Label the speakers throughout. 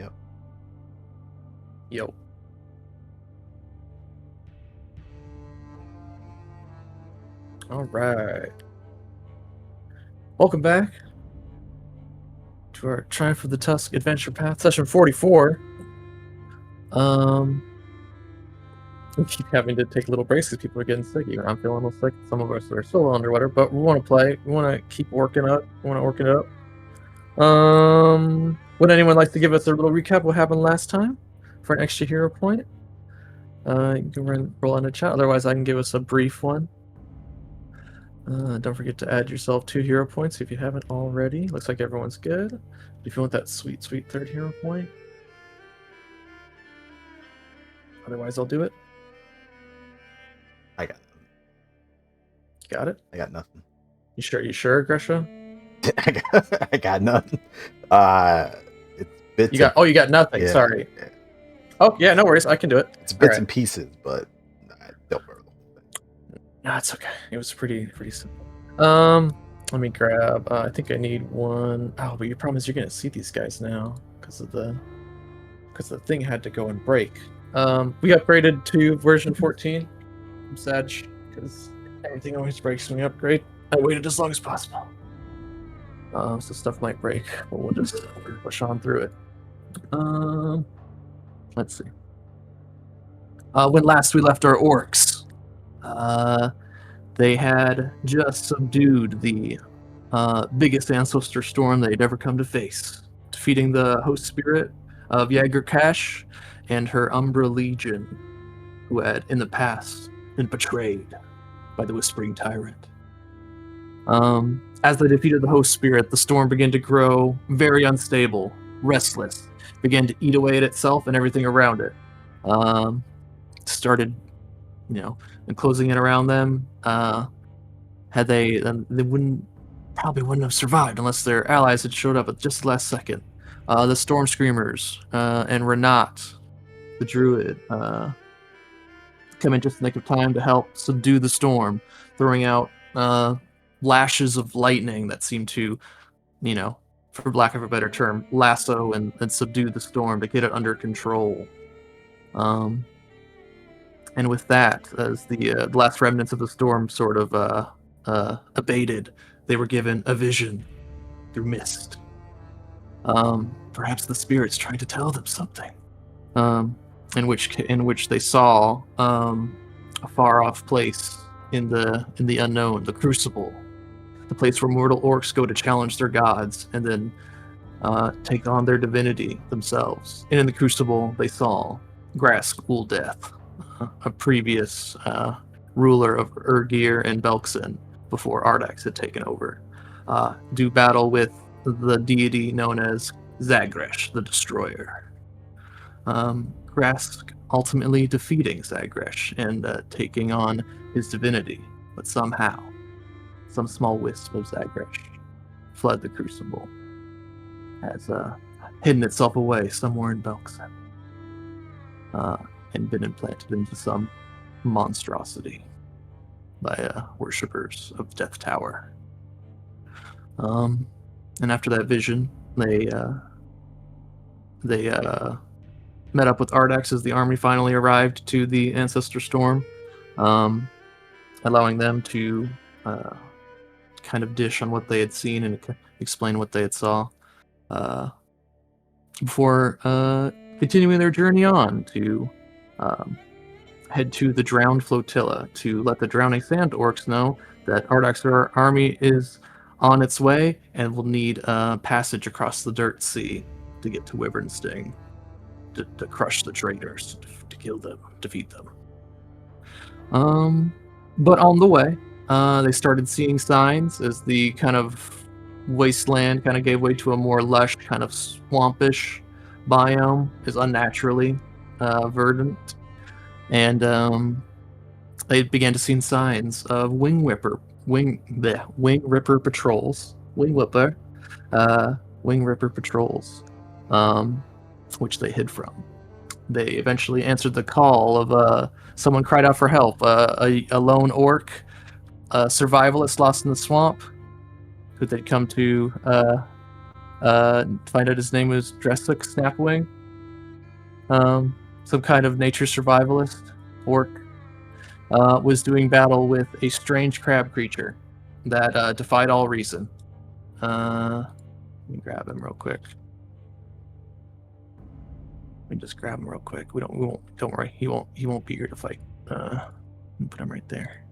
Speaker 1: Yep.
Speaker 2: Yo. All right. Welcome back to our Triumph of the Tusk Adventure Path, session 44. We keep having to take little breaks because people are getting sick. Even I'm feeling a little sick. Some of us are still under weather, but we want to play. We want to keep working up. We want to work it up. Would anyone like to give us a little recap of what happened last time for an extra hero point? You can roll in the chat. Otherwise, I can give us a brief one. Don't forget to add yourself 2 hero points if you haven't already. Looks like everyone's good. If you want that sweet, sweet 3rd hero point. Otherwise, I'll do it.
Speaker 1: I got nothing.
Speaker 2: Got it?
Speaker 1: I got nothing.
Speaker 2: You sure, Gresha?
Speaker 1: I got nothing. It's bits.
Speaker 2: You got nothing. Yeah, sorry. Yeah. Oh yeah, no worries. I can do it.
Speaker 1: It's bits and pieces, but I don't remember the whole thing.
Speaker 2: No, it's okay. It was pretty simple. Let me grab. I think I need one. Oh, but your problem is you're gonna see these guys now because the thing had to go and break. We upgraded to version 14. I'm sad because everything always breaks when we upgrade. I waited as long as possible. So stuff might break, but we'll just push on through it. Let's see. When last we left our orcs, they had just subdued the biggest ancestor storm they'd ever come to face, defeating the host spirit of Jaeger-Cash and her Umbra Legion, who had in the past been betrayed by the Whispering Tyrant. As they defeated the host spirit, the storm began to grow very unstable, restless, began to eat away at itself and everything around it. Started, enclosing it around them. Had they probably wouldn't have survived unless their allies had showed up at just the last second. The Storm Screamers and Renat, the druid, come in just in the nick of time to help subdue the storm, throwing out lashes of lightning that seem to, for lack of a better term, lasso and subdue the storm to get it under control. And with that, as the last remnants of the storm sort of abated, they were given a vision through mist. Perhaps the spirits trying to tell them something. In which they saw a far-off place in the unknown, the Crucible, the place where mortal orcs go to challenge their gods and then take on their divinity themselves. And in the Crucible, they saw Grass Death, a previous ruler of Urgir and Belkzen before Ardax had taken over, do battle with the deity known as Zagresh, the Destroyer. Grass ultimately defeating Zagresh and taking on his divinity, but somehow, some small wisp of Zagresh fled the Crucible, has hidden itself away somewhere in Belkzen, and been implanted into some monstrosity by worshippers of Death Tower. And after that vision, they met up with Ardax as the army finally arrived to the Ancestor Storm, allowing them to kind of dish on what they had seen and explain what they had saw before continuing their journey on to head to the Drowned Flotilla to let the Drowning Sand Orcs know that Ardax's army is on its way and will need passage across the Dirt Sea to get to Wyvern Sting, to crush the traitors, to kill them, defeat them. But on the way, they started seeing signs as the kind of wasteland kind of gave way to a more lush, kind of swampish biome, is unnaturally verdant. And they began to see signs of wing ripper patrols, which they hid from. They eventually answered the call of someone cried out for help. A lone orc, a survivalist lost in the swamp, who they'd come to Find out his name was Dressuk Snapwing. Some kind of nature survivalist orc. Was doing battle with a strange crab creature that defied all reason. Let me grab him real quick. Let me just grab him real quick. Don't worry. He won't be here to fight. Put him right there.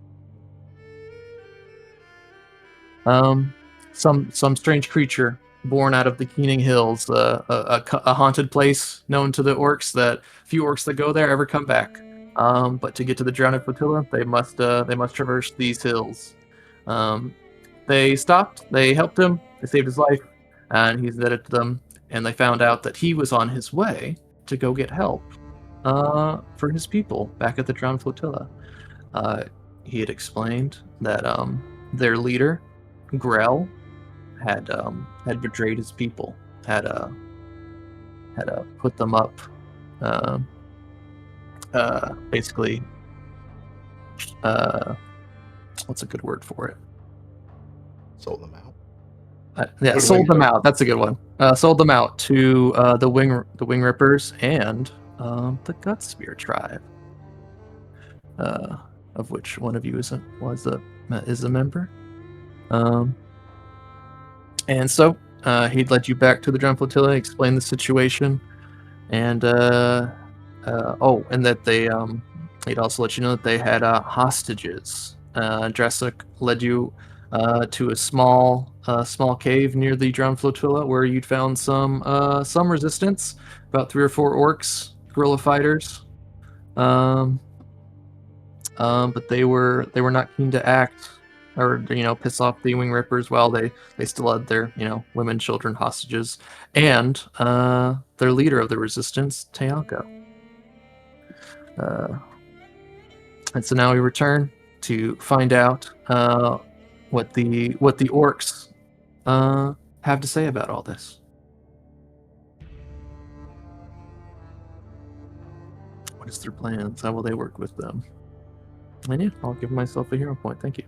Speaker 2: Some strange creature born out of the Keening Hills, a haunted place known to the orcs that few orcs that go there ever come back. But to get to the Drowning Flotilla, they must traverse these hills. They stopped. They helped him. They saved his life, and he's indebted to them. And they found out that he was on his way to go get help for his people back at the Drowned Flotilla. He had explained that their leader, Grell, had betrayed his people, had put them up, basically. What's a good word for it?
Speaker 1: Sold them out.
Speaker 2: Sold them out. That's a good one. Sold them out to the Wing Rippers and the Gutspear tribe, of which one of you is a member. And so he'd led you back to the Drum Flotilla, explain the situation, and and that they he'd also let you know that they had hostages. Dressuk led you to a small cave near the Drum Flotilla where you'd found some resistance, about 3 or 4 orcs, guerrilla fighters. But they were not keen to act or piss off the Wing Rippers while they still had their women, children hostages, and their leader of the resistance, Teal'co. And so now we return to find out what the orcs have to say about all this. What is their plans? How will they work with them? And yeah, I'll give myself a hero point. Thank you.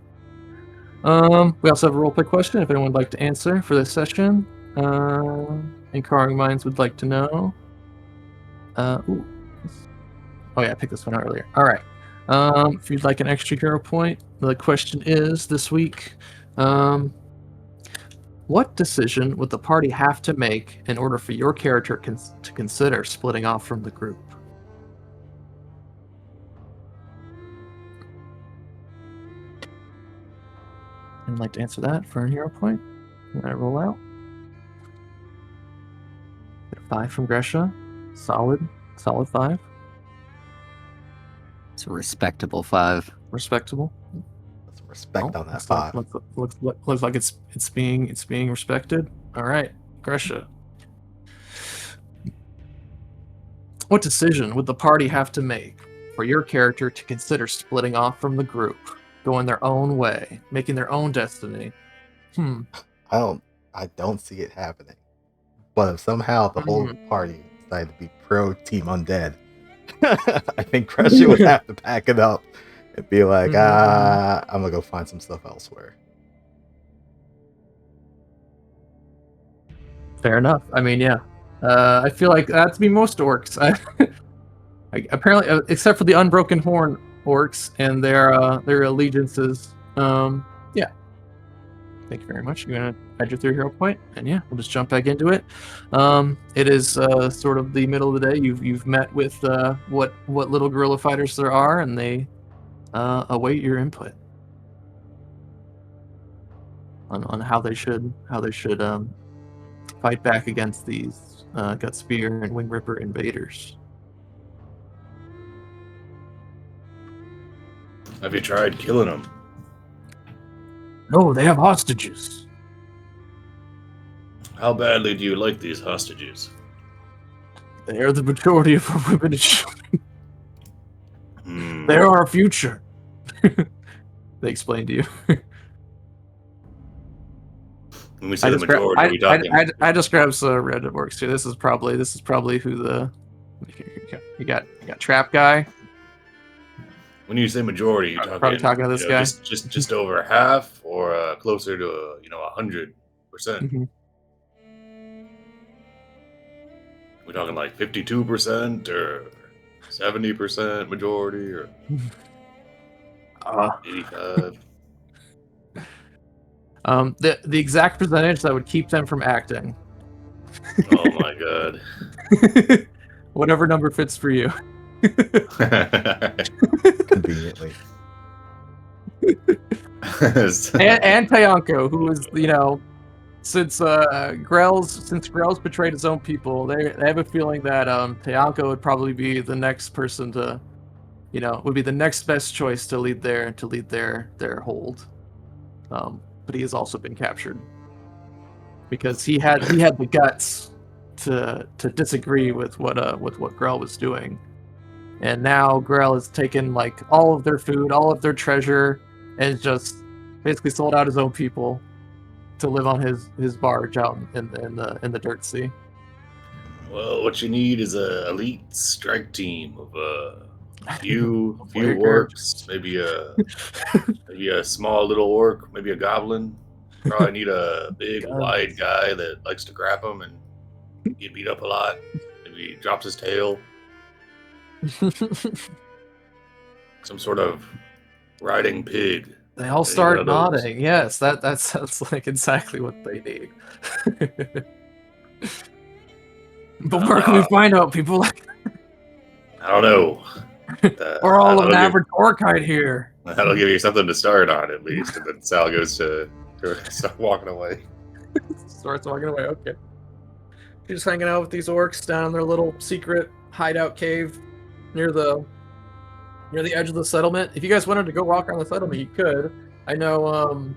Speaker 2: We also have a roleplay question if anyone would like to answer for this session. Inquiring minds would like to know. Oh yeah, I picked this one out earlier. All right. If you'd like an extra hero point, the question is this week: what decision would the party have to make in order for your character to consider splitting off from the group? I'd like to answer that for a hero point. When I roll out, get a 5 from Gresha. Solid 5.
Speaker 3: It's a respectable 5.
Speaker 2: Respectable.
Speaker 1: Put some respect on that 5.
Speaker 2: Looks like it's being respected. All right, Gresha. What decision would the party have to make for your character to consider splitting off from the group, going their own way, making their own destiny?
Speaker 1: I don't see it happening. But if somehow the whole party decided to be pro Team Undead, I think Gresha would have to pack it up and be like, I'm gonna go find some stuff elsewhere.
Speaker 2: Fair enough. I mean, yeah. I feel like that's be most orcs. Apparently, except for the Unbroken Horn orcs and their allegiances. Yeah. Thank you very much. You're gonna add your 3 hero point, and yeah, we'll just jump back into it. It is sort of the middle of the day. You've met with what little guerrilla fighters there are, and they await your input on how they should fight back against these Gutspear and Wing Ripper invaders.
Speaker 4: Have you tried killing them?
Speaker 2: No, they have hostages.
Speaker 4: How badly do you like these hostages?
Speaker 2: They are the majority of our women and children. They are our future. They explain to you.
Speaker 4: When we say the majority, we talking?
Speaker 2: I just grabbed some random orcs too. This is probably who the you got Trap Guy.
Speaker 4: When you say majority, you
Speaker 2: probably talking to this guy.
Speaker 4: Just over half, or closer to 100%. We talking like 52% or 70% majority or 85?
Speaker 2: The exact percentage that would keep them from acting.
Speaker 4: Oh my god.
Speaker 2: Whatever number fits for you.
Speaker 1: Conveniently.
Speaker 2: and Tayanko, who is, since Grell's betrayed his own people, they have a feeling that Tayanko would probably be the next person to, would be the next best choice to lead their hold. But he has also been captured because he had the guts to disagree with what Grell was doing, and now Grell has taken like all of their food, all of their treasure, and just basically sold out his own people to live on his barge out in the dirt sea.
Speaker 4: Well, what you need is a elite strike team of a few orcs, maybe a small little orc, maybe a goblin. Probably need a big wide guy that likes to grab him and get beat up a lot. Maybe he drops his tail. Some sort of riding pig.
Speaker 2: They all start nodding. Yes, that sounds like exactly what they need. But where can we find out people like
Speaker 4: I don't know.
Speaker 2: We're all an average orcite here.
Speaker 4: That'll give you something to start on at least. And then Sal goes to start walking away.
Speaker 2: Starts walking away, okay. You're just hanging out with these orcs down in their little secret hideout cave near the edge of the settlement. If you guys wanted to go walk around the settlement, you could. I know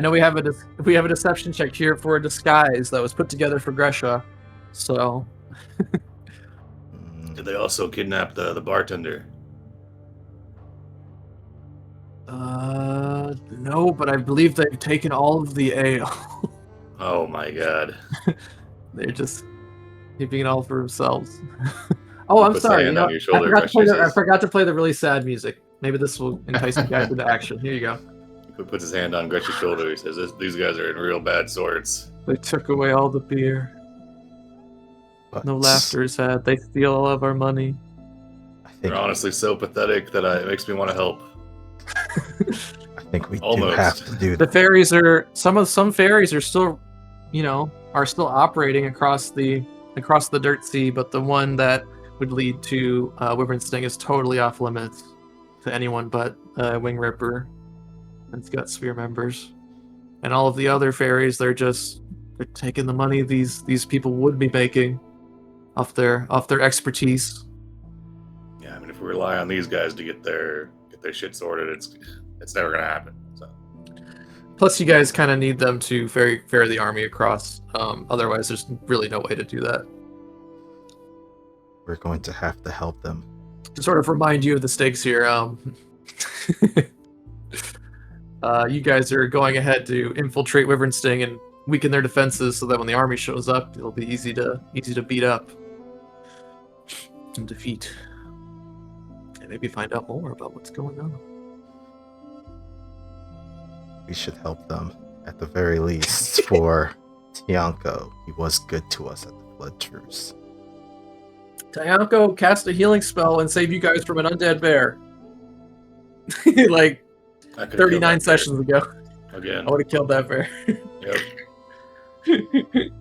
Speaker 2: we have a deception check here for a disguise that was put together for Gresha. So
Speaker 4: did they also kidnap the bartender?
Speaker 2: No, but I believe they've taken all of the ale.
Speaker 4: Oh my god.
Speaker 2: They're just keeping it all for themselves. Oh, I'm sorry. I forgot to play the really sad music. Maybe this will entice you guys into action. Here you go.
Speaker 4: He puts his hand on Gretchen's shoulder. He says, "These guys are in real bad sorts.
Speaker 2: They took away all the beer. But no laughter is had. They steal all of our money.
Speaker 4: They're honestly so pathetic that it makes me want to help."
Speaker 1: I think we do have to do that.
Speaker 2: The ferries are some ferries are still, operating across the dirt sea, but the one that would lead to Wyvern Sting is totally off limits to anyone but Wing Ripper and Gut Sphere members. And all of the other ferries, they're taking the money these people would be making off their expertise.
Speaker 4: Yeah, I mean, if we rely on these guys to get their shit sorted, it's never gonna happen. So.
Speaker 2: Plus, you guys kind of need them to ferry the army across. Otherwise, there's really no way to do that.
Speaker 1: We're going to have to help them.
Speaker 2: To sort of remind you of the stakes here, you guys are going ahead to infiltrate Wyvern Sting and weaken their defenses so that when the army shows up, it'll be easy to beat up and defeat. And maybe find out more about what's going on.
Speaker 1: We should help them, at the very least, for Tayanko. He was good to us at the Flood Truce.
Speaker 2: Tayanko cast a healing spell and saved you guys from an undead bear. Like 39 sessions ago.
Speaker 4: Again.
Speaker 2: I would have killed that bear.
Speaker 4: Yep.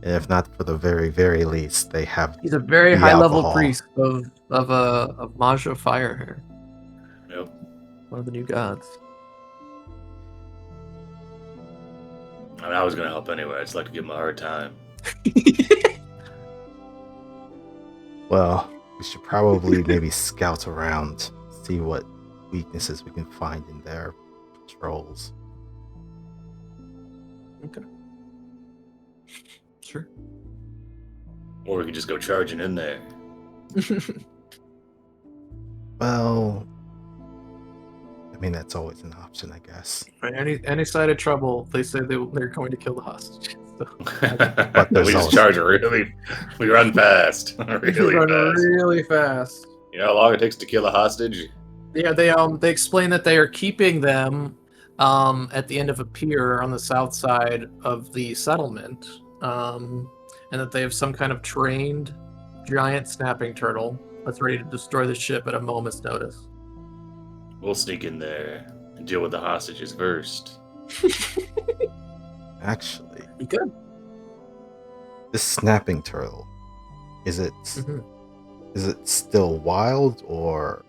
Speaker 1: If not for the very, very least, they have.
Speaker 2: He's a very high-level priest of Maja Fire here.
Speaker 4: Yep.
Speaker 2: One of the new gods.
Speaker 4: I mean, I was gonna help anyway. I just like to give him a hard time.
Speaker 1: Well, we should probably maybe scout around, see what weaknesses we can find in their patrols.
Speaker 2: Okay. Sure.
Speaker 4: Or we could just go charging in there.
Speaker 1: Well, I mean, that's always an option, I guess.
Speaker 2: Any side of trouble, they say they're going to kill the hostage. So.
Speaker 1: But
Speaker 4: we just charge really. We run fast.
Speaker 2: Really fast.
Speaker 4: You know how long it takes to kill a hostage?
Speaker 2: Yeah, they explain that they are keeping them at the end of a pier on the south side of the settlement, and that they have some kind of trained giant snapping turtle that's ready to destroy the ship at a moment's notice.
Speaker 4: We'll sneak in there and deal with the hostages first.
Speaker 1: Actually,
Speaker 2: You could.
Speaker 1: this snapping turtle, is it still wild or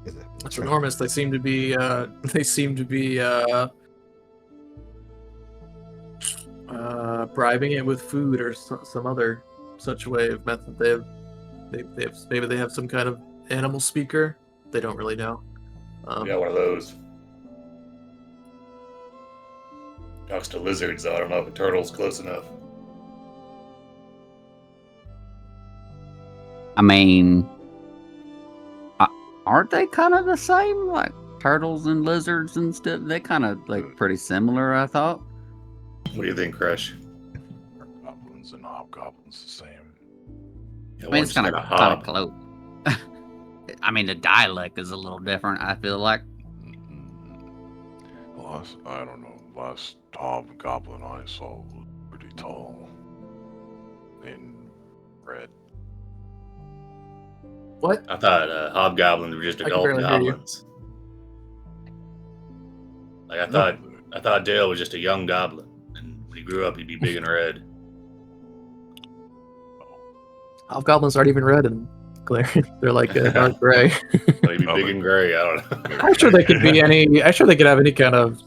Speaker 1: is it?
Speaker 2: It's enormous. They seem to be. Bribing it with food or some other such way of method. Maybe they have some kind of animal speaker. They don't really know.
Speaker 4: Yeah, one of those. Talks to lizards, though. I don't know if a turtle's close enough.
Speaker 3: I mean, aren't they kind of the same? Like turtles and lizards and stuff? They kind of like pretty similar, I thought.
Speaker 4: What do you think, Crush?
Speaker 5: Goblins and hobgoblins the same.
Speaker 4: Yeah,
Speaker 3: I mean, it's kind of
Speaker 4: a hob.
Speaker 3: close. I mean, the dialect is a little different, I feel like.
Speaker 5: I don't know. Last hobgoblin I saw was pretty tall. In red.
Speaker 2: What?
Speaker 4: I thought hobgoblins were just
Speaker 2: I can
Speaker 4: adult
Speaker 2: barely hear you.
Speaker 4: goblins. Like I thought Dale was just a young goblin, and when he grew up, he'd be big and red.
Speaker 2: Hobgoblins aren't even red and glaring. They're like dark gray.
Speaker 4: But he'd be big and gray. I don't know.
Speaker 2: I'm sure they could be any. I'm sure they could have any kind of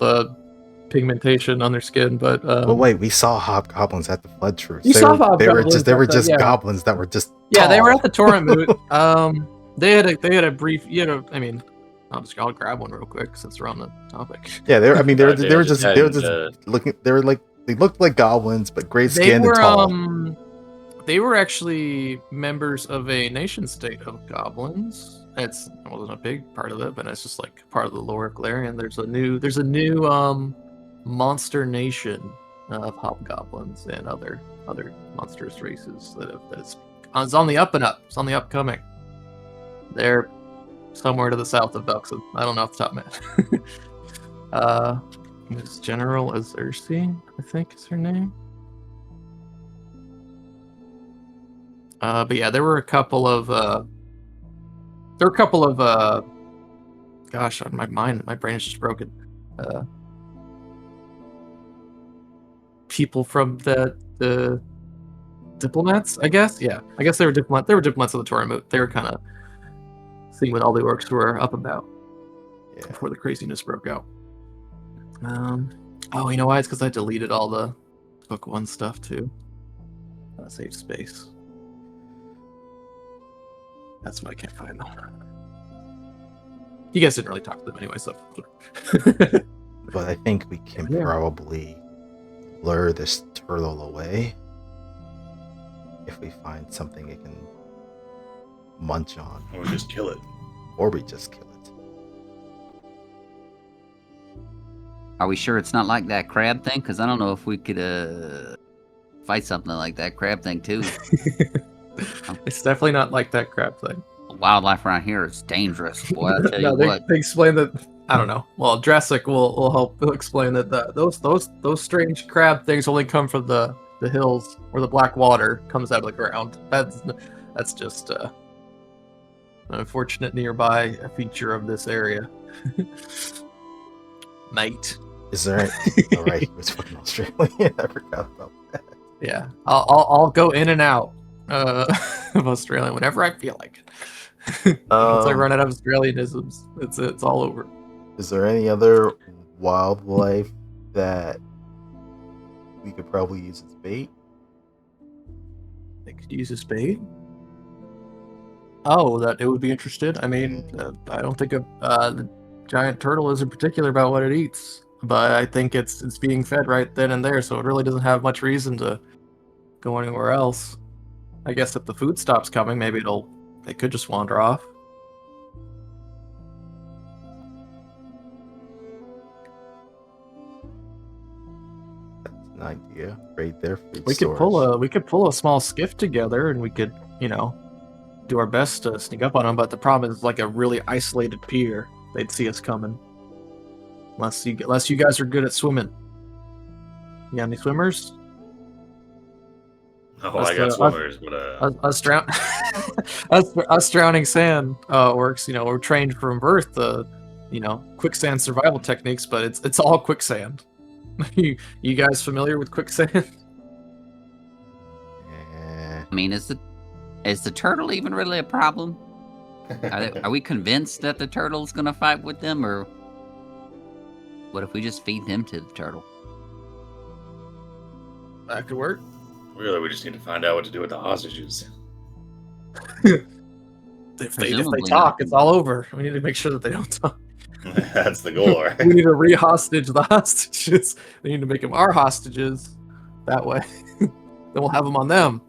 Speaker 2: pigmentation on their skin. But
Speaker 1: Well, wait, we saw hobgoblins at the Flood Truce.
Speaker 2: You saw hobgoblins
Speaker 1: They were
Speaker 2: at the-
Speaker 1: just
Speaker 2: yeah.
Speaker 1: goblins that were just.
Speaker 2: yeah, they were
Speaker 1: tall.
Speaker 2: at the Torrent Moot. They had a brief. I mean, I'll grab one real quick since we're on the topic.
Speaker 1: Yeah, they were. I mean, they were just
Speaker 4: hadn't,
Speaker 1: looking. They looked like goblins, but gray
Speaker 2: They
Speaker 1: skinned
Speaker 2: were
Speaker 1: and tall.
Speaker 2: they were actually members of a nation state of goblins. It wasn't a big part of it, but it's just like part of the lore of Galarian. There's a new monster nation of hobgoblins and other monstrous races it's on the up and up. It's on the upcoming. They're somewhere to the south of Belkzen. I don't know off the top of my head. Miss General Azersi, I think is her name. But yeah, there were a couple of gosh, my brain is just broken. People from the diplomats, I guess. Yeah, I guess they were diplomats. They were diplomats of the Torrent. They were kind of seeing what all the orcs were up about before the craziness broke out. Oh, you know why? It's because I deleted all the book 1 stuff too. Save space. That's why I can't find them. You guys didn't really talk to them anyway, so.
Speaker 1: But I think we can probably lure this turtle away if we find something it can munch on.
Speaker 4: Or just kill it.
Speaker 1: Or we just kill it.
Speaker 3: Are we sure it's not like that crab thing? Because I don't know if we could fight something like that crab thing too.
Speaker 2: It's definitely not like that crab thing.
Speaker 3: Wildlife around here is dangerous, boy. I tell you what.
Speaker 2: They explain that. I don't know. Well, Jurassic will help explain that those strange crab things only come from the hills where the black water comes out of the ground. That's just an unfortunate nearby feature of this area. Mate.
Speaker 1: Is there? All right, he was from Australia. I forgot about that.
Speaker 2: Yeah, I'll go in and out of Australia whenever I feel like it. Once I run out of Australianisms, it's all over.
Speaker 1: Is there any other wildlife that we could probably use as bait?
Speaker 2: They could use as bait. Oh, that it would be interested. I mean, I don't think the giant turtle is in particular about what it eats, but I think it's being fed right then and there, so it really doesn't have much reason to go anywhere else. I guess if the food stops coming, maybe they could just wander off.
Speaker 1: That's an idea right there.
Speaker 2: We could pull a small skiff together, and we could, do our best to sneak up on them. But the problem is, like a really isolated pier, they'd see us coming. Unless you guys are good at swimming. You got any swimmers?
Speaker 4: Oh, I got swimmers, but
Speaker 2: us drowning sand orcs, we're trained from birth to, quicksand survival techniques, but it's all quicksand. You guys familiar with quicksand?
Speaker 1: Yeah.
Speaker 3: I mean, is the turtle even really a problem? Are we convinced that the turtle's gonna fight with them, or what if we just feed them to the turtle?
Speaker 2: That could work.
Speaker 4: really, we just need to find out what to do with the hostages.
Speaker 2: If they talk, it's all over. We need to make sure that they don't talk.
Speaker 4: That's the goal, right?
Speaker 2: We need to re-hostage the hostages. We need to make them our hostages. That way, then we'll have them on them.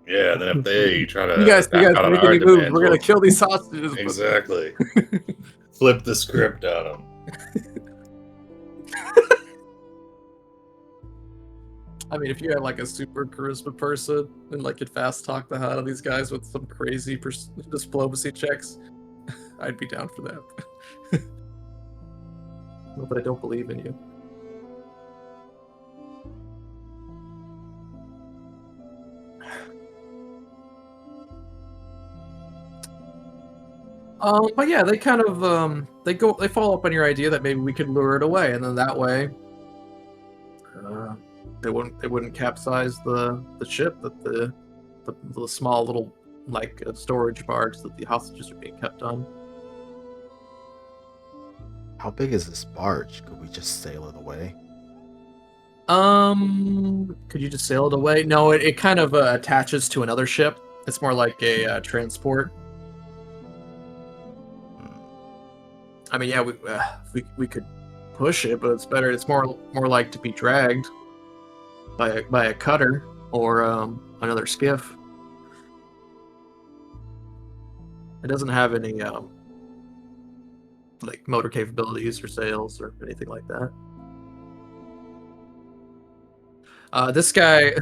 Speaker 4: Yeah, and then if they try to
Speaker 2: You guys
Speaker 4: back out on
Speaker 2: make
Speaker 4: our
Speaker 2: any moves,
Speaker 4: demands,
Speaker 2: we're gonna
Speaker 4: we'll-
Speaker 2: kill these hostages.
Speaker 4: Exactly. Flip the script on them.
Speaker 2: I mean, if you had like a super charisma person and like could fast talk the hell out of these guys with some crazy diplomacy checks, I'd be down for that. No, but I don't believe in you. But yeah, they kind of they follow up on your idea that maybe we could lure it away, and then that way, they wouldn't capsize the ship that the small little storage barge that the hostages are being kept on.
Speaker 1: How big is this barge? Could we just sail it away?
Speaker 2: Could you just sail it away? No, it kind of attaches to another ship. It's more like a transport. I mean, yeah, we could push it, but it's better. It's more like to be dragged by a cutter or another skiff. It doesn't have any like motor capabilities or sails or anything like that. This guy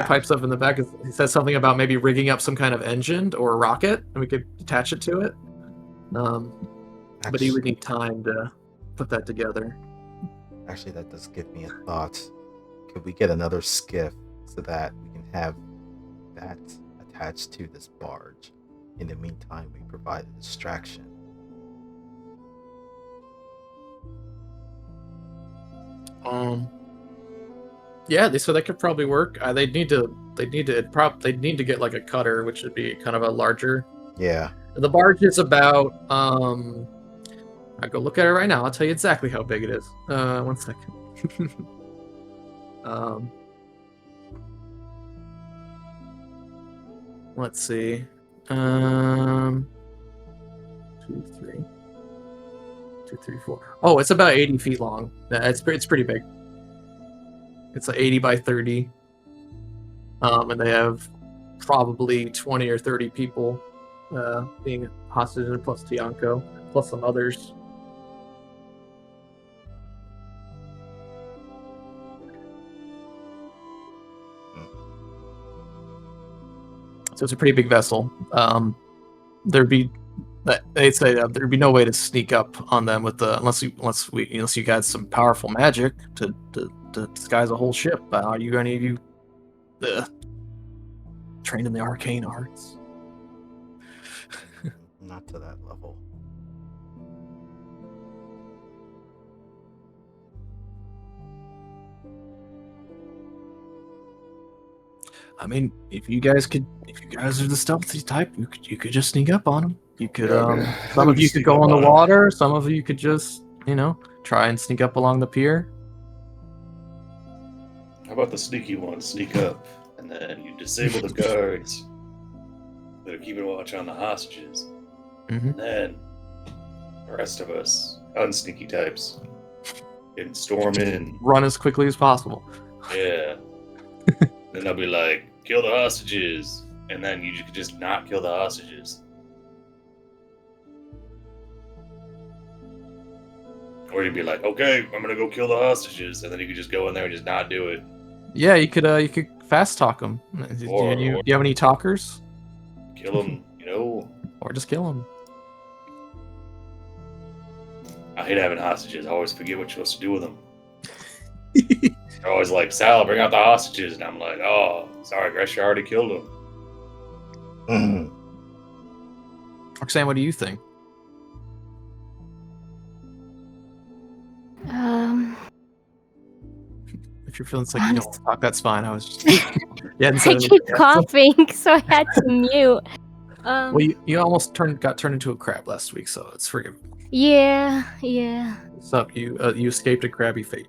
Speaker 2: pipes up in the back. He says something about maybe rigging up some kind of engine or a rocket, and we could attach it to it. But he would need time to put that together.
Speaker 1: Actually, that does give me a thought. Could we get another skiff so that we can have that attached to this barge? In the meantime, we provide a distraction.
Speaker 2: Yeah, so that could probably work. They'd need to get like a cutter, which would be kind of a larger.
Speaker 1: Yeah.
Speaker 2: The barge is about I'll go look at it right now. I'll tell you exactly how big it is. 1 second. Let's see. 2, 3, 4. Oh, it's about 80 feet long. It's pretty big. It's like 80 by 30. And they have probably 20 or 30 people being hostage, plus Tianko, plus some others. So it's a pretty big vessel. They'd say there'd be no way to sneak up on them with unless you got some powerful magic to disguise a whole ship. Are you any of you trained in the arcane arts?
Speaker 1: Not to that level.
Speaker 2: I mean, if you guys are the stealthy type, you could just sneak up on them. You could, some of you could go on the water. Some of you could just, try and sneak up along the pier.
Speaker 4: How about the sneaky one? Sneak up, and then you disable the guards that are keeping watch on the hostages.
Speaker 2: Mm-hmm.
Speaker 4: And then the rest of us, unsneaky types, can storm in.
Speaker 2: Run as quickly as possible.
Speaker 4: Yeah. Then they'll be like, kill the hostages. And then you could just not kill the hostages. Or you'd be like, okay, I'm going to go kill the hostages. And then you could just go in there and just not do it.
Speaker 2: Yeah, you could fast talk them. Do you have any talkers?
Speaker 4: Kill them,
Speaker 2: Or just kill them.
Speaker 4: I hate having hostages. I always forget what you're supposed to do with them. They're always like, Sal, bring out the hostages. And I'm like, oh, sorry, Gresha already killed them.
Speaker 1: Mm.
Speaker 2: Roxanne, what do you think? If you're feeling sick, you don't want to talk. That's fine. I was just
Speaker 6: I keep coughing, so I had to mute.
Speaker 2: Well, you almost got turned into a crab last week, so it's forgivable.
Speaker 6: Yeah.
Speaker 2: So you escaped a crabby fate.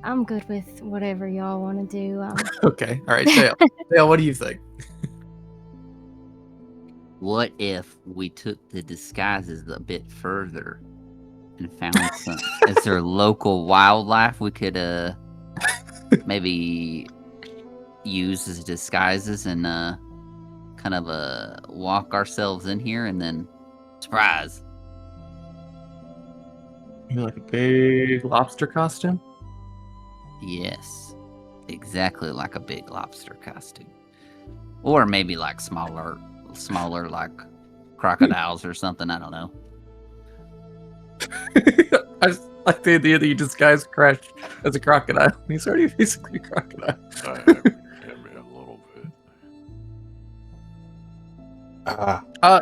Speaker 6: I'm good with whatever y'all want to do.
Speaker 2: Okay, all right, Dale. Dale, what do you think?
Speaker 3: What if we took the disguises a bit further and found some? Is there local wildlife we could maybe use as disguises and kind of walk ourselves in here and then surprise?
Speaker 2: You mean like a big lobster costume?
Speaker 3: Yes, exactly like a big lobster costume, or maybe like smaller like crocodiles or something. I don't know.
Speaker 2: I just like the idea that you disguise Crash as a crocodile. He's already basically a crocodile.
Speaker 5: That hit me a little bit.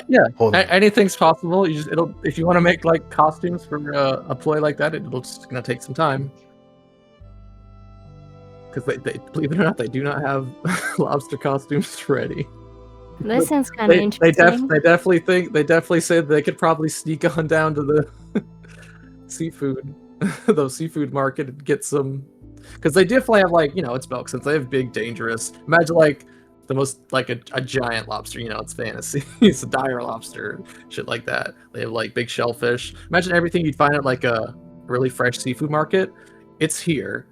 Speaker 2: Yeah.
Speaker 1: Hold on.
Speaker 2: Anything's possible. If you want to make like costumes for a ploy like that, it'll just gonna take some time. Because they believe it or not, they do not have lobster costumes ready.
Speaker 6: This sounds kind of interesting.
Speaker 2: They definitely say they could probably sneak on down to the seafood market and get some, because they definitely have it's Belkzen. They have big, dangerous. Imagine like the most like a giant lobster. It's fantasy. It's a dire lobster, shit like that. They have like big shellfish. Imagine everything you'd find at like a really fresh seafood market. It's here.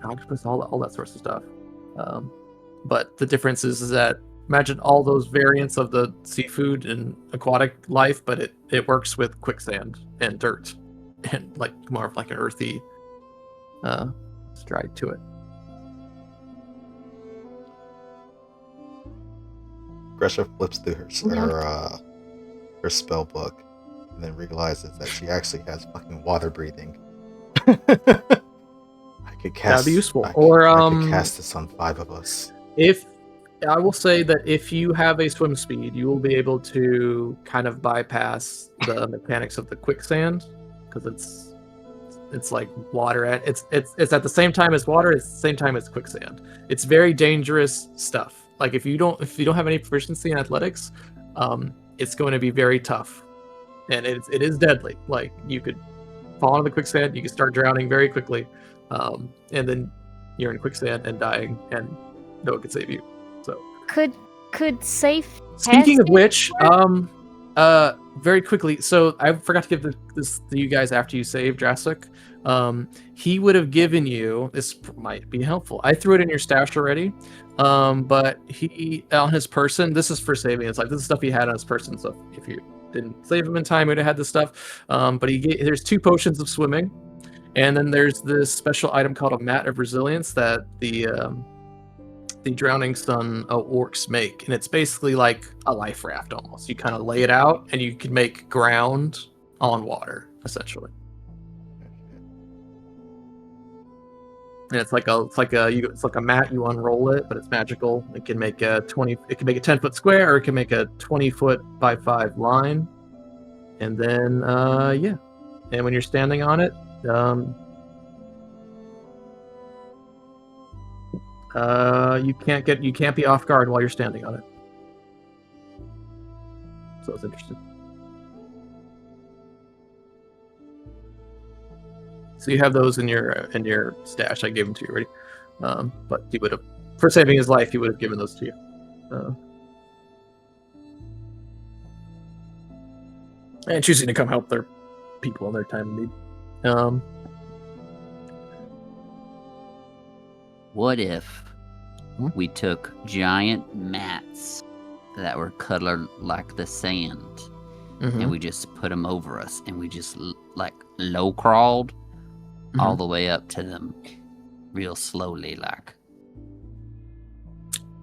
Speaker 2: Octopus, all that sorts of stuff. But the difference is that imagine all those variants of the seafood and aquatic life, but it works with quicksand and dirt and like more of like an earthy stride to it.
Speaker 1: Gresha flips through her spell book and then realizes that she actually has fucking water breathing.
Speaker 2: That'd be useful.
Speaker 1: I could cast this on 5 of us.
Speaker 2: If I will say that if you have a swim speed, you will be able to kind of bypass the mechanics of the quicksand, because it's like water at it's at the same time as water, it's the same time as quicksand. It's very dangerous stuff. Like if you don't have any proficiency in athletics, it's going to be very tough, and it is deadly. Like you could fall into the quicksand, you could start drowning very quickly. And then you're in quicksand and dying, and no one can save you. So
Speaker 6: could safe.
Speaker 2: Speaking of which, very quickly. So I forgot to give this to you guys after you saved Jurassic. He would have given you. This might be helpful. I threw it in your stash already. But he on his person. This is for saving his life. This is stuff he had on his person. So if you didn't save him in time, he would have had this stuff. But there's 2 potions of swimming. And then there's this special item called a mat of resilience that the Drowning Sun orcs make, and it's basically like a life raft almost. You kind of lay it out, and you can make ground on water essentially. And it's like a mat. You unroll it, but it's magical. It can make a 10-foot square, or it can make a 20-foot by 5 line. And then and when you're standing on it. You can't be off guard while you're standing on it. So it's interesting. So you have those in your stash. I gave them to you already. But he would have, for saving his life, he would have given those to you. And choosing to come help their people in their time of need.
Speaker 3: What if we took giant mats that were colored like the sand, and we just put them over us, and we just like low crawled all the way up to them, real slowly, like.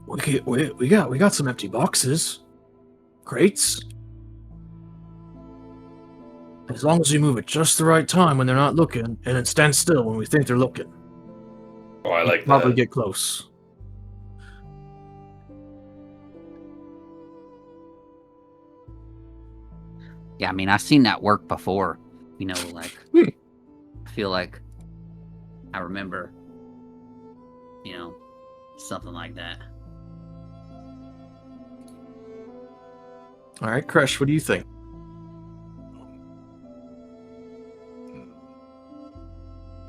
Speaker 2: We got some empty boxes, crates. As long as we move at just the right time when they're not looking, and then stand still when we think they're looking.
Speaker 4: Oh, I like
Speaker 2: Probably
Speaker 4: that.
Speaker 2: get close.
Speaker 3: Yeah, I mean, I've seen that work before. You know, like, I feel like I remember, you know, something like that.
Speaker 2: All right, Crush, what do you think?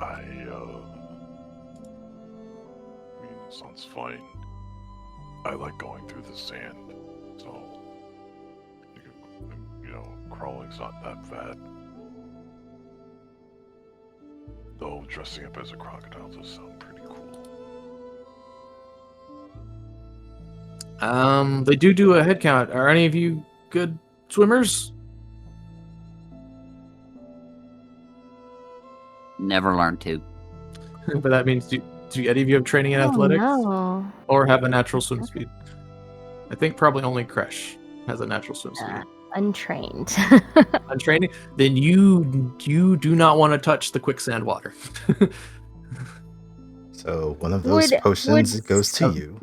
Speaker 5: I mean, it sounds fine. I like going through the sand, so you know, crawling's not that bad. Though dressing up as a crocodile does sound pretty cool.
Speaker 2: They do a head count. Are any of you good swimmers?
Speaker 3: Never learned to.
Speaker 2: But that means do any of you have training in athletics?
Speaker 6: No.
Speaker 2: Or have a natural swim speed? I think probably only Crush has a natural swim speed.
Speaker 6: Untrained.
Speaker 2: Untrained? Then you do not want to touch the quicksand water.
Speaker 1: So one of those potions goes to you.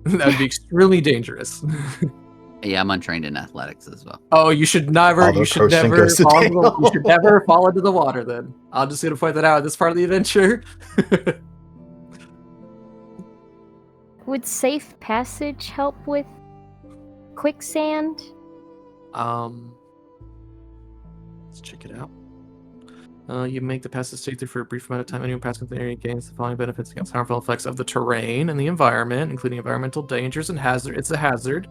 Speaker 2: That would be extremely dangerous.
Speaker 3: Yeah, I'm untrained in athletics as well.
Speaker 2: Oh, you should never fall into the water then. I'm just gonna point that out at this part of the adventure.
Speaker 6: Would safe passage help with quicksand?
Speaker 2: Let's check it out. You make the passage stay through for a brief amount of time. Anyone passing through the area gains the following benefits against harmful effects of the terrain and the environment, including environmental dangers and hazard. It's a hazard.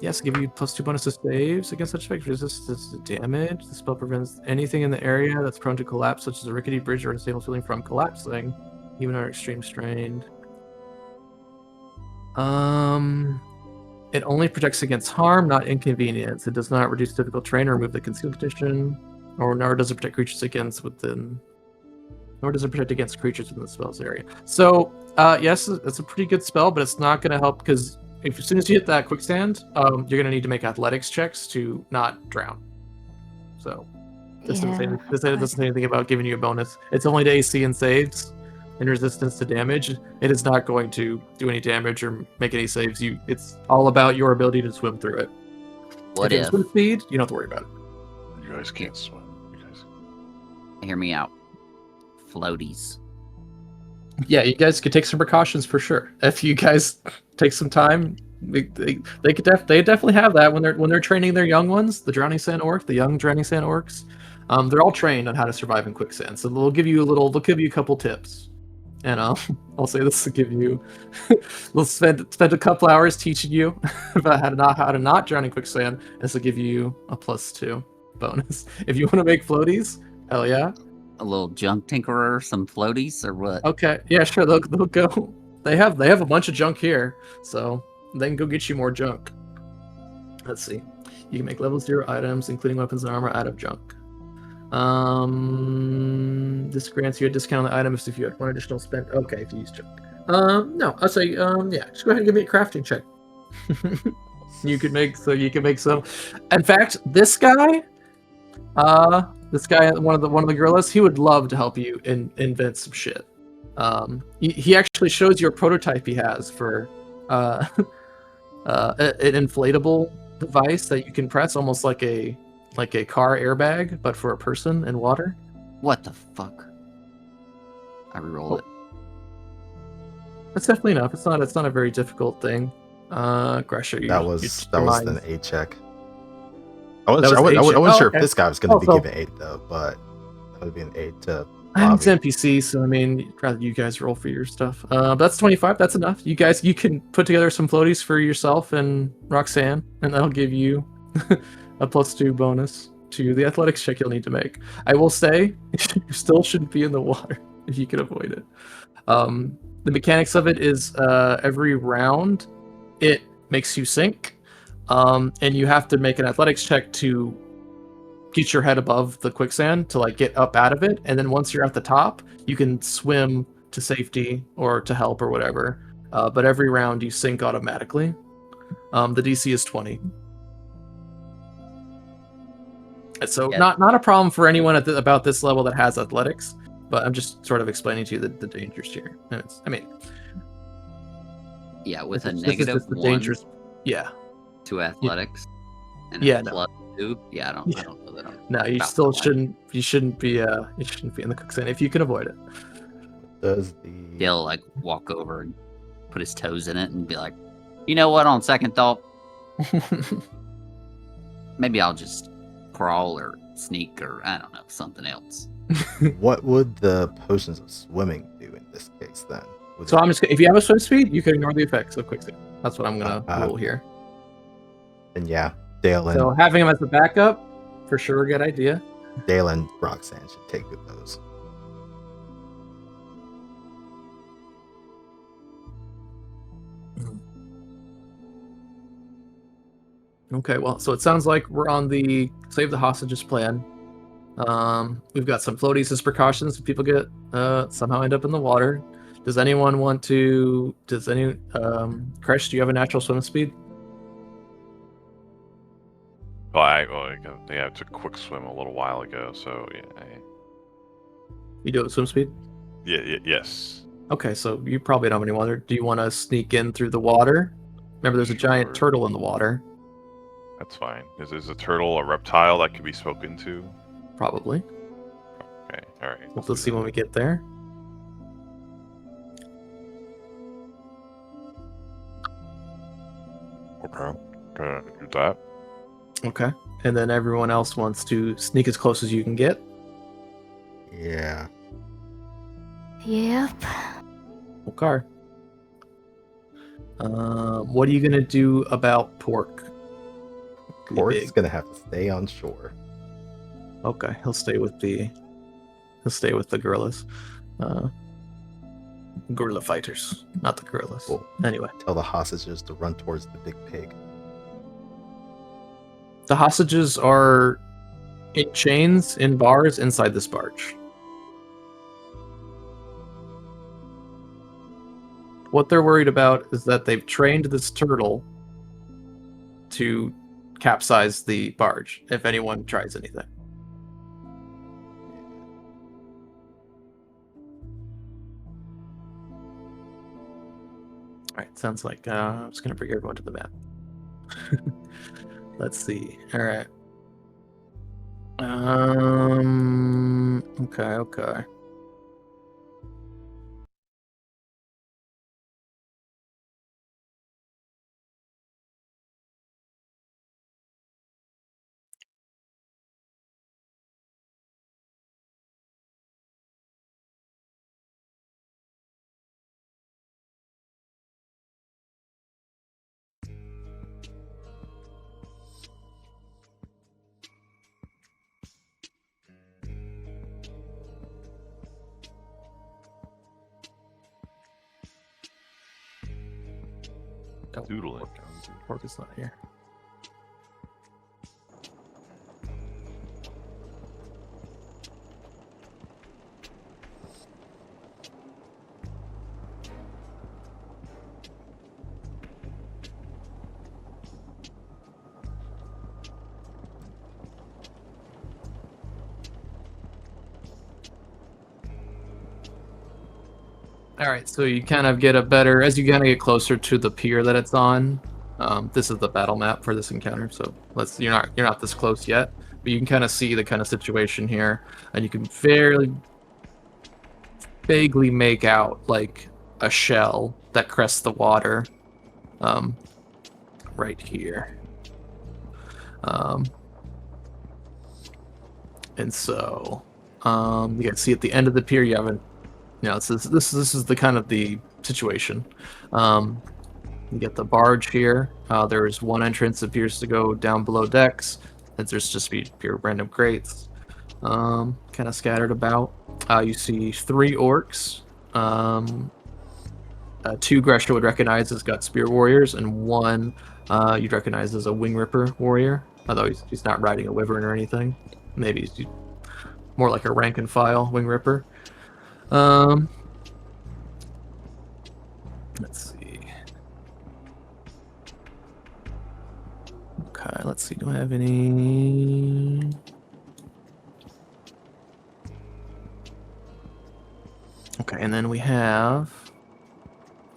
Speaker 2: Yes, give you +2 bonus to saves against such effects. Resistance to damage. The spell prevents anything in the area that's prone to collapse, such as a rickety bridge or unstable feeling from collapsing, even under extreme strain. It only protects against harm, not inconvenience. It does not reduce difficult terrain or remove the concealed condition, nor does it protect creatures against creatures within the spell's area. So, yes, it's a pretty good spell, but it's not going to help because as soon as you hit that quicksand, you're going to need to make athletics checks to not drown. So, this doesn't say anything about giving you a bonus. It's only to AC and saves and resistance to damage. It is not going to do any damage or make any saves. It's all about your ability to swim through it.
Speaker 3: What if
Speaker 2: swim speed? You don't have to worry about it.
Speaker 5: You guys can't swim. You guys.
Speaker 3: Hear me out. Floaties.
Speaker 2: Yeah, you guys could take some precautions for sure. If you guys take some time, they definitely have that when they're training their young ones, the young drowning sand orcs. They're all trained on how to survive in quicksand, so they'll give you a couple tips. And I'll say this to give you, we'll spend a couple hours teaching you about how to not drown in quicksand. This will give you a +2 bonus. If you want to make floaties, hell yeah.
Speaker 3: A little junk tinkerer, some floaties, or what?
Speaker 2: Okay, yeah, sure. They'll go. They have a bunch of junk here, so they can go get you more junk. Let's see. You can make level 0 items, including weapons and armor, out of junk. This grants you a discount on the item if you have one additional spend. Okay, if you use junk. No, I'll say yeah. Just go ahead and give me a crafting check. You can make some. In fact, this guy, one of the gorillas, he would love to help you invent some shit. He actually shows you a prototype he has for an inflatable device that you can press, almost like a car airbag, but for a person in water.
Speaker 3: What the fuck? I rerolled it.
Speaker 2: That's definitely enough. It's not a very difficult thing. Grusher,
Speaker 1: that was an 8 check. I wasn't sure if this guy was going to be given 8 though, but that would be an 8 to.
Speaker 2: It's NPC, so I mean, rather you guys roll for your stuff. But that's 25. That's enough. You can put together some floaties for yourself and Roxanne, and that'll give you a +2 bonus to the athletics check you'll need to make. I will say, you still shouldn't be in the water if you can avoid it. The mechanics of it is every round, it makes you sink, and you have to make an athletics check to get your head above the quicksand to like get up out of it, and then once you're at the top, you can swim to safety or to help or whatever. But every round you sink automatically. The DC is 20. So
Speaker 3: Yeah.
Speaker 2: not a problem for anyone at about this level that has athletics, but I'm just sort of explaining to you the dangers here. And it's, I mean,
Speaker 3: Yeah, with a
Speaker 2: this is
Speaker 3: negative
Speaker 2: just the
Speaker 3: 1
Speaker 2: dangerous. Yeah.
Speaker 3: to athletics and
Speaker 2: Yeah,
Speaker 3: a
Speaker 2: no.
Speaker 3: +2. Yeah, I don't know that I'm
Speaker 2: No, you
Speaker 3: about
Speaker 2: still
Speaker 3: that life.
Speaker 2: shouldn't. You shouldn't be in the quicksand if you can avoid it.
Speaker 1: Does
Speaker 3: He'll like walk over and put his toes in it and be like, you know what, on second thought, maybe I'll just crawl or sneak or I don't know, something else.
Speaker 1: what would the potions of swimming do in this case then?
Speaker 2: So I'm just, if you have a swim speed, you can ignore the effects of quicksand. That's what I'm gonna rule here.
Speaker 1: And yeah, Dale
Speaker 2: So having him as a backup, for sure, a good idea.
Speaker 1: and Roxanne should take with those.
Speaker 2: Okay, well, so it sounds like we're on the save the hostages plan. We've got some floaties as precautions if people get somehow end up in the water. Does anyone want to? Crash, do you have a natural swim speed?
Speaker 5: Well, I took a quick swim a little while ago, so yeah.
Speaker 2: You do it with swim speed?
Speaker 5: Yes.
Speaker 2: Okay, so you probably don't have any water. Do you want to sneak in through the water? Remember, there's a giant
Speaker 5: Sure.
Speaker 2: turtle in the water.
Speaker 5: That's fine. Is a turtle a reptile that can be spoken to?
Speaker 2: Probably.
Speaker 5: Okay, alright.
Speaker 2: We'll see when we get there.
Speaker 5: Okay. Gonna do that.
Speaker 2: Okay. And then everyone else wants to sneak as close as you can get.
Speaker 1: Yeah.
Speaker 6: Yep.
Speaker 2: Okay. What are you gonna do about Pork?
Speaker 1: Pork's
Speaker 2: Big.
Speaker 1: gonna have to stay on shore.
Speaker 2: Okay, he'll stay with the gorillas. Gorilla fighters, not the gorillas.
Speaker 1: Cool.
Speaker 2: Anyway,
Speaker 1: Tell the hostages to run towards the big pig.
Speaker 2: the hostages are in chains, in bars, inside this barge. What they're worried about is that they've trained this turtle to capsize the barge if anyone tries anything. Alright, sounds like I'm just going to bring everyone to the map. Let's see. Alright. Okay. Oh,
Speaker 5: Doodling.
Speaker 2: Pork is not here. All right, so you kind of get a better as you kind of get closer to the pier that it's on. This is the battle map for this encounter, so you're not this close yet, but you can kind of see the kind of situation here, and you can fairly vaguely make out like a shell that crests the water, right here. And so you can see at the end of the pier you haven't. This is the kind of the situation. You get the barge here. There is one entrance that appears to go down below decks. And there's just pure random crates, kind of scattered about. You see 3 orcs. 2 Gresha would recognize as gut spear warriors, and 1 you'd recognize as a wing ripper warrior. Although he's not riding a wyvern or anything. Maybe he's more like a rank and file wing ripper. Let's see. Okay, let's see. Do I have any? Okay, and then we have.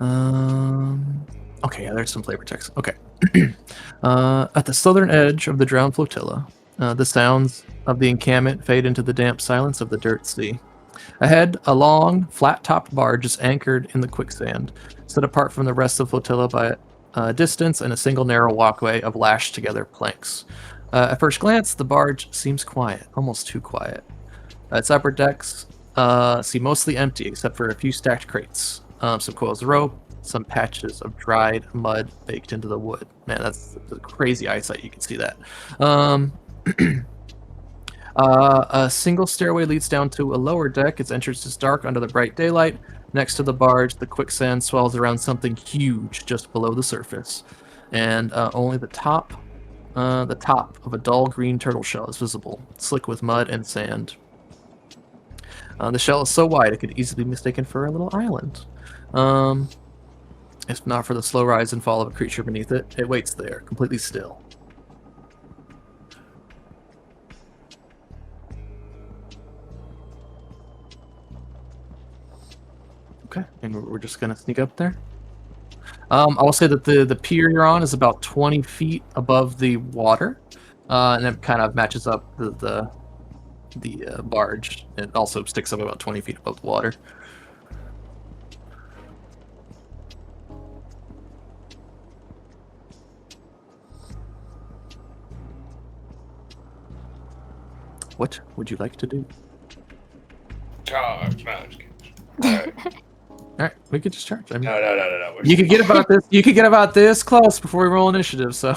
Speaker 2: Okay, yeah, there's some flavor checks. Okay. At the southern edge of the drowned flotilla, the sounds of the encampment fade into the damp silence of the dirt sea. Ahead, a long, flat-topped barge is anchored in the quicksand, set apart from the rest of the flotilla by a distance and a single narrow walkway of lashed-together planks. At first glance, the barge seems quiet, almost too quiet. Its upper decks seem mostly empty, except for a few stacked crates, some coils of rope, some patches of dried mud baked into the wood. Man, that's crazy eyesight. You can see that. A single stairway leads down to a lower deck. Its entrance is dark under the bright daylight. Next to the barge, the quicksand swells around something huge just below the surface, and only the top of a dull green turtle shell is visible, slick with mud and sand. The shell is so wide it could easily be mistaken for a little island. If not for the slow rise and fall of a creature beneath it, it waits there, completely still. Okay, and we're just gonna sneak up there. I'll say that the pier you're on is about 20 feet above the water, and it kind of matches up the barge. It also sticks up about 20 feet above the water. What would you like to do?
Speaker 4: Charge. No, just kidding. Alright.
Speaker 2: All right, we could just charge. I mean,
Speaker 4: No.
Speaker 2: you could get about this. You could get about this close before we roll initiative. So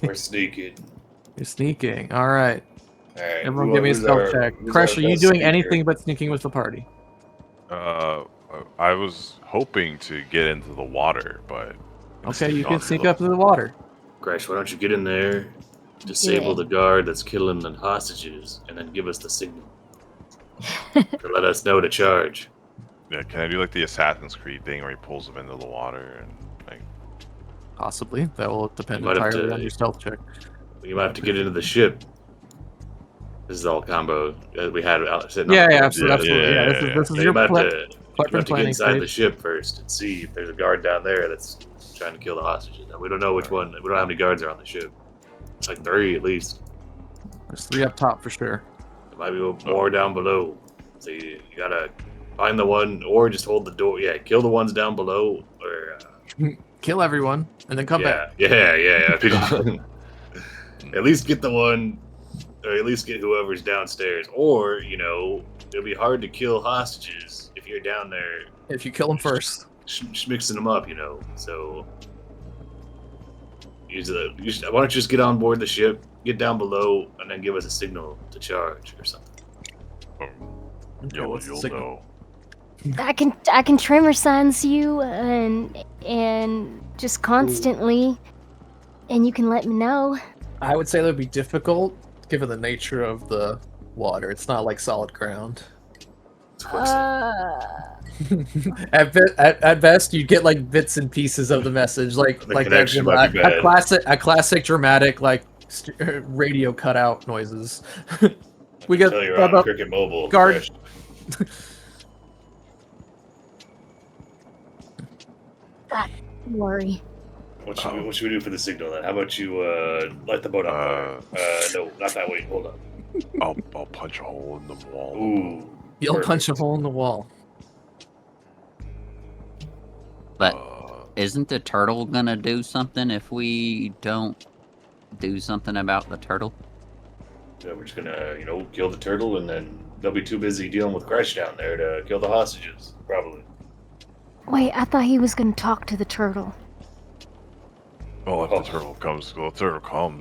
Speaker 4: We're sneaking.
Speaker 2: you're sneaking. All right.
Speaker 4: Alright.
Speaker 2: Everyone, give me a stealth check. Crush, are you doing anything but sneaking with the party?
Speaker 5: I was hoping to get into the water, but
Speaker 2: Okay, you can sneak up to the water.
Speaker 4: Crash, why don't you get in there, disable the guard that's killing the hostages, and then give us the signal to let us know to charge.
Speaker 5: Yeah, can I do like the Assassin's Creed thing where he pulls them into the water and like?
Speaker 2: Possibly. That will depend
Speaker 4: You might have
Speaker 2: entirely
Speaker 4: to-
Speaker 2: on your stealth check.
Speaker 4: You might have to get into the ship. This is all combo we had sitting
Speaker 2: Yeah,
Speaker 4: on the
Speaker 2: yeah,
Speaker 4: board.
Speaker 2: absolutely. Yeah, this
Speaker 4: So
Speaker 2: is
Speaker 4: you
Speaker 2: your
Speaker 4: might have
Speaker 2: weapon
Speaker 4: to, you have to get
Speaker 2: planning
Speaker 4: inside
Speaker 2: stage.
Speaker 4: the ship first and see if there's a guard down there that's trying to kill the hostages. Now, we don't know which one. We don't know how many guards are on the ship. It's like 3 at least.
Speaker 2: There's 3 up top for sure.
Speaker 4: There might be more down below. So you gotta find the one, or just hold the door. Yeah, kill the ones down below, or
Speaker 2: Kill everyone and then come back.
Speaker 4: Yeah. At least get the one, or at least get whoever's downstairs. Or it'll be hard to kill hostages if you're down there
Speaker 2: If you kill them first.
Speaker 4: mixing them up. So why don't you just get on board the ship, get down below, and then give us a signal to charge or something.
Speaker 5: You'll
Speaker 2: what's the signal?
Speaker 5: know.
Speaker 6: I can tremor sense you and just constantly, and you can let me know.
Speaker 2: I would say that would be difficult given the nature of the water. It's not like solid ground.
Speaker 4: It's quicksand.
Speaker 2: At best, you get like bits and pieces of the message, like
Speaker 4: connection
Speaker 2: that,
Speaker 4: might be bad.
Speaker 2: a classic dramatic radio cutout noises. We got
Speaker 4: Tell you're on Cricket Mobile.
Speaker 2: guard-
Speaker 4: Crash.
Speaker 6: Don't worry.
Speaker 4: What should we do for the signal then? How about you light the boat on fire? No, not that way. Hold on.
Speaker 5: I'll punch a hole in the wall.
Speaker 4: Ooh.
Speaker 2: You'll
Speaker 4: perfect.
Speaker 2: punch a hole in the wall.
Speaker 3: But
Speaker 5: Uh,
Speaker 3: isn't the turtle gonna do something if we don't do something about the turtle?
Speaker 4: Yeah, we're just gonna, kill the turtle, and then they'll be too busy dealing with Crash down there to kill the hostages, probably.
Speaker 6: Wait, I thought he was gonna talk to the turtle.
Speaker 5: well, if
Speaker 4: Oh.
Speaker 5: the turtle comes,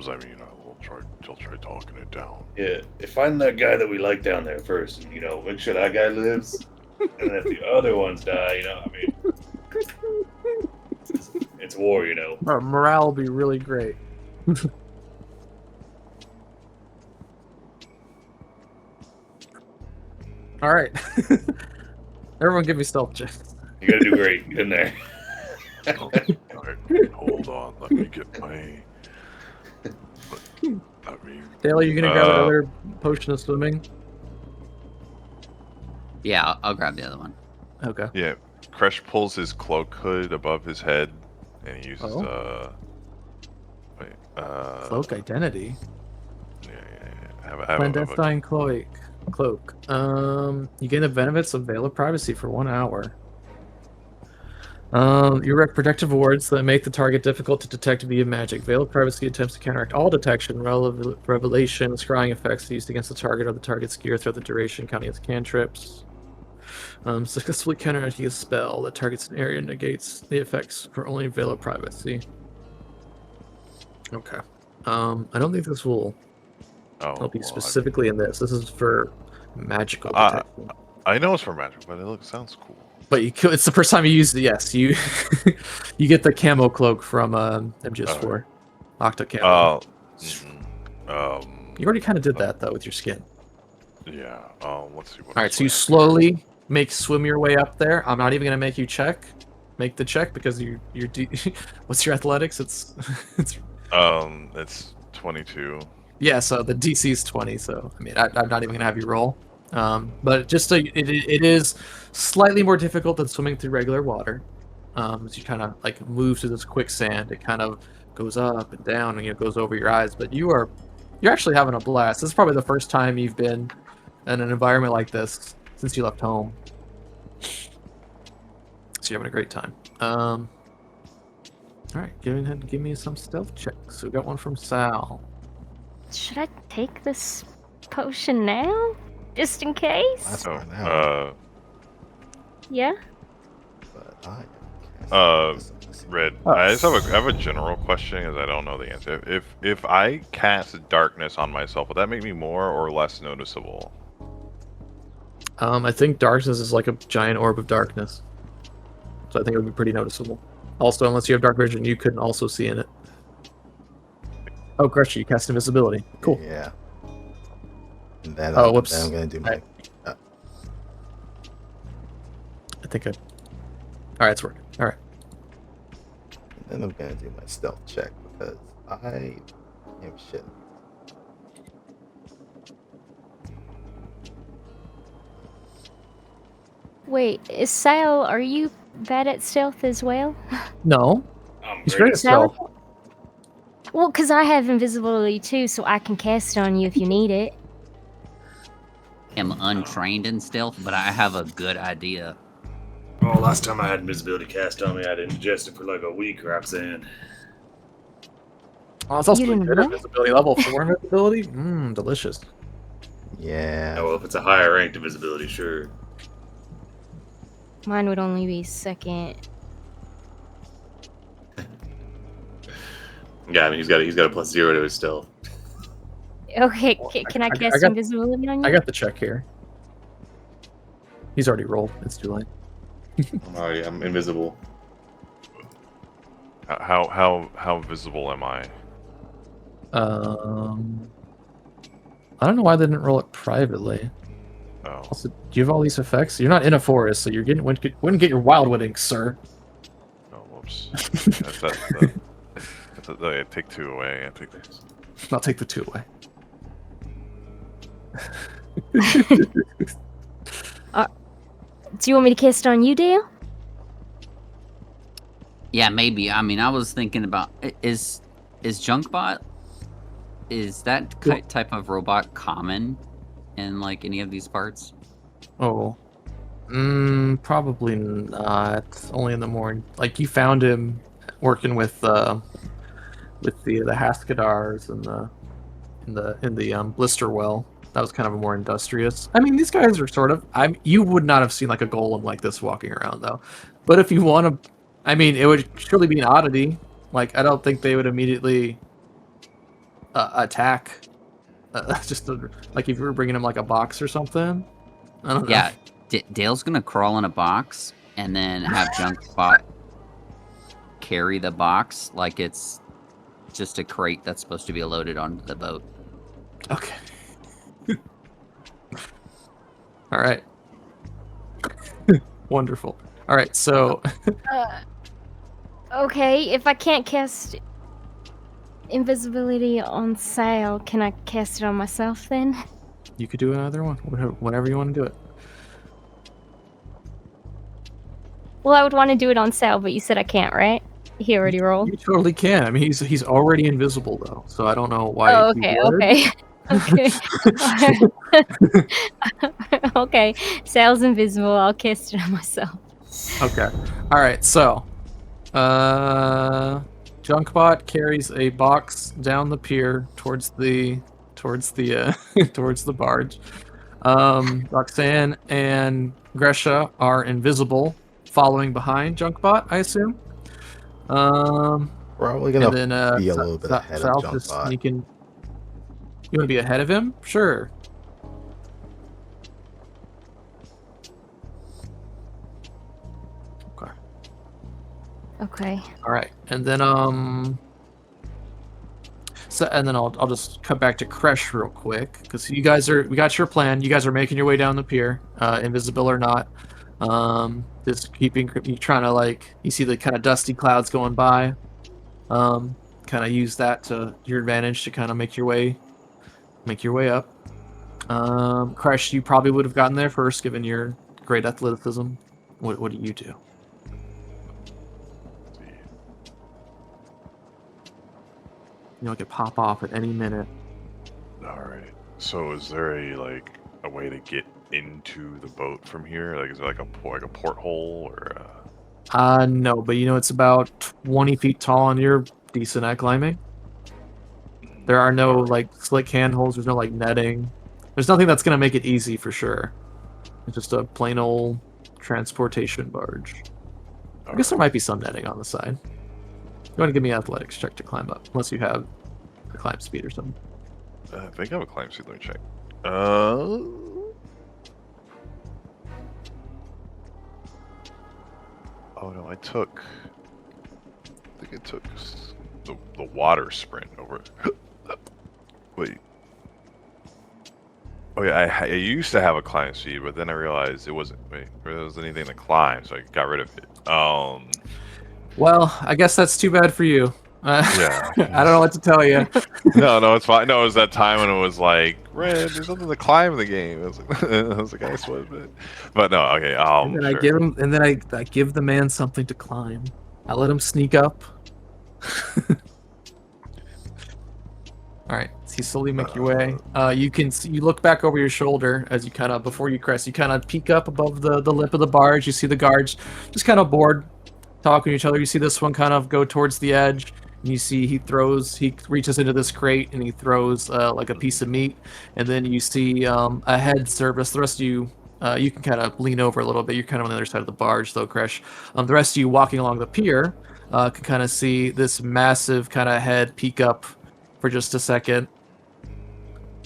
Speaker 5: I mean, I'll try talking it down.
Speaker 4: Yeah, find that guy that we like down there first, and make sure that guy lives. And then if the other ones die, it's war,
Speaker 2: Our morale will be really great. All right. Everyone, give me stealth checks.
Speaker 4: You gotta do great. Get in there.
Speaker 5: Alright, hold on, let me get my. Let me.
Speaker 2: Dale, you gonna grab another potion of swimming?
Speaker 3: Yeah, I'll grab the other one.
Speaker 2: Okay.
Speaker 5: Yeah, Kresh pulls his cloak hood above his head, and he uses
Speaker 2: Cloak identity.
Speaker 5: Have a
Speaker 2: Clandestine cloak. You gain the benefits of Veil of Privacy for 1 hour. You erect protective wards that make the target difficult to detect via magic. Veil of Privacy attempts to counteract all detection, revelation, scrying effects used against the target or the target's gear throughout the duration, counting as cantrips. Successfully counteracting a spell that targets an area negates the effects for only Veil of Privacy. Okay. I don't think this will help you specifically in this. This is for magical detection.
Speaker 5: I know it's for magic, but it sounds cool.
Speaker 2: But it's the first time you used it. Yes, you you get the camo cloak from MGS4, Octa camo. You already kind of did that though with your skin.
Speaker 5: Yeah. Let's see. All
Speaker 2: right, so you slowly swim your way up there. I'm not even gonna make you make the check because you're what's your athletics? It's
Speaker 5: 22.
Speaker 2: Yeah, so the DC is 20. So I mean, I'm not even gonna have you roll. But just it is slightly more difficult than swimming through regular water. As you kind of like move through this quicksand, it kind of goes up and down and it goes over your eyes. But you're actually having a blast. This is probably the first time you've been in an environment like this since you left home. So you're having a great time. All right, go ahead and give me some stealth checks. So we got one from Sal.
Speaker 6: Should I take this potion now? Just in case? Yeah?
Speaker 5: Red, I just have a general question because I don't know the answer. If I cast darkness on myself, would that make me more or less noticeable?
Speaker 2: I think darkness is like a giant orb of darkness. So I think it would be pretty noticeable. Also, unless you have dark vision, you couldn't also see in it. Oh, Crusher, you cast invisibility. Cool.
Speaker 1: Yeah. And then,
Speaker 2: whoops.
Speaker 1: Then I'm going to do my...
Speaker 2: I think I... Alright, it's working. Alright.
Speaker 1: Then I'm going to do my stealth check because I am shit.
Speaker 6: Wait, Sal, are you bad at stealth as well?
Speaker 2: No. He's great at stealth.
Speaker 6: Well, because I have invisibility too, so I can cast it on you if you need it.
Speaker 3: I'm untrained in stealth, but I have a good idea.
Speaker 4: Oh, last time I had invisibility cast on me, I had indigested for like a week, Roxanne.
Speaker 2: Oh, it's also pretty good invisibility. Level 4 invisibility? Mmm, delicious.
Speaker 1: Yeah.
Speaker 4: Oh, well, if it's a higher ranked invisibility, sure.
Speaker 6: Mine would only be second.
Speaker 4: Yeah, I mean, he's got a +0 to his stealth.
Speaker 6: Okay, can I cast invisibility on you?
Speaker 2: I got the check here. He's already rolled. It's too late.
Speaker 4: I'm invisible.
Speaker 5: How visible am I?
Speaker 2: I don't know why they didn't roll it privately.
Speaker 5: Oh.
Speaker 2: Also, do you have all these effects? You're not in a forest, so wouldn't get your wild winning, sir.
Speaker 5: Oh, whoops. I take 2 away. I take this.
Speaker 2: I'll take the 2 away.
Speaker 6: Do you want me to cast it on you, Dale?
Speaker 3: Yeah, maybe. I mean, I was thinking about is Junkbot, is that type of robot common in like any of these parts?
Speaker 2: Oh, probably not. Only in the morning. Like you found him working with the Haskadars and in the blister well. That was kind of a more industrious. I mean, these guys are sort of. You would not have seen like a golem like this walking around though. But if you want to, I mean, it would surely be an oddity. Like I don't think they would immediately attack. Like if you were bringing him like a box or something. I don't know.
Speaker 3: Yeah, Dale's gonna crawl in a box and then have Junkbot carry the box like it's just a crate that's supposed to be loaded onto the boat.
Speaker 2: Okay. All right. Wonderful. All right, so.
Speaker 6: Okay, if I can't cast invisibility on Sal, can I cast it on myself then?
Speaker 2: You could do another one, whenever you want to do it.
Speaker 6: Well, I would want to do it on Sal, but you said I can't, right? He already rolled.
Speaker 2: You totally can. I mean, he's already invisible though, so I don't know why.
Speaker 6: Oh,
Speaker 2: he
Speaker 6: okay,
Speaker 2: would.
Speaker 6: okay, okay. Okay, Sal's invisible. I'll cast it on myself.
Speaker 2: Okay. All right. So, Junkbot carries a box down the pier towards the towards the barge. Roxanne and Gresha are invisible, following behind Junkbot, I assume.
Speaker 1: Probably
Speaker 2: And
Speaker 1: gonna
Speaker 2: then
Speaker 1: be a little bit ahead of
Speaker 2: South is
Speaker 1: Junkbot.
Speaker 2: sneaking. You want to be ahead of him? Sure. Okay.
Speaker 6: Okay.
Speaker 2: All right, and then so and then I'll just cut back to Kresh real quick because we got your plan. You guys are making your way down the pier, invisible or not. Just you trying to like you see the kind of dusty clouds going by. Kind of use that to your advantage to kind of make your way up. Kresh, you probably would have gotten there first given your great athleticism. What do you do? You know, it could pop off at any minute.
Speaker 5: All right. So is there a way to get into the boat from here? Like, is it like a porthole or?
Speaker 2: No, but you know it's about 20 feet tall and you're decent at climbing. There are no like slick handholds. There's no like netting. There's nothing that's gonna make it easy for sure. It's just a plain old transportation barge. I guess there might be some netting on the side. You want to give me an athletics check to climb up, unless you have a climb speed or something.
Speaker 5: I think I have a climb speed. Let me check. Oh no, I think I took the water sprint over. Wait. Oh yeah, I used to have a climb speed, but then I realized there wasn't anything to climb, so I got rid of it.
Speaker 2: Well, I guess that's too bad for you.
Speaker 5: Yeah.
Speaker 2: I don't know what to tell you.
Speaker 5: No, it's fine. No, it was that time when it was like, Red, there's nothing to climb in the game. I was like, I swear, but no, okay.
Speaker 2: And then
Speaker 5: sure.
Speaker 2: I give the man something to climb. I let him sneak up. All right, so you slowly make your way. You look back over your shoulder as you kind of before you crest. You kind of peek up above the lip of the barge. You see the guards just kind of bored, talking to each other. You see this one kind of go towards the edge. And you see he reaches into this crate and he throws like a piece of meat. And then you see a head service. The rest of you, you can kind of lean over a little bit. You're kind of on the other side of the barge, though, Kresh. The rest of you walking along the pier can kind of see this massive kind of head peek up for just a second.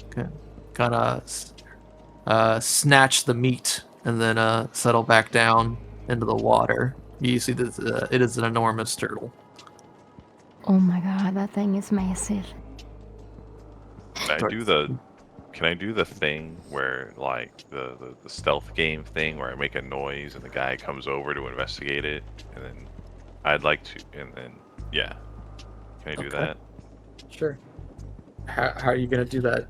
Speaker 2: Okay. Kind of snatch the meat and then settle back down into the water. You see this, it is an enormous turtle.
Speaker 6: Oh my god, that thing is massive.
Speaker 5: Can I do the thing where like the stealth game thing where I make a noise and the guy comes over to investigate it, and then I'd like to, and then yeah, can I do that?
Speaker 2: Sure. How are you gonna do that?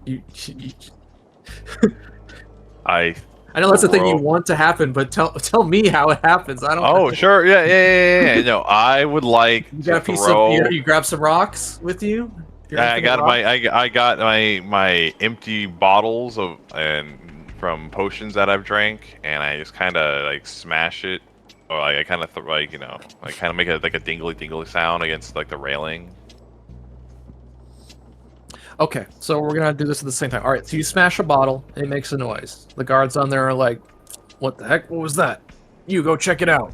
Speaker 5: I
Speaker 2: know that's the thing you want to happen, but tell me how it happens. I don't.
Speaker 5: Oh, sure, yeah. No, I would like
Speaker 2: you got a piece
Speaker 5: throw...
Speaker 2: of. You grab some rocks with you.
Speaker 5: I got my empty bottles from potions that I've drank, and I just kind of like smash it, or like I kind of make it like a dingly sound against like the railing.
Speaker 2: Okay, so we're gonna do this at the same time. All right, so you smash a bottle, it makes a noise. The guards on there are like, "What the heck? What was that? You go check it out."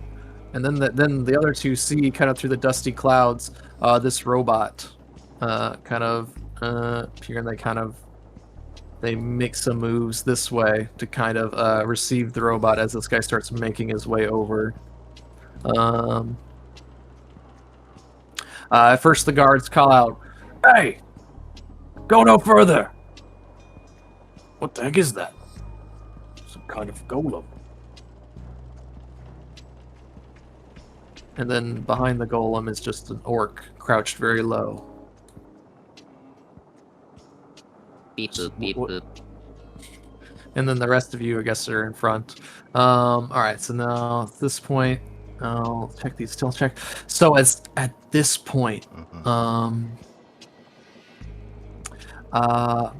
Speaker 2: And then the other two see kind of through the dusty clouds this robot kind of appear, and they make some moves this way to kind of receive the robot as this guy starts making his way over. At first, the guards call out, "Hey! Go no further!" What the heck is that? Some kind of golem. And then behind the golem is just an orc crouched very low.
Speaker 3: Beep boop, beep boop.
Speaker 2: And then the rest of you, I guess, are in front. Alright, so now at this point, I'll check these stealth check. So as at this point,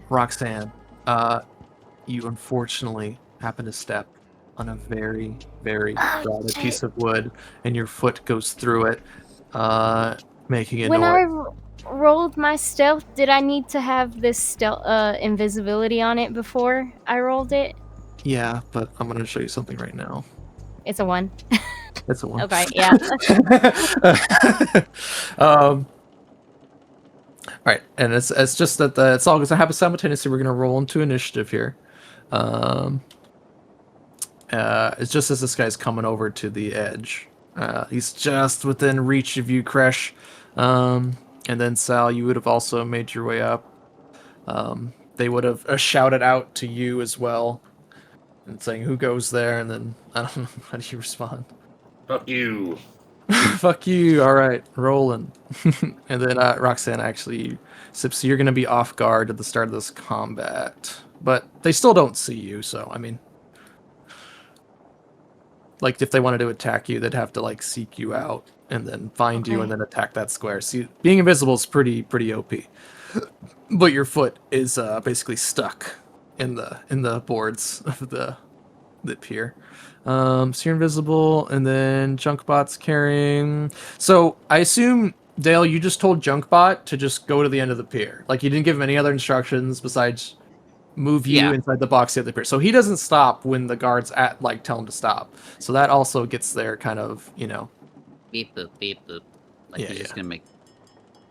Speaker 2: Roxanne, you unfortunately happen to step on a very, very crowded piece of wood, and your foot goes through it, making a
Speaker 6: When
Speaker 2: noise.
Speaker 6: I rolled my stealth, did I need to have this stealth invisibility on it before I rolled it?
Speaker 2: Yeah, but I'm gonna show you something right now.
Speaker 6: It's a 1.
Speaker 2: It's a 1.
Speaker 6: Okay, yeah.
Speaker 2: All right, and it's just that it's all going to happen simultaneously. We're going to roll into initiative here. It's just as this guy's coming over to the edge. He's just within reach of you, Kresh. And then Sal, you would have also made your way up. They would have shouted out to you as well, and saying who goes there. And then I don't know, how do you respond?
Speaker 4: Fuck you.
Speaker 2: Fuck you. All right, rolling. And then Roxanne, actually, so you're going to be off guard at the start of this combat, but they still don't see you. So I mean, like if they wanted to attack you, they'd have to like seek you out and then find you and then attack that square. See, being invisible is pretty OP, but your foot is basically stuck in the boards of the pier. So you're invisible, and then Junkbot's carrying. So I assume, Dale, you just told Junkbot to just go to the end of the pier. Like you didn't give him any other instructions besides move you inside the box of the pier. So he doesn't stop when the guards tell him to stop. So that also gets there kind of,
Speaker 3: beep boop, beep boop. Like he's just gonna make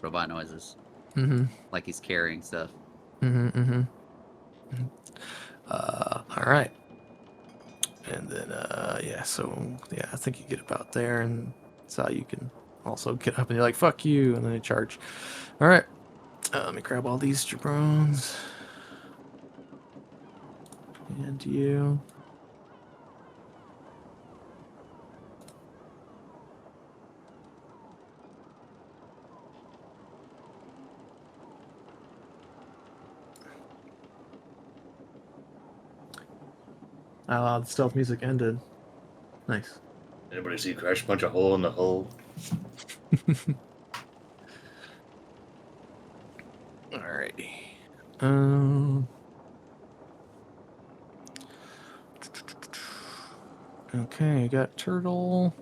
Speaker 3: robot noises.
Speaker 2: Mm-hmm.
Speaker 3: Like he's carrying stuff.
Speaker 2: All right. And then, I think you get about there, and that's how you can also get up, and you're like, fuck you, and then you charge. All right. Let me grab all these jabrones. And you. The stealth music ended. Nice.
Speaker 4: Anybody see Crash punch a hole in the hull?
Speaker 2: Alrighty. Okay, I got turtle.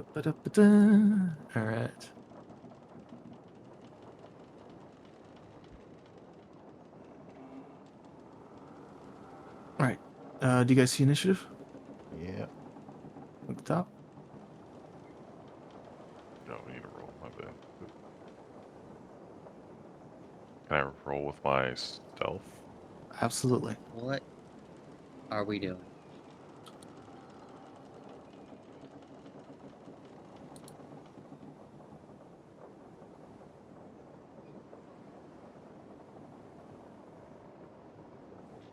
Speaker 2: All right. All right. Do you guys see initiative?
Speaker 1: Yeah.
Speaker 2: At the top.
Speaker 5: No, we need to roll. My bad. Can I roll with my stealth?
Speaker 2: Absolutely.
Speaker 3: What are we doing?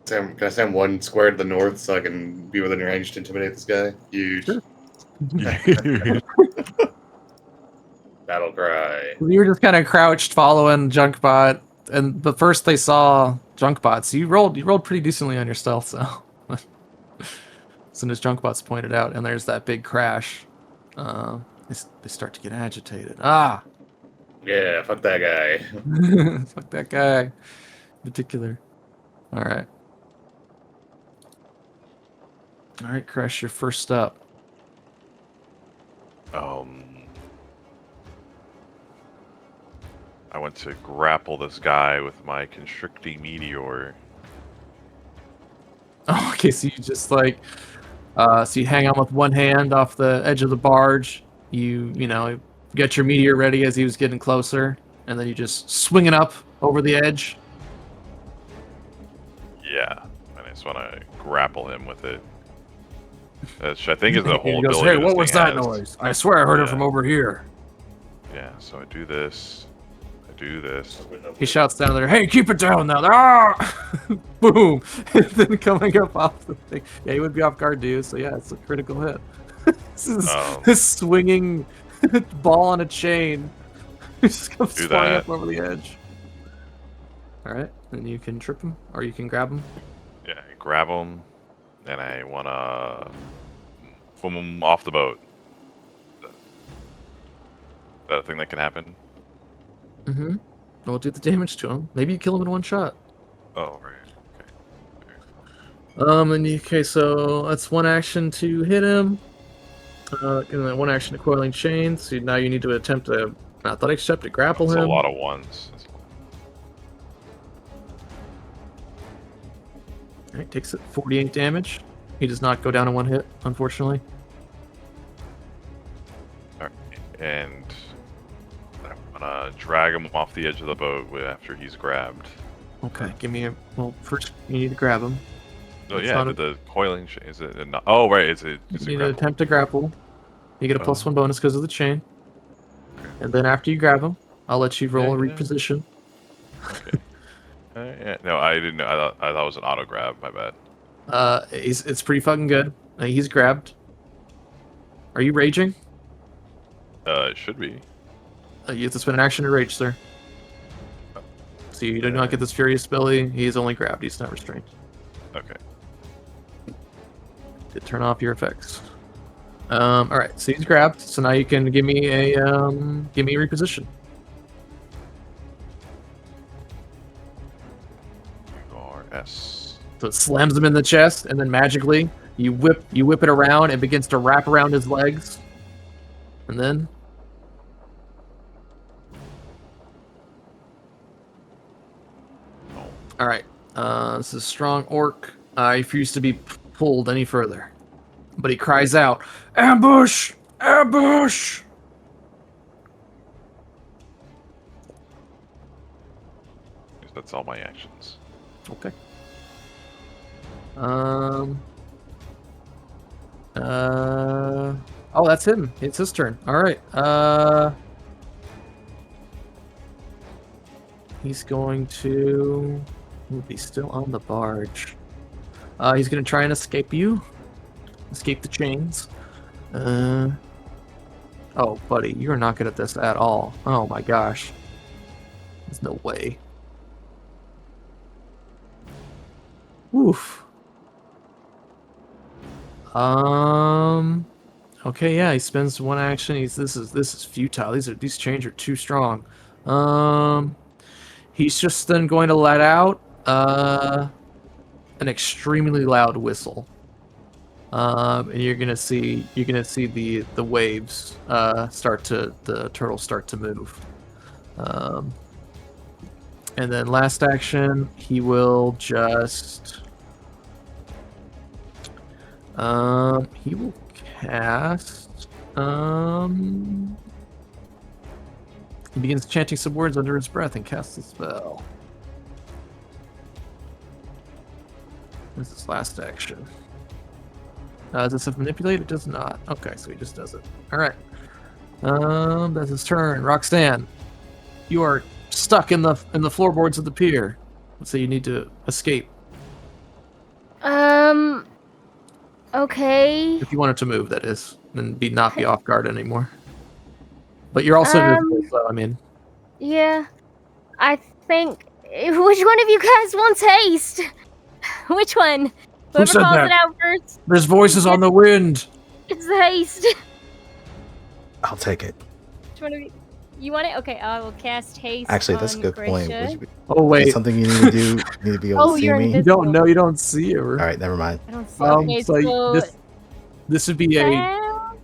Speaker 4: Can I stand one square to the north so I can be within range to intimidate this guy? Huge.
Speaker 2: Sure.
Speaker 4: Battle cry.
Speaker 2: You were just kind of crouched following Junkbot, but first they saw Junkbot, so you rolled pretty decently on your stealth, so as soon as Junkbot's pointed out and there's that big crash, they start to get agitated.
Speaker 4: Yeah, fuck that guy.
Speaker 2: Fuck that guy in particular. Alright, Crash, you're first up.
Speaker 5: I want to grapple this guy with my constricting meteor.
Speaker 2: Oh, okay, so you just so you hang on with one hand off the edge of the barge. You get your meteor ready as he was getting closer, and then you just swing it up over the edge.
Speaker 5: Yeah, and I just want to grapple him with it. Which I think is the whole
Speaker 2: He goes,
Speaker 5: ability.
Speaker 2: hey, what was
Speaker 5: this thing
Speaker 2: that
Speaker 5: has.
Speaker 2: noise? I swear I heard it from over here.
Speaker 5: Yeah, so I do this. I do this.
Speaker 2: He shouts down there, hey, keep it down now. Ah! Boom! And then coming up off the thing. Yeah, he would be off guard, dude. So yeah, it's a critical hit. This swinging ball on a chain. He just comes flying up over the edge. All right, then you can trip him, or you can grab him.
Speaker 5: Yeah, I grab him, and I wanna swim him off the boat. Is that a thing that can happen?
Speaker 2: Mm-hmm. We'll do the damage to him. Maybe you kill him in one shot.
Speaker 5: Oh, right.
Speaker 2: Okay, so that's one action to hit him. And then one action to coiling chains. So now you need to attempt an athletics check to grapple
Speaker 5: That's
Speaker 2: him.
Speaker 5: a lot of ones.
Speaker 2: Alright, takes 48 damage. He does not go down in one hit, unfortunately.
Speaker 5: Alright, and I'm gonna drag him off the edge of the boat after he's grabbed.
Speaker 2: Okay, give me a... Well, first you need to grab him.
Speaker 5: Oh
Speaker 2: It's
Speaker 5: yeah,
Speaker 2: not
Speaker 5: did the coiling chain, is it not? Oh right, it's
Speaker 2: You
Speaker 5: a
Speaker 2: need to
Speaker 5: grapple.
Speaker 2: attempt to grapple. You get a +1 bonus because of the chain. And then after you grab him, I'll let you roll a reposition.
Speaker 5: Okay. Yeah, no, I didn't know. I thought it was an auto grab. My bad.
Speaker 2: It's pretty fucking good. He's grabbed. Are you raging?
Speaker 5: It should be.
Speaker 2: You have to spend an action to rage, sir. So you do not get this furious ability. He is only grabbed. He's not restrained.
Speaker 5: Okay.
Speaker 2: To turn off your effects. All right. So he's grabbed. So now you can give me a reposition.
Speaker 5: S.
Speaker 2: So it slams him in the chest, and then magically you whip it around. It begins to wrap around his legs, and then all right. This is a strong orc. I refuse to be pulled any further, but he cries out, "Ambush! Ambush!"
Speaker 5: That's all my actions.
Speaker 2: Okay. Oh, that's him. It's his turn. All right. He's going to be still on the barge. He's going to try and escape you. Escape the chains. Oh, buddy, you're not good at this at all. Oh my gosh. There's no way. Oof. Okay, yeah, he spends one action. This is futile. These chains are too strong. He's just then going to let out an extremely loud whistle. And you're gonna see the waves the turtles start to move. And then last action, he will just he will cast he begins chanting some words under his breath and casts a spell. This is last action. Does this have manipulate? It does not. Okay, so he just does it. Alright. That's his turn. Roxanne, you are stuck in the floorboards of the pier. So you need to escape.
Speaker 6: Okay.
Speaker 2: If you wanted to move, that is. And not be off guard anymore. But you're also invisible, so I mean.
Speaker 6: Yeah. I think... Which one of you guys wants haste? Which one? Whoever
Speaker 2: said
Speaker 6: calls
Speaker 2: that?
Speaker 6: it out first.
Speaker 2: There's voices on the wind.
Speaker 6: It's the haste.
Speaker 1: I'll take it.
Speaker 6: Which one of you? You want it? Okay, I will cast haste.
Speaker 1: Actually, that's a
Speaker 6: on
Speaker 1: good point.
Speaker 6: Grisha.
Speaker 1: Would you
Speaker 2: Oh
Speaker 1: is
Speaker 2: wait.
Speaker 1: it something you need to do? You need to be able
Speaker 6: Oh,
Speaker 1: to see
Speaker 6: you're
Speaker 1: me?
Speaker 2: You
Speaker 6: invisible.
Speaker 2: don't know. You don't see her.
Speaker 1: All right, never mind.
Speaker 6: I don't see. Okay, so
Speaker 2: This would be a.
Speaker 6: Sal?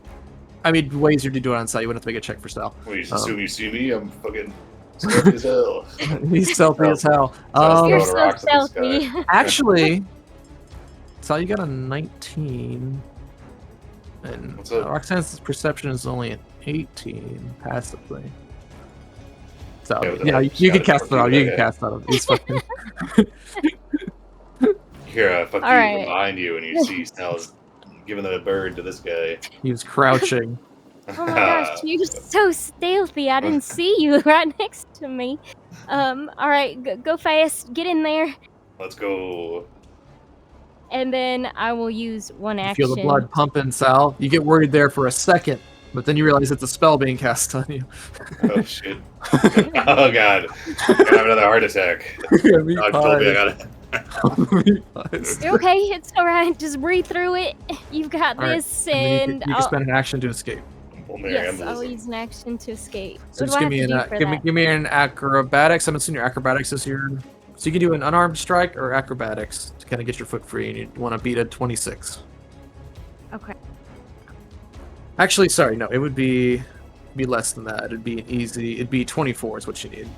Speaker 2: I mean, ways you to do it on site. You wouldn't have to make a check for Sal.
Speaker 4: Well, you just assume you see me. I'm fucking stealthy as hell.
Speaker 2: He's stealthy as hell.
Speaker 6: You're
Speaker 4: throwing
Speaker 6: so
Speaker 4: rocks at this guy.
Speaker 6: stealthy.
Speaker 2: Actually, Sal, you got a 19, and
Speaker 4: What's up?
Speaker 2: Roxanne's perception is only an 18 passively. So
Speaker 4: Yeah,
Speaker 2: you can cast it
Speaker 4: out.
Speaker 2: out. You can cast it out. He's fucking.
Speaker 4: Here, fuck
Speaker 6: All
Speaker 4: you
Speaker 6: right.
Speaker 4: from behind you, and you see Snell's giving the bird to this guy.
Speaker 2: He was crouching.
Speaker 6: Oh my gosh, you're so stealthy. I didn't see you right next to me. All right, go fast. Get in there.
Speaker 4: Let's go.
Speaker 6: And then I will use one
Speaker 2: You
Speaker 6: action.
Speaker 2: feel the blood pumping, Sal. You get worried there for a second, But then you realize it's a spell being cast on you.
Speaker 4: Oh shit! Oh god! I have another heart attack. God told me I gotta.
Speaker 6: You're okay, it's alright. Just breathe through it. You've got
Speaker 2: All right,
Speaker 6: this,
Speaker 2: and
Speaker 6: and
Speaker 2: you can spend an action to escape.
Speaker 6: yes, I'll use an action to escape.
Speaker 2: So
Speaker 6: What
Speaker 2: just
Speaker 6: do I
Speaker 2: give
Speaker 6: have
Speaker 2: me
Speaker 6: to do for that?
Speaker 2: give me an acrobatics. I'm assuming your acrobatics is your. So you can do an unarmed strike or acrobatics to kind of get your foot free, and you want to beat a 26.
Speaker 6: Okay.
Speaker 2: Actually, sorry, no, it would be less than that. It'd be an easy. It'd be 24 is what you need.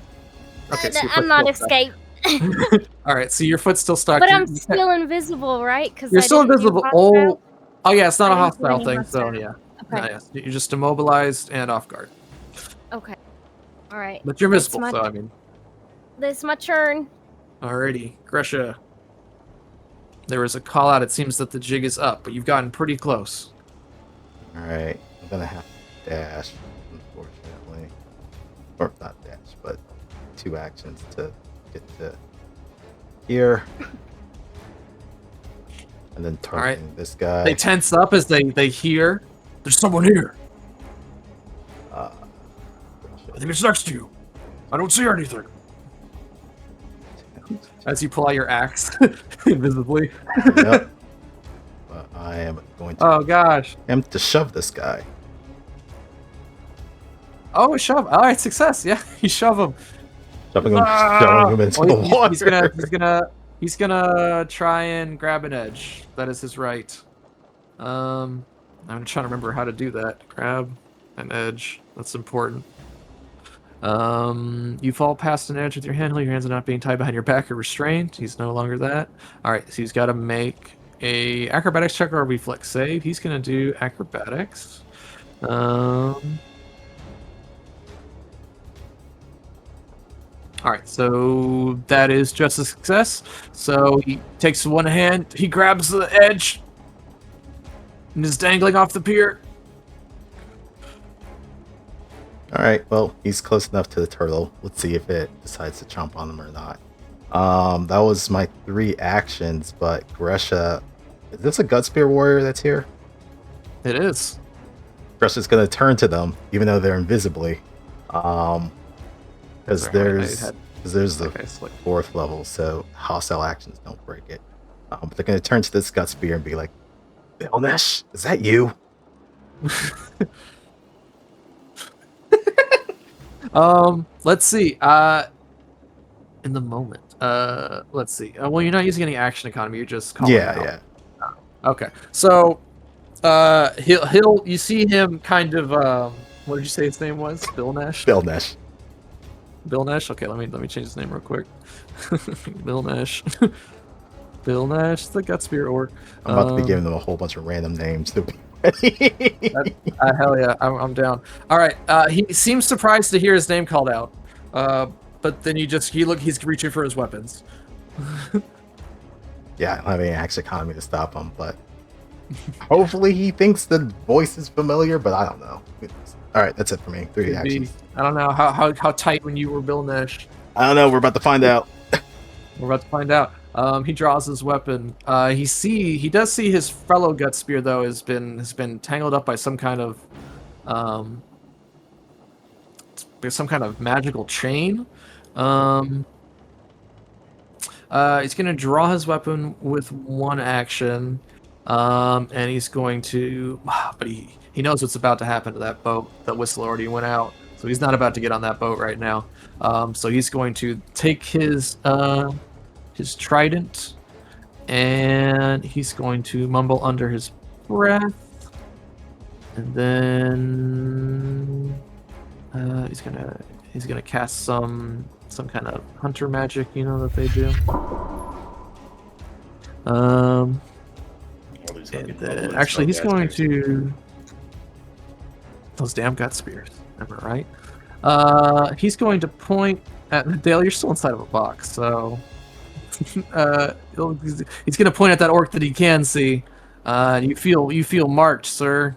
Speaker 2: Okay, so your
Speaker 6: I'm
Speaker 2: foot's
Speaker 6: not
Speaker 2: still stuck.
Speaker 6: escaped.
Speaker 2: All right, so your foot's still stuck.
Speaker 6: But
Speaker 2: You-
Speaker 6: I'm
Speaker 2: you can't-
Speaker 6: still invisible, right? Because
Speaker 2: You're still invisible. Oh, yeah, it's not
Speaker 6: I
Speaker 2: a
Speaker 6: didn't do
Speaker 2: hostile
Speaker 6: any
Speaker 2: thing,
Speaker 6: hostile.
Speaker 2: so yeah.
Speaker 6: Okay.
Speaker 2: No, yes, you're just immobilized and off guard.
Speaker 6: Okay. All right.
Speaker 2: But you're
Speaker 6: That's
Speaker 2: visible,
Speaker 6: my-
Speaker 2: so I mean.
Speaker 6: This is my turn.
Speaker 2: Alrighty, Gresha. There was a call out. It seems that the jig is up, but you've gotten pretty close.
Speaker 1: Alright, I'm gonna have to dash, unfortunately. Or not dash, but 2 actions to get to here. And then targeting this guy.
Speaker 2: They tense up as they hear, there's someone here.
Speaker 1: Uh,
Speaker 2: I think it's next to you. I don't see anything. As you pull out your axe, invisibly.
Speaker 1: Yep. But I am going to
Speaker 2: Oh gosh.
Speaker 1: attempt to shove this guy.
Speaker 2: Oh, a shove. All right, success. Yeah, you shove him.
Speaker 1: Shoving him into
Speaker 2: Well,
Speaker 1: the water.
Speaker 2: He's gonna try and grab an edge. That is his right. I'm trying to remember how to do that. Grab an edge. That's important. You fall past an edge with your hand. Your hands are not being tied behind your back or restrained. He's no longer that. All right, so he's got to make a acrobatics check or a reflex save. He's gonna do acrobatics. All right, so that is just a success. So he takes one hand, he grabs the edge, and is dangling off the pier.
Speaker 1: Alright, well, he's close enough to the turtle. Let's see if it decides to chomp on him or not. That was my 3 actions, but Gresha... Is this a Gut Spear warrior that's here?
Speaker 2: It is.
Speaker 1: Gresha's gonna turn to them, even though they're invisibly. Because there's the 4th level, so hostile actions don't break it. But they're gonna turn to this Gut Spear and be like, Belnesh, is that you?
Speaker 2: Let's see. In the moment. Let's see. Well, you're not using any action economy. You're just calling out.
Speaker 1: Yeah.
Speaker 2: Okay. So, he'll. You see him kind of. What did you say his name was? Bill Nash.
Speaker 1: Bill Nash.
Speaker 2: Bill Nash. Okay. Let me change his name real quick. Bill Nash. Bill Nash, the Gut Spear Orc.
Speaker 1: I'm about to be giving them a whole bunch of random names.
Speaker 2: Hell yeah, I'm down. All right, he seems surprised to hear his name called out, but then he's reaching for his weapons.
Speaker 1: Yeah, I don't have any action economy to stop him, but hopefully he thinks the voice is familiar, but I don't know. All right, that's it for me. 3 actions.
Speaker 2: I don't know how tight when you were Bill Nash.
Speaker 1: I don't know. We're about to find out.
Speaker 2: We're about to find out. He draws his weapon. He does see his fellow Gut Spear though has been tangled up by some kind of magical chain. He's gonna draw his weapon with 1 action, and he's going to. But he knows what's about to happen to that boat. That whistle already went out, so he's not about to get on that boat right now. So he's going to take his trident, and he's going to mumble under his breath, and then he's gonna cast some kind of hunter magic, that they do. And then, actually, he's going to those damn Gut Spears. Am I right? He's going to point at Dale. You're still inside of a box, so. He's gonna point at that orc that he can see. You feel marked, sir.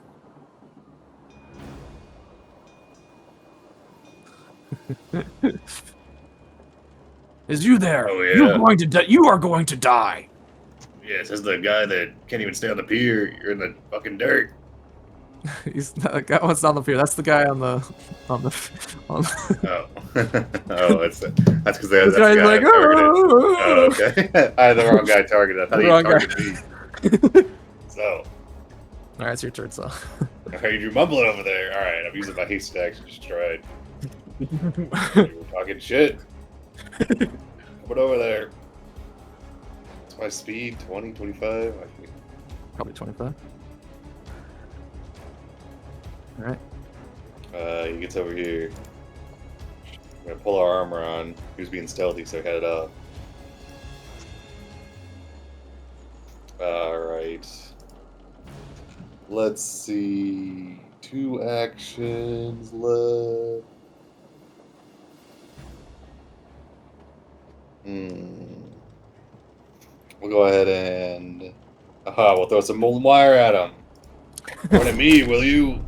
Speaker 2: Is you there?
Speaker 4: Oh, yeah.
Speaker 2: You are going to die.
Speaker 4: Yeah, it says the guy that can't even stay on the pier. You're in the fucking dirt.
Speaker 2: He's that one's not on the field. That's the guy on the.
Speaker 4: Oh, oh, that's because that's the
Speaker 2: guy's
Speaker 4: guy
Speaker 2: like,
Speaker 4: I targeted.
Speaker 2: "Oh!"
Speaker 4: Oh, okay. I had the wrong guy targeted. I thought he
Speaker 2: Wrong guy.
Speaker 4: targeted me. So,
Speaker 2: All right, it's your turn, so.
Speaker 4: I heard you mumbling over there. All right, I'm using my haste action to stride. You were talking shit. Coming over there. What's my speed? 20, 25?
Speaker 2: Probably 25. All right.
Speaker 4: He gets over here. I'm gonna pull our armor on. He was being stealthy, so I had it up. Alright. Let's see. 2 actions left. We'll go ahead and... we'll throw some molten wire at him. Point at me, will you?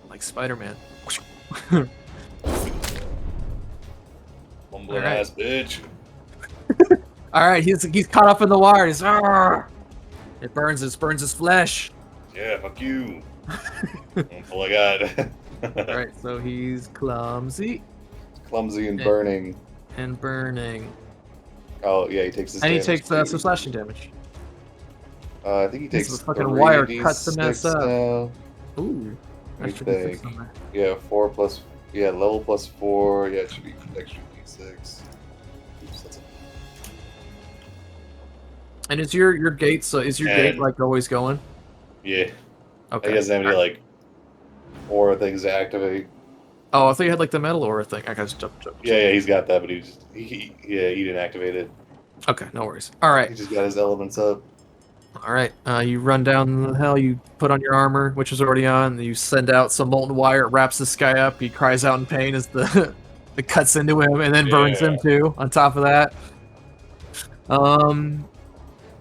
Speaker 2: Like Spider-Man.
Speaker 4: Mumbling ass bitch.
Speaker 2: All right, he's caught up in the wire. He's it burns his flesh.
Speaker 4: Yeah, fuck you. That's all I got.
Speaker 2: All right, so he's clumsy
Speaker 4: Clumsy and burning.
Speaker 2: and burning,
Speaker 4: Oh yeah, he takes his.
Speaker 2: and he
Speaker 4: damage
Speaker 2: takes
Speaker 4: too.
Speaker 2: some slashing damage.
Speaker 4: I think he takes
Speaker 2: The fucking wire cuts the
Speaker 4: 3d6
Speaker 2: mess up.
Speaker 4: now.
Speaker 2: Ooh,
Speaker 4: Let me
Speaker 2: extra D6
Speaker 4: think.
Speaker 2: on there.
Speaker 4: Yeah, 4 plus. Yeah, level plus 4. Yeah, it should be extra d6. Oops, that's
Speaker 2: And is your gate gate
Speaker 4: And-
Speaker 2: like always going?
Speaker 4: yeah.
Speaker 2: Okay.
Speaker 4: He doesn't have any like aura things to activate.
Speaker 2: Oh, I thought you had like the metal aura thing. I guess jump.
Speaker 4: Yeah, he's got that, but he didn't activate it.
Speaker 2: Okay, no worries. All
Speaker 4: He
Speaker 2: right,
Speaker 4: just got his elements up.
Speaker 2: all right. You run down the hill. You put on your armor, which is already on. You send out some molten wire. It wraps this guy up. He cries out in pain as the it cuts into him and then burns him too. On top of that,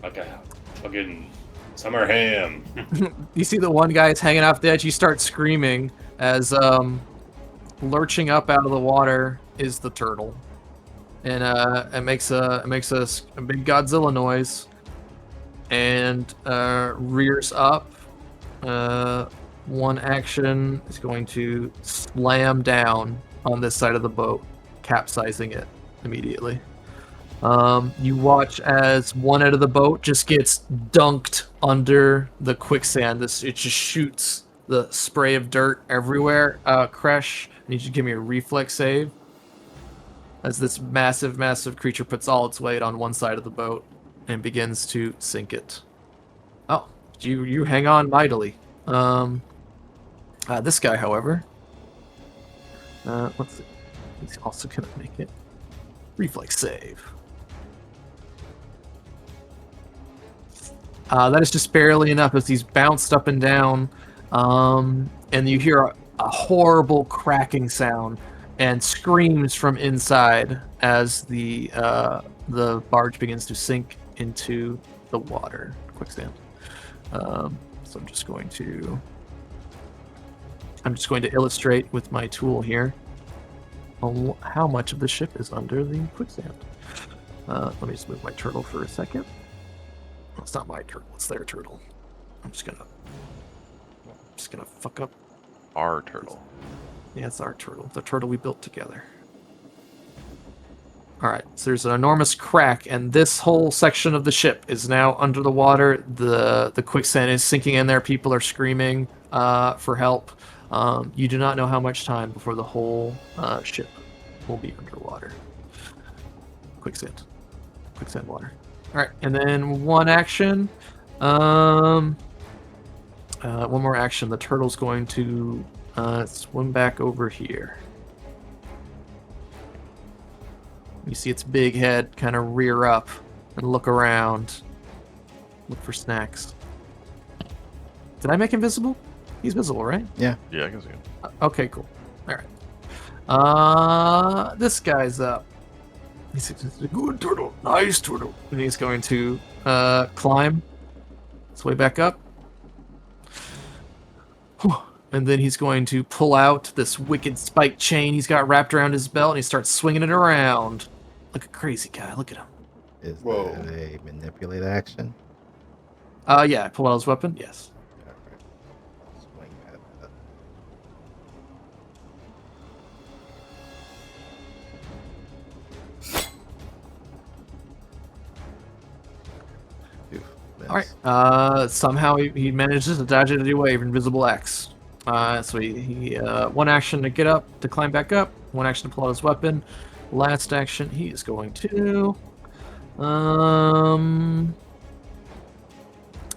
Speaker 4: Okay, fucking summer ham.
Speaker 2: you see the one guy is hanging off the edge. You start screaming as lurching up out of the water is the turtle, and it makes a big Godzilla noise, and rears up. One action is going to slam down on this side of the boat, capsizing it immediately. You watch as one end of the boat just gets dunked under the quicksand. It just shoots the spray of dirt everywhere. Kresh, I need you to give me a reflex save. As this massive creature puts all its weight on one side of the boat and begins to sink it. Oh, you hang on mightily. This guy, however, let's see. He's also gonna make it. Reflex save. That is just barely enough as he's bounced up and down, and you hear a horrible cracking sound and screams from inside as the barge begins to sink into the water. Quicksand. So I'm just going to illustrate with my tool here how much of the ship is under the quicksand. Let me just move my turtle for a second. Well, it's not my turtle, it's their turtle. I'm just gonna fuck up.
Speaker 5: Our turtle.
Speaker 2: Yeah, it's our turtle. The turtle we built together. Alright, so there's an enormous crack, and this whole section of the ship is now under the water. The quicksand is sinking in there. People are screaming for help. You do not know how much time before the whole ship will be underwater. Quicksand water. Alright, and then one action. One more action. The turtle's going to swim back over here. You see its big head kind of rear up and look around. Look for snacks. Did I make him visible? He's visible, right?
Speaker 1: Yeah.
Speaker 5: Yeah, I can see it.
Speaker 2: Okay, cool. Alright. This guy's up. He's a good turtle. Nice turtle. And he's going to climb his way back up. Whew. And then he's going to pull out this wicked spiked chain he's got wrapped around his belt, and he starts swinging it around. Like a crazy guy. Look at him.
Speaker 1: Is
Speaker 4: Whoa.
Speaker 1: that a manipulate action?
Speaker 2: Yeah, pull out his weapon. Yes. Alright, somehow he manages to dodge it out of the way of Invisible X. So he one action to get up, to climb back up, one action to pull out his weapon. Last action, he is going to...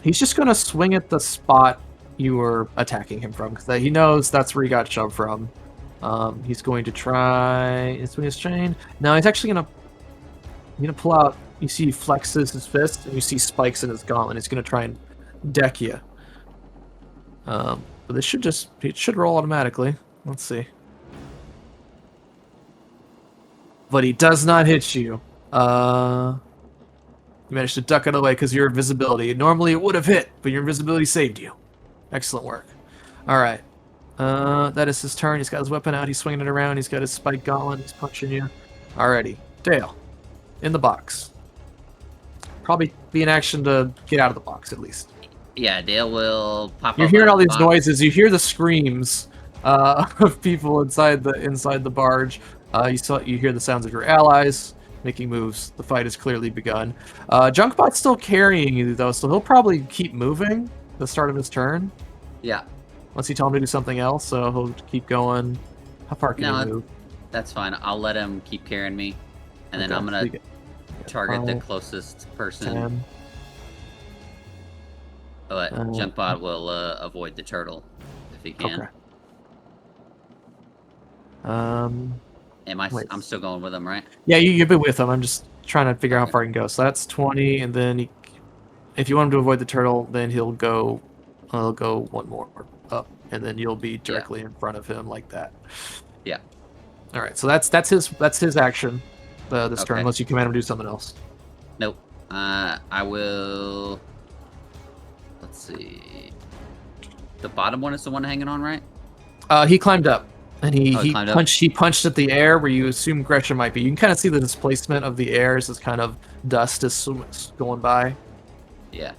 Speaker 2: He's just going to swing at the spot you were attacking him from, because he knows that's where he got shoved from. He's going to try and swing his chain. No, he's actually going to pull out... You see he flexes his fist, and you see spikes in his gauntlet. He's going to try and deck you. But this it should roll automatically. Let's see. But he does not hit you. You managed to duck out of the way because of your invisibility. Normally it would have hit, but your invisibility saved you. Excellent work. Alright. That is his turn. He's got his weapon out. He's swinging it around. He's got his spike gauntlet. He's punching you. Alrighty. Dale. In the box. Probably be an action to get out of the box, at least.
Speaker 3: Yeah, Dale will pop.
Speaker 2: You're hearing all these noises. You hear the screams of people inside the barge. You hear the sounds of your allies making moves. The fight has clearly begun. Junkbot's still carrying you though, so he'll probably keep moving at the start of his turn.
Speaker 3: Yeah.
Speaker 2: Unless you tell him to do something else, so he'll keep going. How far can he move?
Speaker 3: That's fine. I'll let him keep carrying me, and then I'm gonna target the closest person.
Speaker 2: 10.
Speaker 3: But Junkbot will avoid the turtle if he can.
Speaker 2: Okay.
Speaker 3: I'm still going with him, right?
Speaker 2: Yeah, you've been with him. I'm just trying to figure out how far he can go. So that's 20, and then if you want him to avoid the turtle, then he'll go one more up, and then you'll be directly in front of him like that.
Speaker 3: Yeah.
Speaker 2: All right. So that's his action this turn, unless you command him to do something else.
Speaker 3: Nope. I will. Let's see. The bottom one is the one hanging on, right?
Speaker 2: He climbed up. And he punched at the air where you assume Gretchen might be. You can kind of see the displacement of the air as this kind of dust is going by.
Speaker 3: Yeah.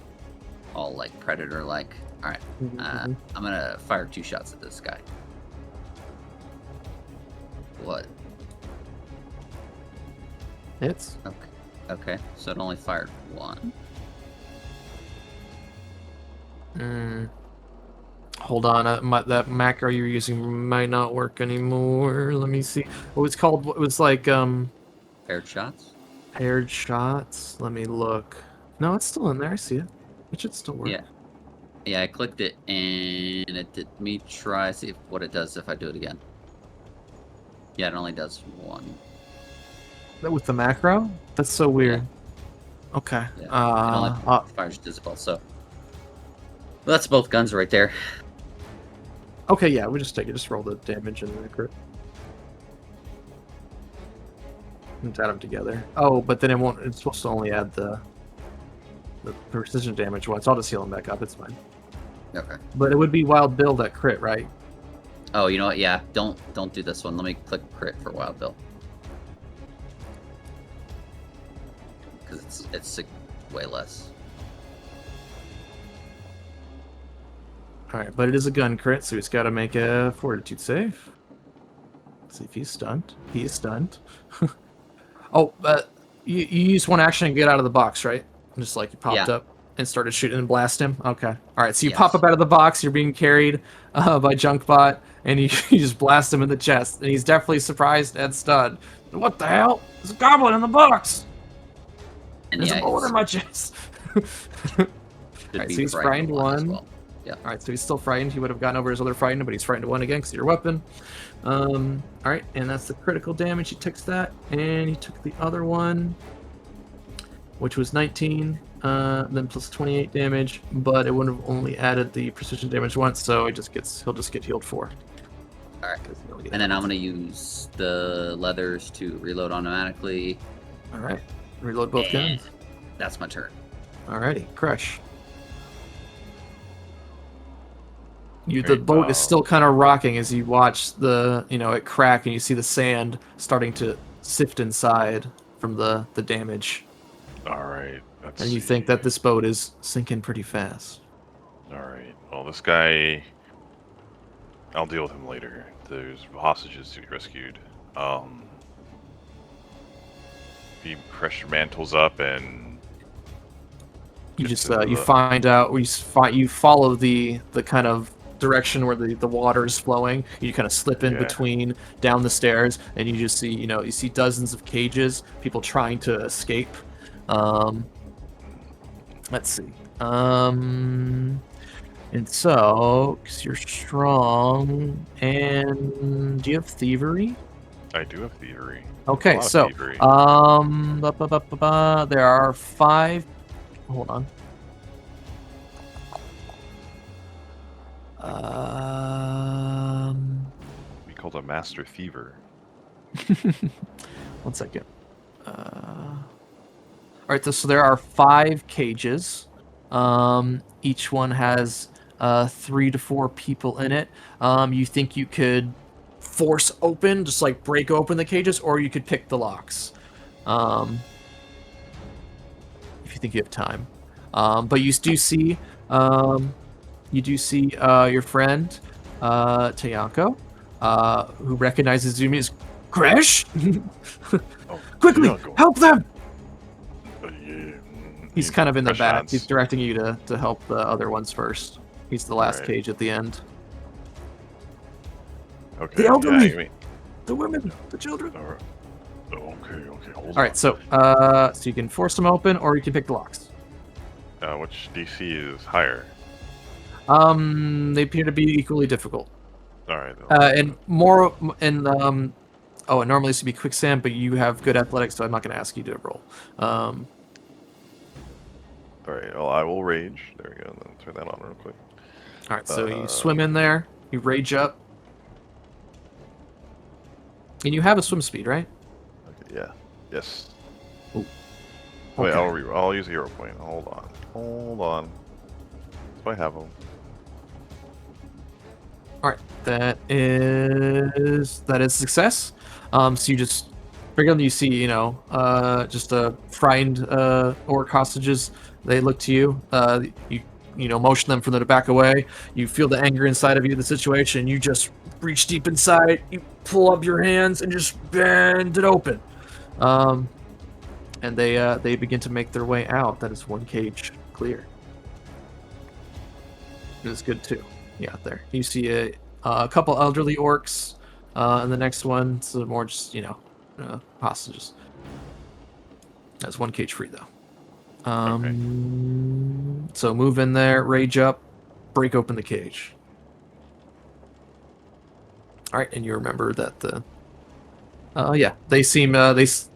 Speaker 3: All like predator like. Alright. I'm gonna fire 2 shots at this guy. What?
Speaker 2: Hits.
Speaker 3: Okay. So it only fired 1.
Speaker 2: Hold on, that macro you're using might not work anymore. Let me see. What was called? It was like
Speaker 3: paired shots.
Speaker 2: Paired shots. Let me look. No, it's still in there. I see it. It should still work.
Speaker 3: Yeah, I clicked it and it did. Let me try see what it does if I do it again. Yeah, it only does 1.
Speaker 2: With the macro? That's so weird.
Speaker 3: Yeah.
Speaker 2: Okay.
Speaker 3: Yeah. It only fires visible. So well, that's both guns right there.
Speaker 2: Okay, yeah, we just take it. Just roll the damage and the crit. Let's add them together. Oh, but then it won't. It's supposed to only add the precision damage once. I'll just heal them back up. It's fine.
Speaker 3: Okay.
Speaker 2: But it would be Wild Bill that crit, right?
Speaker 3: Oh, you know what? Yeah, don't do this one. Let me click crit for Wild Bill. Because it's way less.
Speaker 2: Alright, but it is a gun crit, so he's got to make a fortitude save. See if he's stunned. He is stunned. Oh, you use one action and get out of the box, right? Just like you popped up and started shooting and blast him? Okay. Alright, so you pop up out of the box, you're being carried by Junkbot, and you just blast him in the chest. And he's definitely surprised and stunned. What the hell? There's a goblin in the box! And there's a bullet in my chest! Alright, so he's frightened 1. Well. Yeah. Alright, so he's still frightened. He would have gotten over his other frightened, but he's frightened 1 again because of your weapon. Alright, and that's the critical damage. He takes that, and he took the other one, which was 19, then plus 28 damage, but it would have only added the precision damage once, so he'll just get healed 4.
Speaker 3: Alright, and then I'm going to use the leathers to reload automatically.
Speaker 2: Alright, reload both guns.
Speaker 3: That's my turn.
Speaker 2: Alrighty, crush. The boat is still kind of rocking as you watch it crack, and you see the sand starting to sift inside from the damage.
Speaker 5: All right.
Speaker 2: And you think that this boat is sinking pretty fast.
Speaker 5: All right. Well, this guy, I'll deal with him later. There's hostages to be rescued. He pressure mantles up and
Speaker 2: you just you find out, you follow the kind of direction where the water is flowing. You kind of slip in between down the stairs, and you just see, you see dozens of cages, people trying to escape. Let's see. And so, because you're strong, and do you have thievery?
Speaker 5: I do have thievery.
Speaker 2: Okay, so
Speaker 5: thievery.
Speaker 2: there are 5. Hold on.
Speaker 5: We called a master thiever.
Speaker 2: 1 second. All right, so there are 5 cages. Each one has 3 to 4 people in it. You think you could force open, just like break open the cages, or you could pick the locks, if you think you have time. But you do see your friend Tayanko, who recognizes you as Crash. Quickly, help them! He's kind of in the back. He's directing you to help the other ones first. He's the last cage at the end.
Speaker 5: Okay.
Speaker 2: The elderly, the women, the children.
Speaker 5: Okay, hold on.
Speaker 2: All right, so you can force them open, or you can pick the locks.
Speaker 5: Which DC is higher?
Speaker 2: They appear to be equally difficult.
Speaker 5: All right.
Speaker 2: And more, and it normally used to be quicksand, but you have good athletics, so I'm not going to ask you to roll.
Speaker 5: All right. Well, I will rage. There we go. Then turn that on real quick.
Speaker 2: All right. So you swim in there. You rage up. And you have a swim speed, right?
Speaker 5: Okay, yeah. Yes.
Speaker 2: Ooh.
Speaker 5: Wait,
Speaker 2: Okay.
Speaker 5: I'll use a hero point. Hold on. So I have them.
Speaker 2: All right. That is success. So you just bring them. You see, just frightened orc hostages. They look to you. You motion them for them to back away. You feel the anger inside of you, the situation. You just reach deep inside. You pull up your hands and just bend it open. And they begin to make their way out. That is 1 cage clear. It is good too. Yeah, there. You see a couple elderly orcs. And the next one, so more just hostages. That's 1 cage free though. So move in there, rage up, break open the cage. All right, and you remember that they seem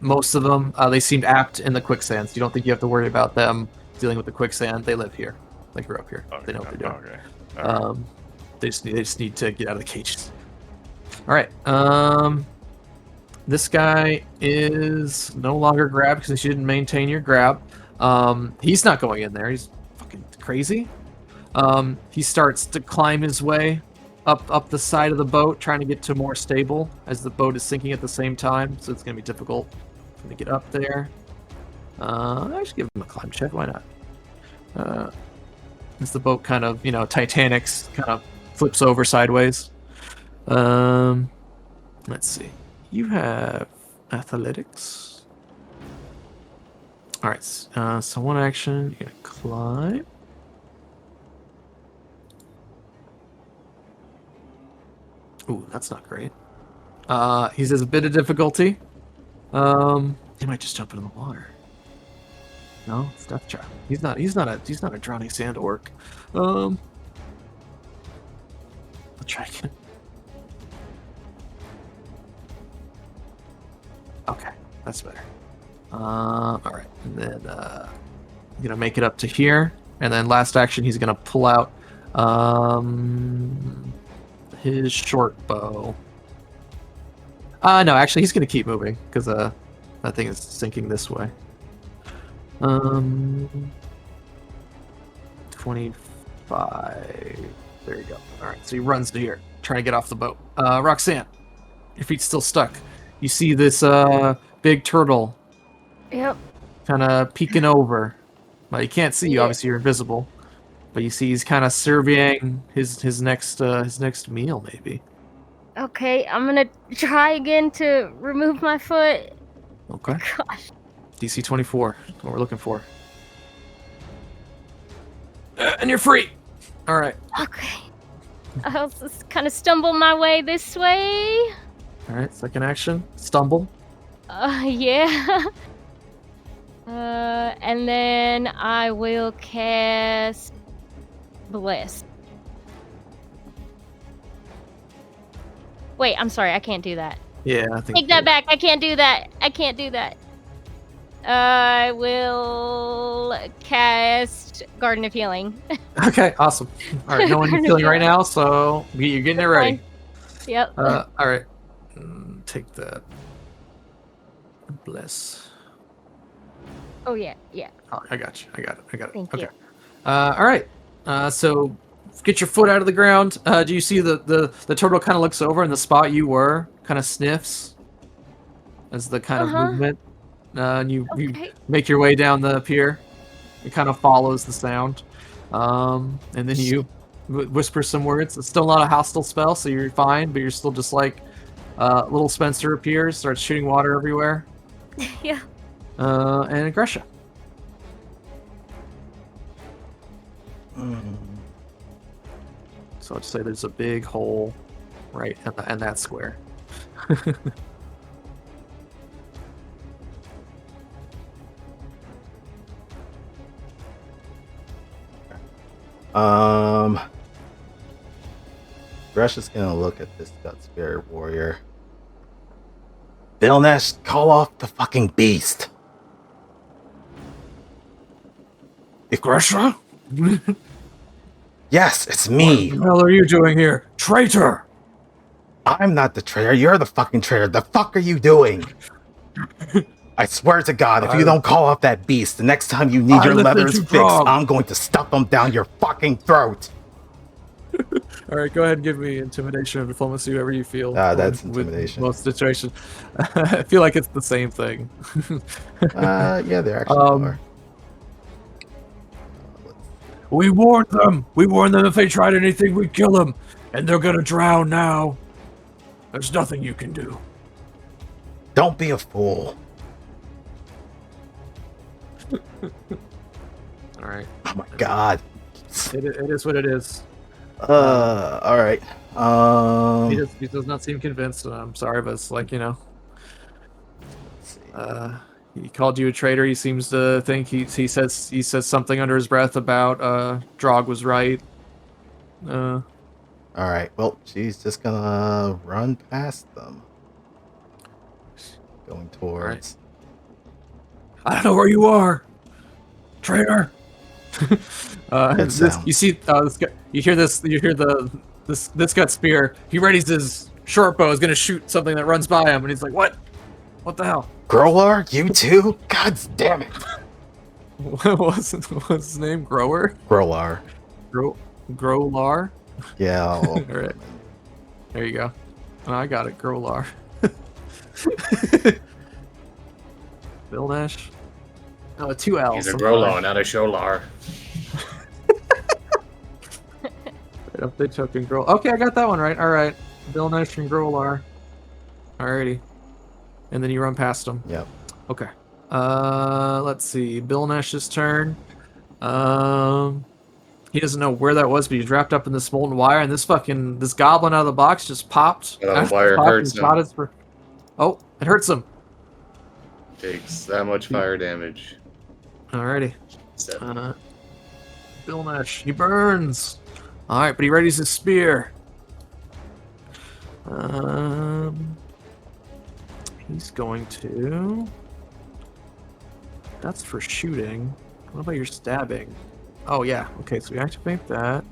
Speaker 2: most of them they seemed apt in the quicksand. So you don't think you have to worry about them dealing with the quicksand. They live here. They grew up here. They know what they're doing.
Speaker 5: Okay.
Speaker 2: They just need to get out of the cages. All right. This guy is no longer grabbed because you didn't maintain your grab. He's not going in there. He's fucking crazy. He starts to climb his way up the side of the boat, trying to get to more stable as the boat is sinking at the same time. So it's going to be difficult to get up there. I should give him a climb check. Why not? As the boat kind of, Titanic's kind of flips over sideways. Let's see. You have athletics. All right. So 1 action. You're gonna climb. Ooh, that's not great. He says a bit of difficulty. He might just jump into the water. No, it's Death Trap. He's not a drowning sand orc. I'll try again. Okay, that's better. All right, and then he's gonna make it up to here, and then last action he's gonna pull out his short bow. No, actually he's gonna keep moving because that thing is sinking this way. 25. There you go. All right, so he runs to here, trying to get off the boat. Roxanne, your feet's still stuck. You see this big turtle.
Speaker 6: Yep.
Speaker 2: Kind of peeking over. Well, he can't see you. Obviously, you're invisible. But you see he's kind of surveying his next meal, maybe.
Speaker 6: Okay, I'm gonna try again to remove my foot.
Speaker 2: Okay.
Speaker 6: Gosh.
Speaker 2: DC 24. What we're looking for. And you're free. All right.
Speaker 6: Okay. I'll just kind of stumble my way this way.
Speaker 2: All right. Second action. Stumble.
Speaker 6: Yeah. And then I will cast Bless. Wait, I'm sorry. I can't do that.
Speaker 2: Yeah, I think.
Speaker 6: Take that back. I can't do that. I can't do that. I will cast Garden of Healing.
Speaker 2: Okay, awesome. All right, no one you're feeling right now, so you're getting it ready.
Speaker 6: Yep.
Speaker 2: All right. Take that. Bless.
Speaker 6: Oh yeah, yeah.
Speaker 2: Oh, I got you. I got it.
Speaker 6: Thank
Speaker 2: okay.
Speaker 6: you.
Speaker 2: All right. So get your foot out of the ground. Do you see the turtle kind of looks over and the spot you were kind of sniffs as the kind of movement, and you make your way down the pier. It kind of follows the sound, and then you whisper some words. It's still not a hostile spell, so you're fine, but you're still just like little Spencer appears, starts shooting water everywhere.
Speaker 6: Yeah.
Speaker 2: And Gresha. So I'd say there's a big hole right in that square.
Speaker 1: Gresha's gonna look at this gut spirit warrior. Vilnesh, call off the fucking beast.
Speaker 2: Gresha?
Speaker 1: Yes, it's me.
Speaker 2: What the hell are you doing here? Traitor!
Speaker 1: I'm not the traitor. You're the fucking traitor. The fuck are you doing? I swear to God, if you don't call off that beast, the next time you need your leathers fixed, I'm going to stuff them down your fucking throat.
Speaker 2: All right, go ahead and give me intimidation or diplomacy, whoever you feel.
Speaker 1: That's intimidation.
Speaker 2: Most situations. I feel like it's the same thing.
Speaker 1: Yeah, they actually are.
Speaker 2: We warned them. We warned them if they tried anything, we'd kill them. And they're gonna drown now. There's nothing you can do.
Speaker 1: Don't be a fool.
Speaker 2: All right.
Speaker 1: Oh my God.
Speaker 2: It is what it is.
Speaker 1: All right.
Speaker 2: He does not seem convinced. I'm sorry, but it's like, you know.
Speaker 1: Let's see.
Speaker 2: He called you a traitor. He seems to think he says something under his breath about Drog was right.
Speaker 1: All right. Well, she's just gonna run past them, going towards.
Speaker 2: I don't know where you are, traitor. You see, this guy, you hear this. You hear this gut spear. He readies his short bow. Is gonna shoot something that runs by him, and he's like, "What? What the hell?"
Speaker 1: Grolar, you too? God damn it!
Speaker 2: What's his name? Grower?
Speaker 1: Grolar.
Speaker 2: Grolar?
Speaker 1: Yeah.
Speaker 2: All right. There you go. Oh, I got it. Grolar. Bill Nash. Oh, 2 L's.
Speaker 4: He's a Grolar, not a Sholar.
Speaker 2: Right up, they took and Grolar. Okay, I got that one right. All right. Bill Nash and Grolar. Alrighty. And then you run past him.
Speaker 1: Yep.
Speaker 2: Okay. Let's see. Bill Nash's turn. He doesn't know where that was, but he's wrapped up in this molten wire, and this goblin out of the box just popped.
Speaker 4: The wire hurts him.
Speaker 2: Oh, it hurts him.
Speaker 4: Takes that much fire damage.
Speaker 2: Alrighty.
Speaker 4: 7.
Speaker 2: Bill Nash, he burns. Alright, but he readies his spear. He's going to... That's for shooting. What about your stabbing? Oh, yeah. Okay, so we activate that.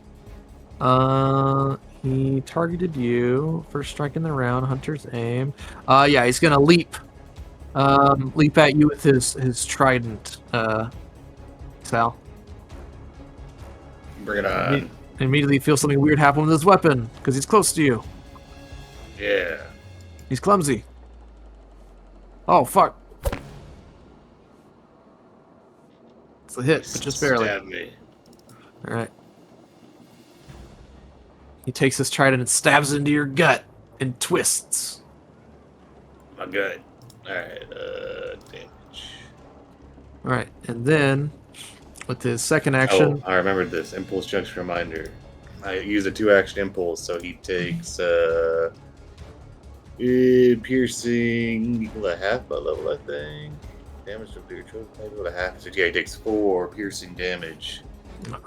Speaker 2: He targeted you. First strike in the round. Hunter's aim. Yeah, he's going to leap. Leap at you with his trident, Sal.
Speaker 4: Bring it on.
Speaker 2: Immediately feel something weird happen with his weapon, because he's close to you.
Speaker 4: Yeah.
Speaker 2: He's clumsy. Oh, fuck. It's a hit, but just barely.
Speaker 4: Stab me.
Speaker 2: Alright. He takes his trident and stabs into your gut and twists.
Speaker 4: My gut. Alright, damage.
Speaker 2: Alright, and then with his second action.
Speaker 4: Oh, I remembered this. Impulse junction reminder. I use a 2-action impulse, so he takes piercing equal to half my level, I think. Damage to bigger choice equal to half. So yeah, he takes 4 piercing damage.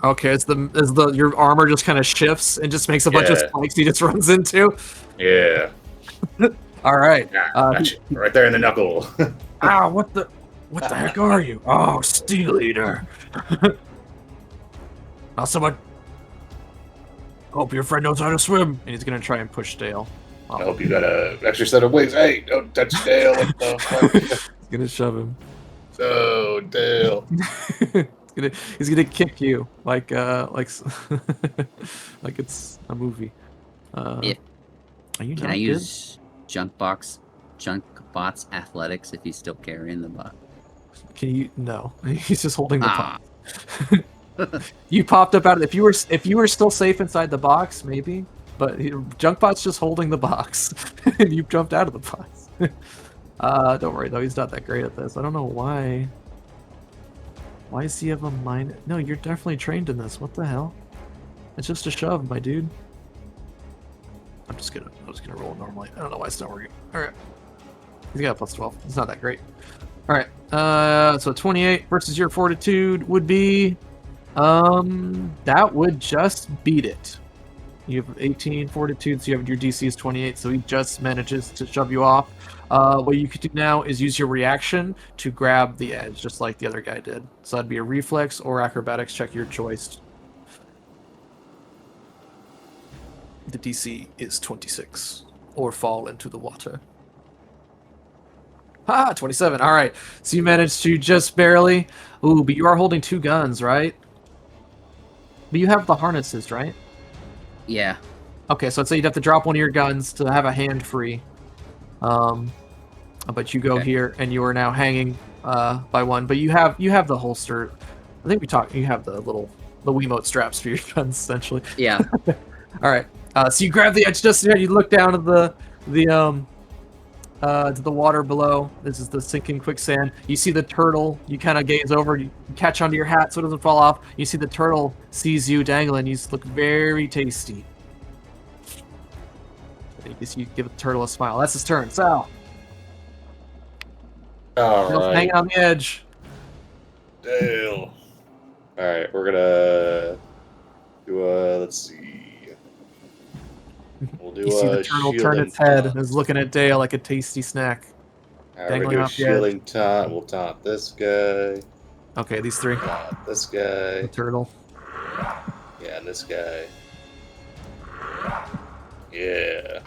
Speaker 2: Okay, as your armor just kind of shifts and just makes a bunch of spikes he just runs into.
Speaker 4: Yeah.
Speaker 2: All right.
Speaker 4: Gotcha. Right there in the knuckle.
Speaker 2: Ow! What the heck are you? Oh, Steel Eater. Now someone. Hope your friend knows how to swim. And he's gonna try and push Dale.
Speaker 4: I hope you got an extra set of wings. Hey, don't touch Dale. What the fuck?
Speaker 2: He's gonna shove him.
Speaker 4: So, Dale.
Speaker 2: He's gonna kick you like like it's a movie.
Speaker 3: If,
Speaker 2: are you
Speaker 3: can I use Junkbot's athletics if he's still carrying the box?
Speaker 2: Can you? No, he's just holding the box. You popped up out of if you were still safe inside the box, maybe. But Junkbot's just holding the box, and you jumped out of the box. Don't worry though, he's not that great at this. I don't know why. Why does he have a mind? No, you're definitely trained in this. What the hell? It's just a shove, my dude. I'm just gonna roll normally. I don't know why it's not working. All right, he's got a plus 12. It's not that great. All right, so 28 versus your fortitude would be, that would just beat it. You have 18 fortitude, so you have your DC is 28, so he just manages to shove you off. What you could do now is use your reaction to grab the edge, just like the other guy did. So that'd be a reflex or acrobatics check, your choice. The DC is 26, or fall into the water. 27. All right, so you managed to just barely. Ooh, but you are holding 2 guns, right? But you have the harnesses, right?
Speaker 3: Yeah.
Speaker 2: Okay, so I'd say you'd have to drop one of your guns to have a hand free. But you go here, and you are now hanging by one. But you have the holster. I think you have the Wiimote straps for your guns, essentially.
Speaker 3: Yeah.
Speaker 2: All right. So you grab the edge just there. You look down at to the water below. This is the sinking quicksand. You see the turtle. You kind of gaze over. You catch onto your hat so it doesn't fall off. You see the turtle sees you dangling. You look very tasty. You give the turtle a smile. That's his turn. Sal.
Speaker 4: All right.
Speaker 2: Hanging on the edge.
Speaker 4: Dale. All right, we're gonna do let's see. We'll do
Speaker 2: you see the turtle turn its head and is looking at Dale like a tasty snack.
Speaker 4: All right, we're gonna do a shielding taunt. We'll taunt this guy.
Speaker 2: Okay, these 3.
Speaker 4: Taunt this guy.
Speaker 2: The turtle.
Speaker 4: Yeah, and this guy. Yeah.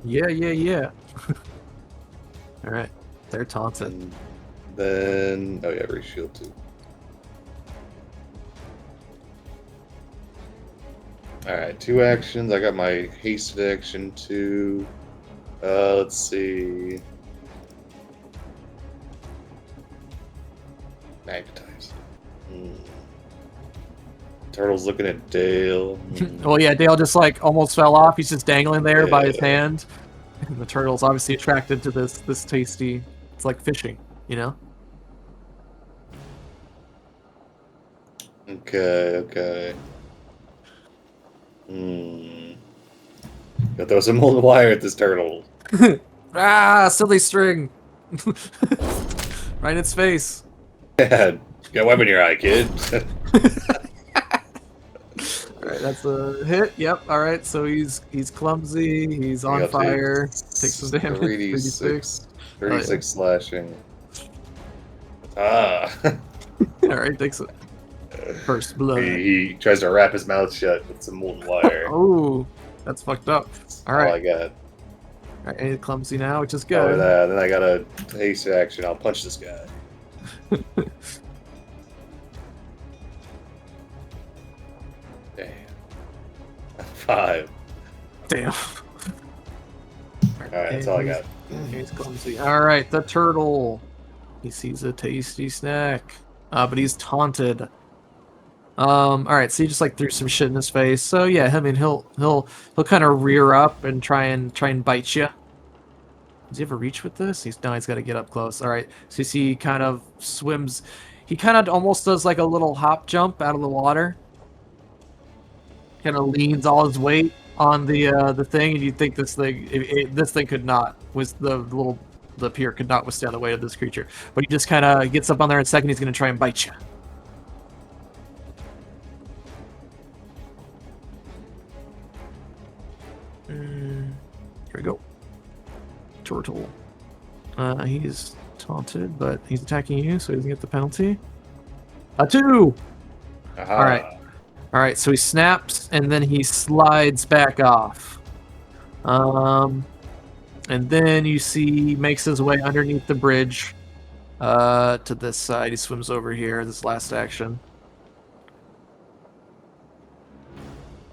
Speaker 2: Yeah. All right, they're taunted.
Speaker 4: And then, oh yeah, re-shield too. Alright, 2 actions. I got my hasted action too. Let's see. Magnetize. Turtle's looking at Dale.
Speaker 2: Well, yeah, Dale just almost fell off. He's just dangling there by his hand. And the turtle's obviously attracted to this tasty. It's like fishing, you know.
Speaker 4: Okay. Gotta throw some molten wire at this turtle.
Speaker 2: Silly string. Right in its face.
Speaker 4: Yeah, got a web in your eye, kid.
Speaker 2: Alright, that's a hit. Yep, alright, so he's clumsy, he's on fire, takes some damage.
Speaker 4: 36 slashing.
Speaker 2: Alright, takes it. First blood.
Speaker 4: He tries to wrap his mouth shut with some molten wire.
Speaker 2: Oh, that's fucked up. Alright.
Speaker 4: All I got.
Speaker 2: Alright, and clumsy now, which is good.
Speaker 4: Then I got a haste action. I'll punch this guy. Damn. 5.
Speaker 2: Damn.
Speaker 4: Alright, that's all I got.
Speaker 2: He's clumsy. Alright, the turtle. He sees a tasty snack. But he's taunted. Alright, so he just threw some shit in his face. So yeah, I mean he'll kind of rear up and try and bite you. Does he ever reach with this? He's got to get up close. All right. So you see, he kind of swims. He kind of almost does like a little hop jump out of the water. Kind of leans all his weight on the thing, and you think this thing this thing could not the pier could not withstand the weight of this creature. But he just kind of gets up on there in a second. He's going to try and bite you. Here we go. Turtle. He's taunted, but he's attacking you, so he doesn't get the penalty. A 2!
Speaker 4: Aha.
Speaker 2: All right, so he snaps, and then he slides back off. And then you see he makes his way underneath the bridge to this side. He swims over here, this last action.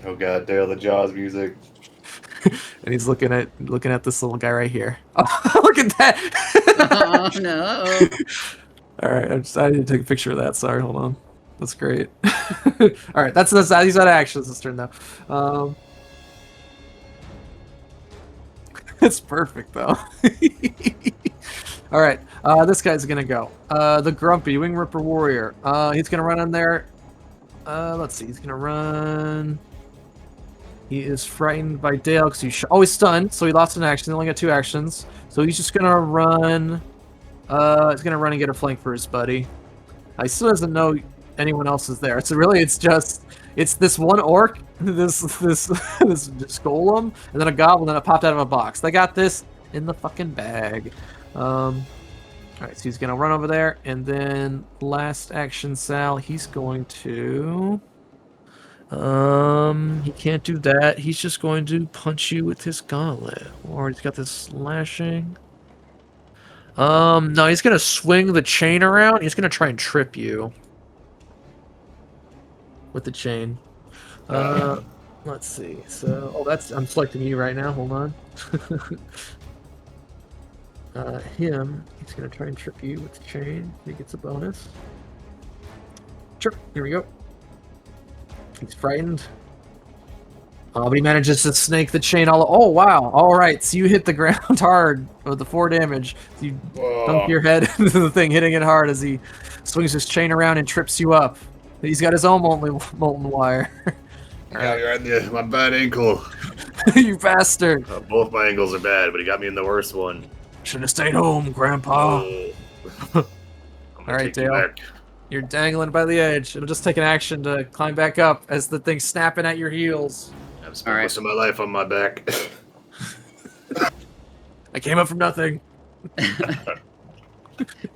Speaker 4: Oh god, Dale the Jaws music.
Speaker 2: And he's looking at this little guy right here. Oh, look at that!
Speaker 3: Oh no!
Speaker 2: All right, I need to take a picture of that. Sorry, hold on. That's great. All right, that's he's out of actions this turn though. It's perfect though. All right, this guy's gonna go. The Grumpy Wing Ripper Warrior. He's gonna run in there. Let's see. He's gonna run. He is frightened by Dale because he's always stunned, so he lost an action. He only got 2 actions, so he's just gonna run. He's gonna run and get a flank for his buddy. He still doesn't know anyone else is there. So really, it's this one orc, this golem, and then a goblin that popped out of a box. They got this in the fucking bag. All right, so he's gonna run over there, and then last action, Sal. He's going to. He can't do that. He's just going to punch you with his gauntlet, or he's got this slashing. No, he's gonna swing the chain around. He's gonna try and trip you with the chain. Let's see. So, I'm selecting you right now. Hold on. He's gonna try and trip you with the chain. He gets a bonus. Trip. Here we go. He's frightened. But he manages to snake the chain all. Oh wow! All right, so you hit the ground hard with the 4 damage. So you dunk your head into the thing, hitting it hard as he swings his chain around and trips you up. He's got his own molten wire.
Speaker 4: Yeah, you're on my bad ankle.
Speaker 2: You bastard!
Speaker 4: Both my ankles are bad, but he got me in the worst one.
Speaker 2: Should have stayed home, Grandpa.
Speaker 4: All
Speaker 2: right, Dale. You're dangling by the edge. It'll just take an action to climb back up as the thing's snapping at your heels.
Speaker 4: I've spent most of my life on my back.
Speaker 2: I came up from nothing.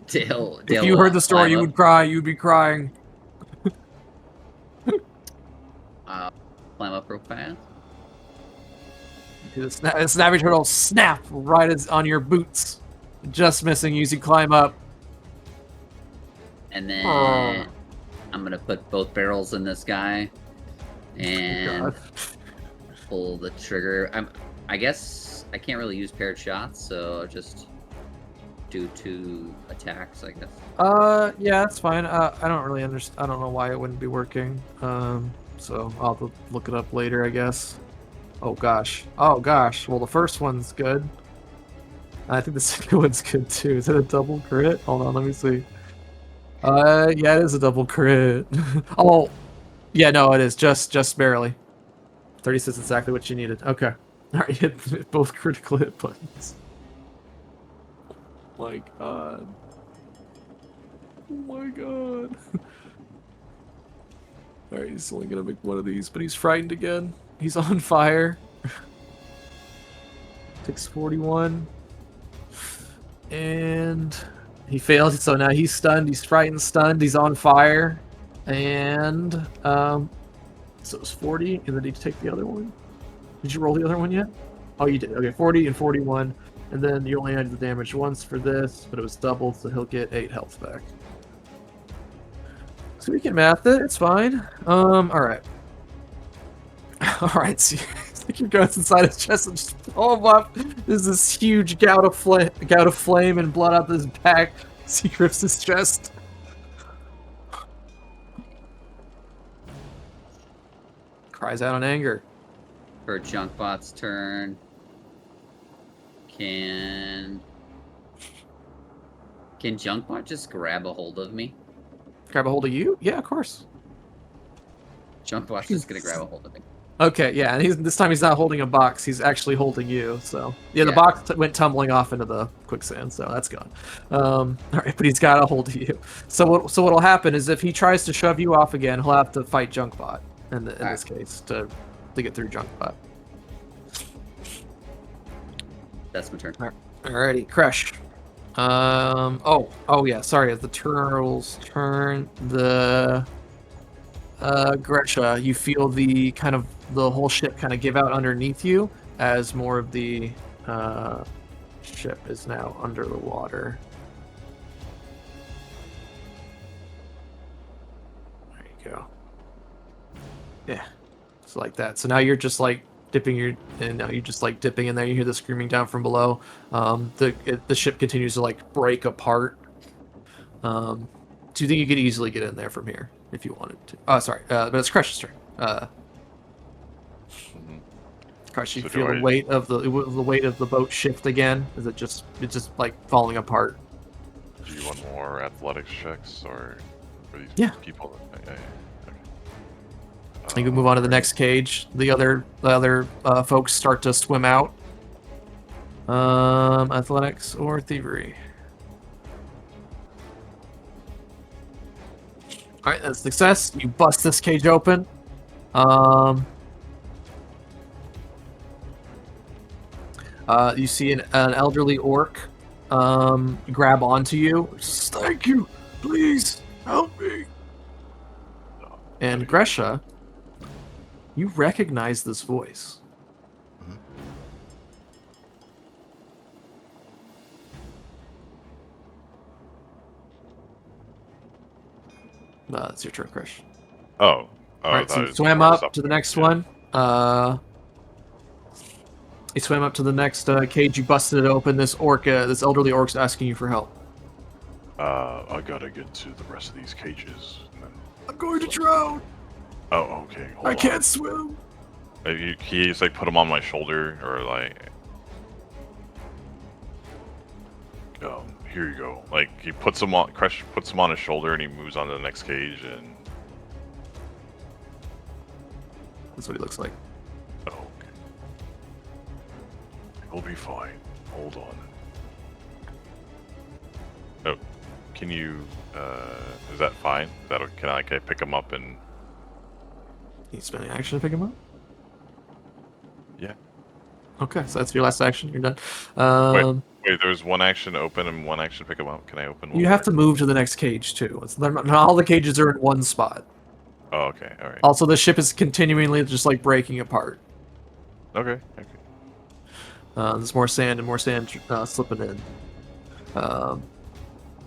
Speaker 3: Dale,
Speaker 2: if you heard the story, you would cry. You'd be crying.
Speaker 3: Climb up real fast.
Speaker 2: The snapping turtle snap right on your boots, just missing you as you climb up.
Speaker 3: And then I'm gonna put both barrels in this guy and pull the trigger. I guess I can't really use paired shots, so I'll just do 2 attacks, I guess.
Speaker 2: Yeah, that's fine. I don't really understand. I don't know why it wouldn't be working. So I'll have to look it up later, I guess. Oh gosh. Well, the first one's good. I think the second one's good too. Is it a double crit? Hold on, let me see. Yeah, it is a double crit. Oh, yeah, no, it is just barely. 36 is exactly what you needed. Okay. All right, hit both critical hit buttons. Oh my god. Oh my god. All right, he's only gonna make one of these, but he's frightened again. He's on fire. Takes 41. And he fails, so now he's stunned. He's frightened, stunned. He's on fire. And, so it's 40. And then did you take the other one? Did you roll the other one yet? Oh, you did. Okay, 40 and 41. And then you only had the damage once for this, but it was doubled, so he'll get 8 health back. So we can math it. It's fine. Alright. Alright, so stick your guns inside his chest and just pull him up. There's this huge gout of flame and blood out his back as he grips his chest. Cries out in anger.
Speaker 3: For Junkbot's turn. Can Junkbot just grab a hold of me?
Speaker 2: Grab a hold of you? Yeah, of course.
Speaker 3: Junkbot's just gonna grab a hold of me.
Speaker 2: Okay, yeah, and this time he's not holding a box, he's actually holding you, so... Yeah, the
Speaker 3: Yeah.
Speaker 2: box went tumbling off into the quicksand, so that's gone. Alright, but he's got a hold of you. So what'll happen is if he tries to shove you off again, he'll have to fight Junkbot, in this case, to get through Junkbot.
Speaker 3: That's my turn.
Speaker 2: Alrighty, Crush. Oh yeah, sorry, it's the Turtle's turn. The... Gretcha, you feel the whole ship kind of give out underneath you as more of the ship is now under the water. There you go. Yeah, it's like that. So now you're just like dipping in there. You hear the screaming down from below. The ship continues to like break apart. Do you think you could easily get in there from here? If you wanted to. Oh, sorry. But it's Crush's turn. Crush, you feel the weight of the boat shift again? Is it's just like falling apart?
Speaker 5: Do you want more athletics checks or for these people? Okay.
Speaker 2: You can move on to the next cage. The other folks start to swim out. Athletics or thievery. Alright, that's a success. You bust this cage open. You see an elderly orc grab onto you. Thank you. Please help me. And Gresha, you recognize this voice. It's your turn, Krish.
Speaker 5: Oh.
Speaker 2: Alright, so you swam up to the next one. You swam up to the next cage, you busted it open. This elderly orc's asking you for help.
Speaker 5: I gotta get to the rest of these cages.
Speaker 2: I'm going to drown!
Speaker 5: Oh, okay.
Speaker 2: I can't swim!
Speaker 5: He's like put him on my shoulder, or like... here you go. Like, he puts him on, Crush puts him on his shoulder, and he moves on to the next cage, and...
Speaker 2: That's what he looks like.
Speaker 5: Oh, okay. He'll be fine. Hold on. Oh, can you, is that fine? Can I pick him up and...
Speaker 2: You spend an action to pick him up?
Speaker 5: Yeah.
Speaker 2: Okay, so that's your last action. You're done.
Speaker 5: Wait, there's one action to open and one action to pick him up. Can I open one?
Speaker 2: You have to move to the next cage, too. Not all the cages are in one spot.
Speaker 5: Oh, okay, alright.
Speaker 2: Also, the ship is continually just, like, breaking apart.
Speaker 5: Okay.
Speaker 2: There's more sand and more sand slipping in.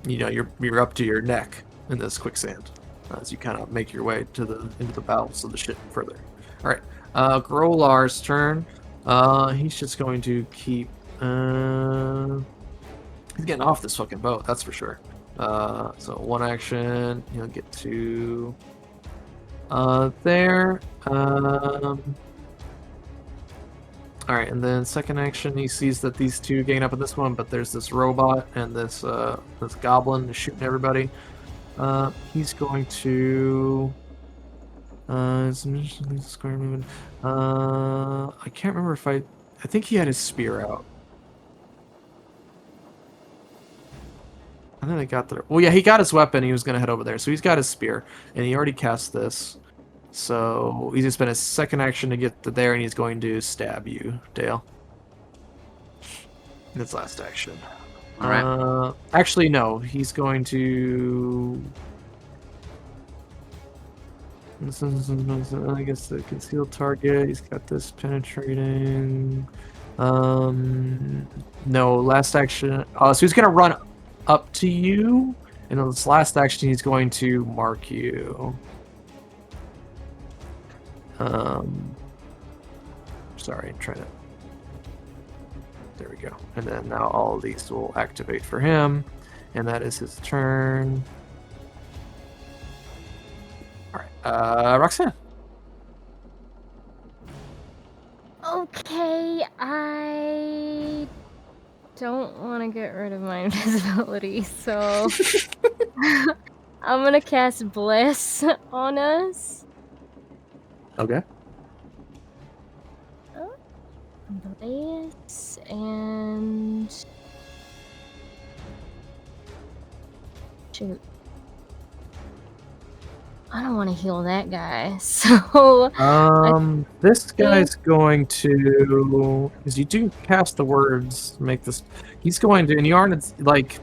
Speaker 2: You're up to your neck in this quicksand as you kind of make your way into the bowels of the ship further. All right, Grolar's turn. He's just going to keep. He's getting off this fucking boat, that's for sure. So one action, he'll get to there. All right, and then second action, he sees that these two gain up on this one, but there's this robot and this goblin is shooting everybody. He's going to. I can't remember if I think he had his spear out. I think I got there. Well, yeah, he got his weapon. He was going to head over there, so he's got his spear, and he already cast this. So he's going to spend his second action to get to there, and he's going to stab you, Dale. In his last action.
Speaker 3: All right.
Speaker 2: Actually, no. He's going to... I guess the concealed target. He's got this penetrating. No, last action. So he's going to run up to you, and in this last action, he's going to mark you. Sorry, I'm trying to... There we go. And then now all of these will activate for him, and that is his turn. Alright, Roxanne.
Speaker 6: Okay, don't want to get rid of my invisibility, so I'm gonna cast Bless on us.
Speaker 2: Okay.
Speaker 6: Bless and shoot. I don't want to heal that guy, so
Speaker 2: this guy's going to, because you do cast the words, make this. He's going to, and you aren't like,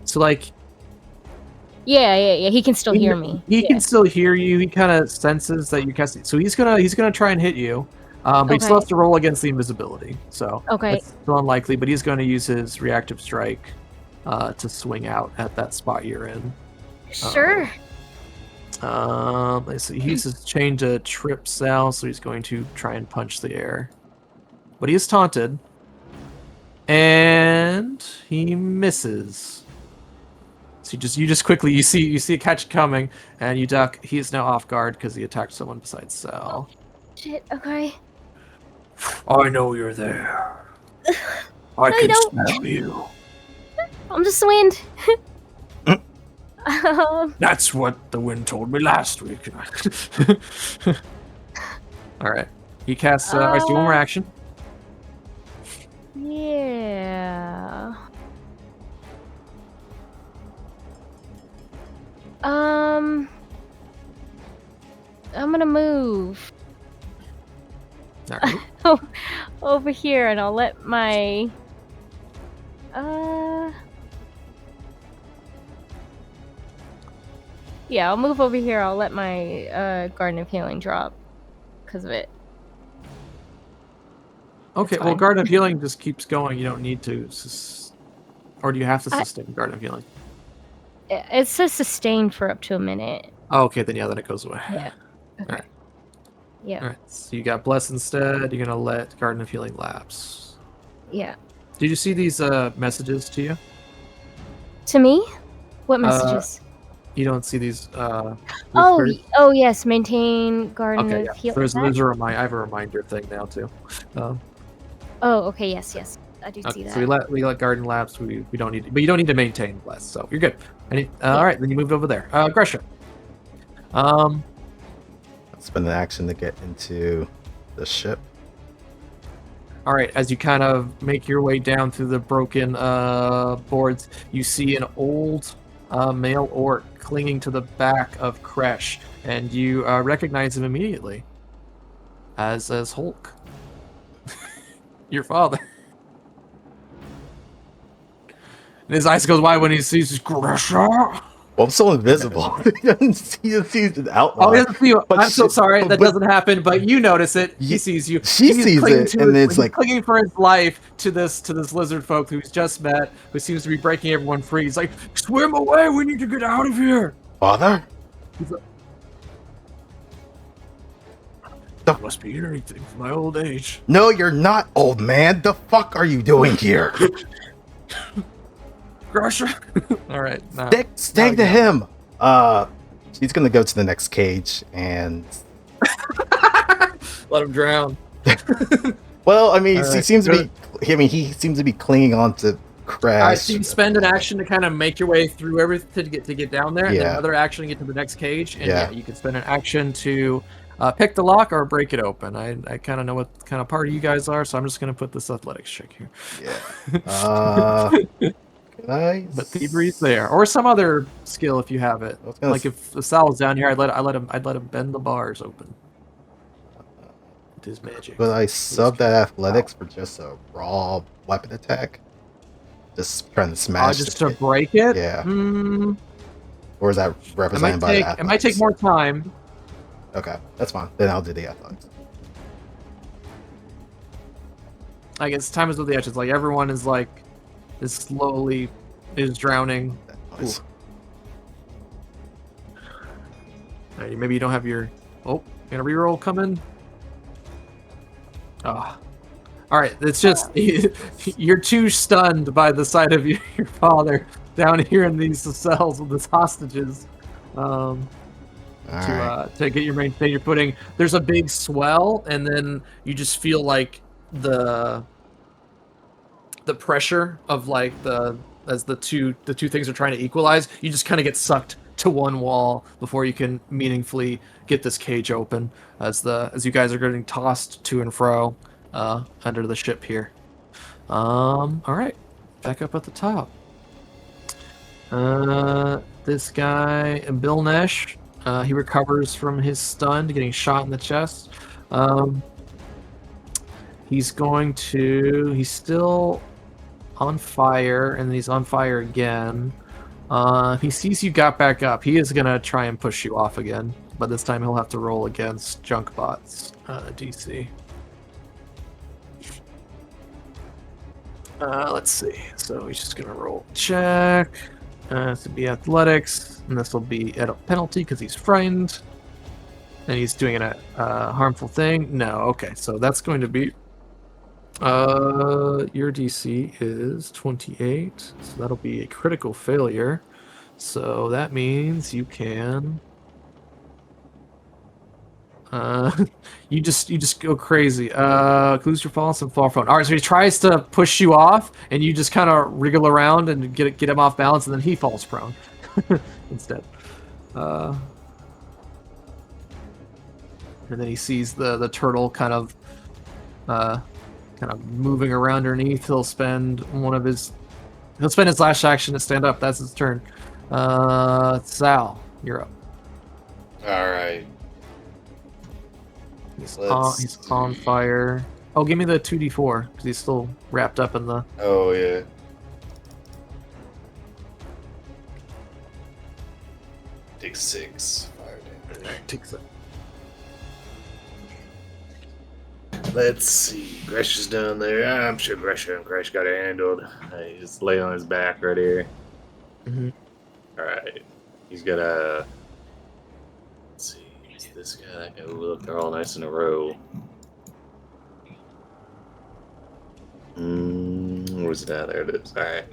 Speaker 2: so like.
Speaker 6: Yeah. He can still hear me.
Speaker 2: He can still hear you. He kind of senses that you're casting, so he's gonna try and hit you. But he still has to roll against the invisibility, so it's still unlikely. But he's going to use his reactive strike to swing out at that spot you're in.
Speaker 6: Sure.
Speaker 2: Let's see. He uses chain to trip Sal, so he's going to try and punch the air. But he is taunted. And he misses. So you just quickly you see a catch coming, and you duck. He is now off guard because he attacked someone besides Sal.
Speaker 6: Shit, okay.
Speaker 2: I know you're there. I can smell you.
Speaker 6: I'm just wind.
Speaker 2: That's what the wind told me last week. Alright. He casts I see one more action.
Speaker 6: Yeah. I'm gonna move.
Speaker 2: Alright.
Speaker 6: Over here, and I'll let my yeah, I'll move over here. I'll let my Garden of Healing drop because of it.
Speaker 2: Okay, well, Garden of Healing just keeps going. You don't need to, or do you have to sustain Garden of Healing?
Speaker 6: It says sustain for up to a minute.
Speaker 2: Oh, okay, then it goes away.
Speaker 6: Yeah. Okay.
Speaker 2: Alright.
Speaker 6: Yeah.
Speaker 2: Alright, so you got Bless instead. You're gonna let Garden of Healing lapse.
Speaker 6: Yeah.
Speaker 2: Did you see these messages to you?
Speaker 6: To me? What messages?
Speaker 2: You don't see these.
Speaker 6: Oh yes, maintain Garden of Healing.
Speaker 2: There's I have a reminder thing now too.
Speaker 6: Oh, okay, yes, I do see that.
Speaker 2: So we let Garden lapse. We don't need, but you don't need to maintain Bless, so you're good. All right, then you moved over there. Gresham.
Speaker 1: Spend an action to get into the ship.
Speaker 2: All right, as you kind of make your way down through the broken boards, you see an old male orc clinging to the back of Kresh, and you recognize him immediately as Hulk, your father. And his eyes goes wide when he sees Gresham.
Speaker 1: Well, I'm so invisible. He doesn't see his outline.
Speaker 2: Oh, he doesn't see you. I'm so sorry that doesn't happen, but you notice it. He sees you.
Speaker 1: She sees it, and it's like
Speaker 2: clinging for his life to this lizard folk who he's just met, who seems to be breaking everyone free. He's like, "Swim away! We need to get out of here."
Speaker 1: Father?
Speaker 2: That must be anything for my old age.
Speaker 1: No, you're not, old man. The fuck are you doing here?
Speaker 2: Grusher. All right.
Speaker 1: Stay to him. He's gonna go to the next cage and
Speaker 2: let him drown.
Speaker 1: Well, I mean, he seems to be. I mean, he seems to be clinging on to Crash.
Speaker 2: Alright, so you spend an action to kind of make your way through everything to get down there, and then another action to get to the next cage, and you can spend an action to pick the lock or break it open. I kind of know what kind of party you guys are, so I'm just gonna put this athletics check here.
Speaker 1: Yeah.
Speaker 2: But thievery's there, or some other skill if you have it. Like if Sal's down here, I'd let him bend the bars open. With his magic.
Speaker 1: But I subbed that athletics for just a raw weapon attack. Just trying to smash.
Speaker 2: Just to break it.
Speaker 1: Yeah. Or is that represented by the athletics?
Speaker 2: It might take more time.
Speaker 1: Okay, that's fine. Then I'll do the athletics.
Speaker 2: I guess time is with the edges. Like everyone is slowly drowning.
Speaker 1: Nice.
Speaker 2: Right, maybe you don't have your. Oh, gonna reroll coming. Ah. All right, it's just you're too stunned by the sight of your father down here in these cells with his hostages. To get your maintain your footing. There's a big swell, and then you just feel like the pressure of like as the two things are trying to equalize, you just kind of get sucked to one wall before you can meaningfully get this cage open as you guys are getting tossed to and fro under the ship here. All right, back up at the top. This guy, Bill Nesh, he recovers from his stun, getting shot in the chest. He's still on fire, and he's on fire again. He sees you got back up. He is gonna try and push you off again, but this time he'll have to roll against Junkbot's DC. Let's see. So he's just gonna roll check. This will be athletics, and this will be at a penalty because he's frightened, and he's doing a harmful thing. No, okay. So that's going to be. Your DC is 28, so that'll be a critical failure. So that means you can. You just go crazy. Lose your balance and fall prone. All right, so he tries to push you off, and you just kind of wriggle around and get him off balance, and then he falls prone instead. And then he sees the turtle kind of moving around underneath. He'll spend his last action to stand up. That's his turn. Sal, you're up.
Speaker 4: All right.
Speaker 2: He's on fire. Oh, give me the 2d4 because he's still wrapped up in the.
Speaker 4: Oh yeah. Take 6 fire damage.
Speaker 2: Takes that.
Speaker 4: Let's see. Gresh is down there. I'm sure Gresh got it handled. He's laying on his back right here.
Speaker 2: Mm-hmm.
Speaker 4: All right. He's got a. Let's see. It's this guy. That guy. Look, they're all nice in a row. Where's that? There it is. All right.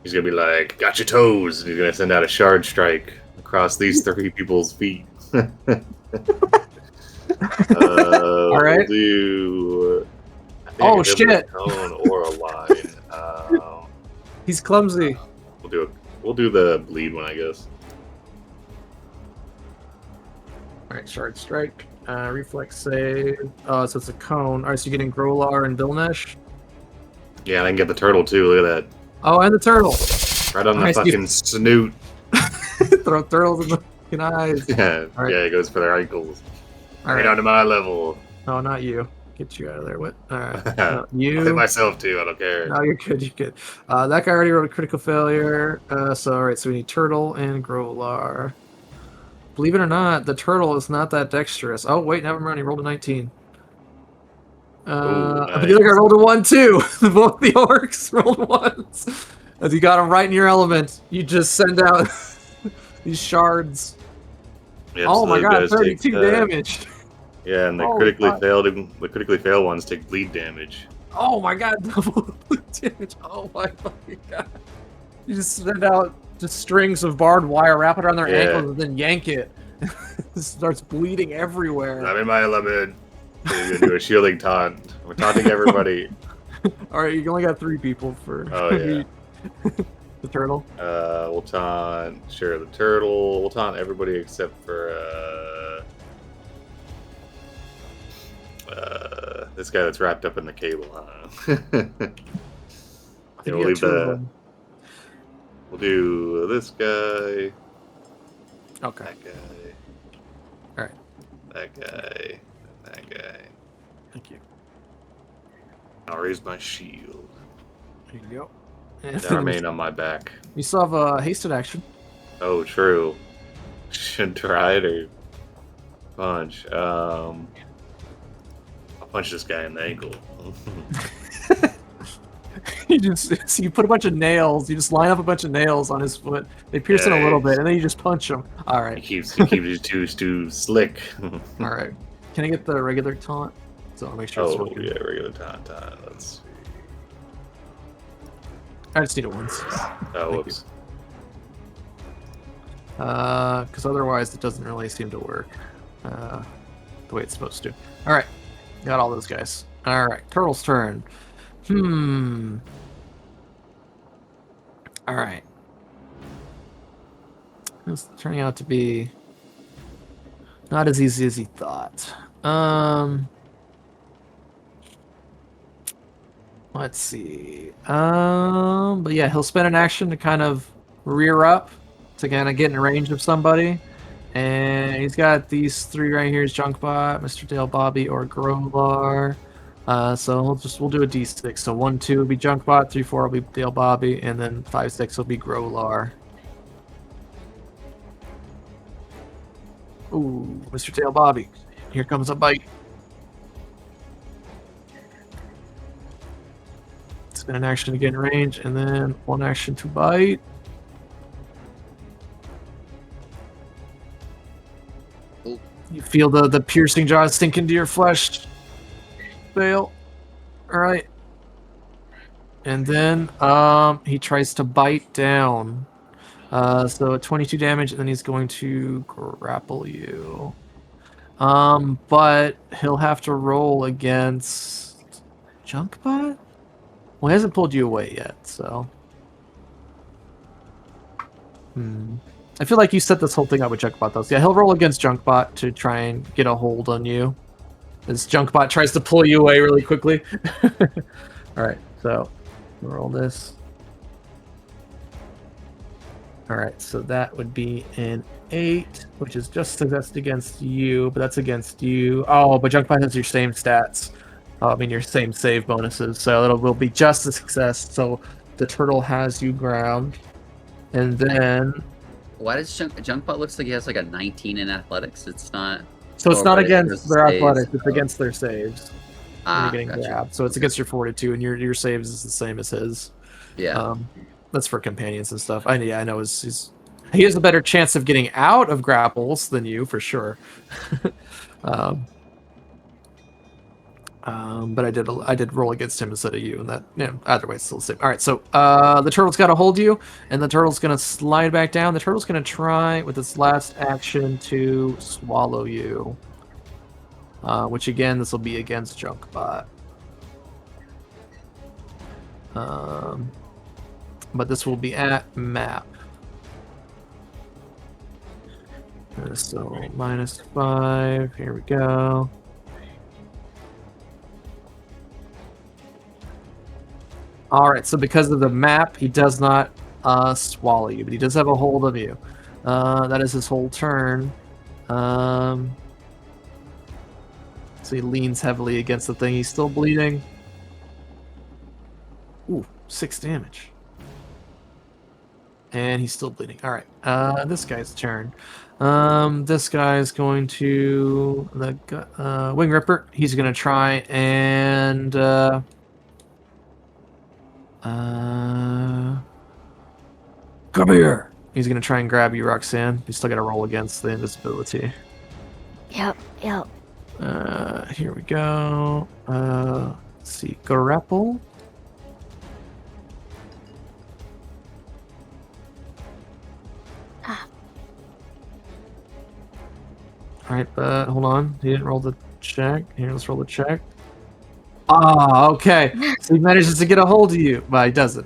Speaker 4: He's gonna be like, "Got your toes," and he's gonna send out a shard strike across these 3 people's feet.
Speaker 2: All right.
Speaker 4: We'll do.
Speaker 2: Oh shit!
Speaker 4: A cone or a line.
Speaker 2: He's clumsy.
Speaker 4: We'll do the bleed one, I guess.
Speaker 2: All right, shard strike, reflex save. Oh, so it's a cone. All right, so you're getting Grolar and Vilnesh.
Speaker 4: Yeah, and I can get the turtle too. Look at that.
Speaker 2: Oh, and the turtle.
Speaker 4: Right on the fucking snoot.
Speaker 2: Throw turtles in the fucking eyes.
Speaker 4: Yeah,
Speaker 2: right.
Speaker 4: Yeah, it goes for their ankles.
Speaker 2: All
Speaker 4: right
Speaker 2: right.
Speaker 4: on to my level.
Speaker 2: No, not you. Get you out of there. What? All right. No, you.
Speaker 4: I'll hit myself too. I don't care.
Speaker 2: No, you're good. You're good. That guy already rolled a critical failure. So all right. So we need turtle and Grolar. Believe it or not, the turtle is not that dexterous. Oh wait, never mind. He rolled a 19.
Speaker 4: Nice.
Speaker 2: But the other guy rolled a 1 too. Both the orcs rolled 1s. As you got him right in your element, you just send out these shards.
Speaker 4: Yep,
Speaker 2: oh
Speaker 4: so
Speaker 2: my
Speaker 4: those
Speaker 2: god,
Speaker 4: guys
Speaker 2: 32
Speaker 4: take,
Speaker 2: damage.
Speaker 4: Yeah, and the
Speaker 2: Holy
Speaker 4: critically failed ones take bleed damage.
Speaker 2: Oh my god, double damage. Oh my fucking god. You just send out just strings of barbed wire, wrap it around their ankles, and then yank it. It starts bleeding everywhere.
Speaker 4: I'm in my element. We're gonna do a shielding taunt. We're taunting everybody.
Speaker 2: Alright, you only got 3 people for
Speaker 4: Oh yeah.
Speaker 2: the turtle.
Speaker 4: We'll taunt the turtle. We'll taunt everybody except for this guy that's wrapped up in the cable. Yeah, we'll leave the. We'll do this guy.
Speaker 2: Okay.
Speaker 4: That guy.
Speaker 2: Alright.
Speaker 4: That guy. That guy.
Speaker 2: Thank you.
Speaker 4: I'll raise my shield.
Speaker 2: There you go.
Speaker 4: And I remain on my back.
Speaker 2: You still have a hasted action.
Speaker 4: Oh, true. Should try it or punch. I'll punch this guy in the ankle.
Speaker 2: You put a bunch of nails. You just line up a bunch of nails on his foot. They pierce it a little bit, and then you just punch him. All right.
Speaker 4: He keeps it too slick.
Speaker 2: All right. Can I get the regular taunt? So I'll make sure it's working.
Speaker 4: Yeah, regular taunt. Let's see.
Speaker 2: I just need it once.
Speaker 4: Oh, whoops.
Speaker 2: Because otherwise it doesn't really seem to work the way it's supposed to. All right. Got all those guys. All right. Turtle's turn. All right. It's turning out to be not as easy as he thought. Let's see. But yeah, he'll spend an action to kind of rear up to kind of get in range of somebody. And he's got these three right here: Junkbot, Mr. Dale Bobby, or Grolar. So we'll do a D6. So 1, 2 will be Junkbot, 3, 4 will be Dale Bobby, and then 5, 6 will be Grolar. Ooh, Mr. Dale Bobby. Here comes a bite. Spend an action to get in range, and then 1 action to bite.
Speaker 3: Ooh.
Speaker 2: You feel the piercing jaws sink into your flesh. Fail. Alright. And then he tries to bite down. So 22 damage, and then he's going to grapple you. But he'll have to roll against Junkbot? Well, he hasn't pulled you away yet, so. I feel like you set this whole thing up with Junkbot, though. So yeah, he'll roll against Junkbot to try and get a hold on you. As Junkbot tries to pull you away really quickly. Alright, so roll this. Alright, so that would be an 8, which is just success against you, but that's against you. Oh, but Junkbot has your same stats. I mean, your same save bonuses, so it will be just a success. So the turtle has you ground, and then.
Speaker 3: Why does Junkbot looks like he has like a 19 in athletics? It's not.
Speaker 2: So it's not against their
Speaker 3: saves.
Speaker 2: athletics; it's against their saves. You're getting
Speaker 3: Gotcha.
Speaker 2: grabbed, so it's against your fortitude, and your saves is the same as his.
Speaker 3: Yeah.
Speaker 2: That's for companions and stuff. I know he has a better chance of getting out of grapples than you for sure. But I did roll against him instead of you, and that either way it's still the same. All right, so the turtle's got to hold you, and the turtle's gonna slide back down. The turtle's gonna try with its last action to swallow you, which again this will be against Junkbot. But this will be at map. So -5. Here we go. Alright, so because of the map, he does not swallow you, but he does have a hold of you. That is his whole turn. So he leans heavily against the thing. He's still bleeding. Ooh, 6 damage. And he's still bleeding. Alright, this guy's turn. This guy's going to... the Wing Ripper. He's going to try and... come here! He's gonna try and grab you, Roxanne. You still gotta roll against the invisibility.
Speaker 6: Yep.
Speaker 2: Here we go. Let's see. Grapple. Alright, but hold on. He didn't roll the check. Here, let's roll the check. Okay. So he manages to get a hold of you. Well, he doesn't.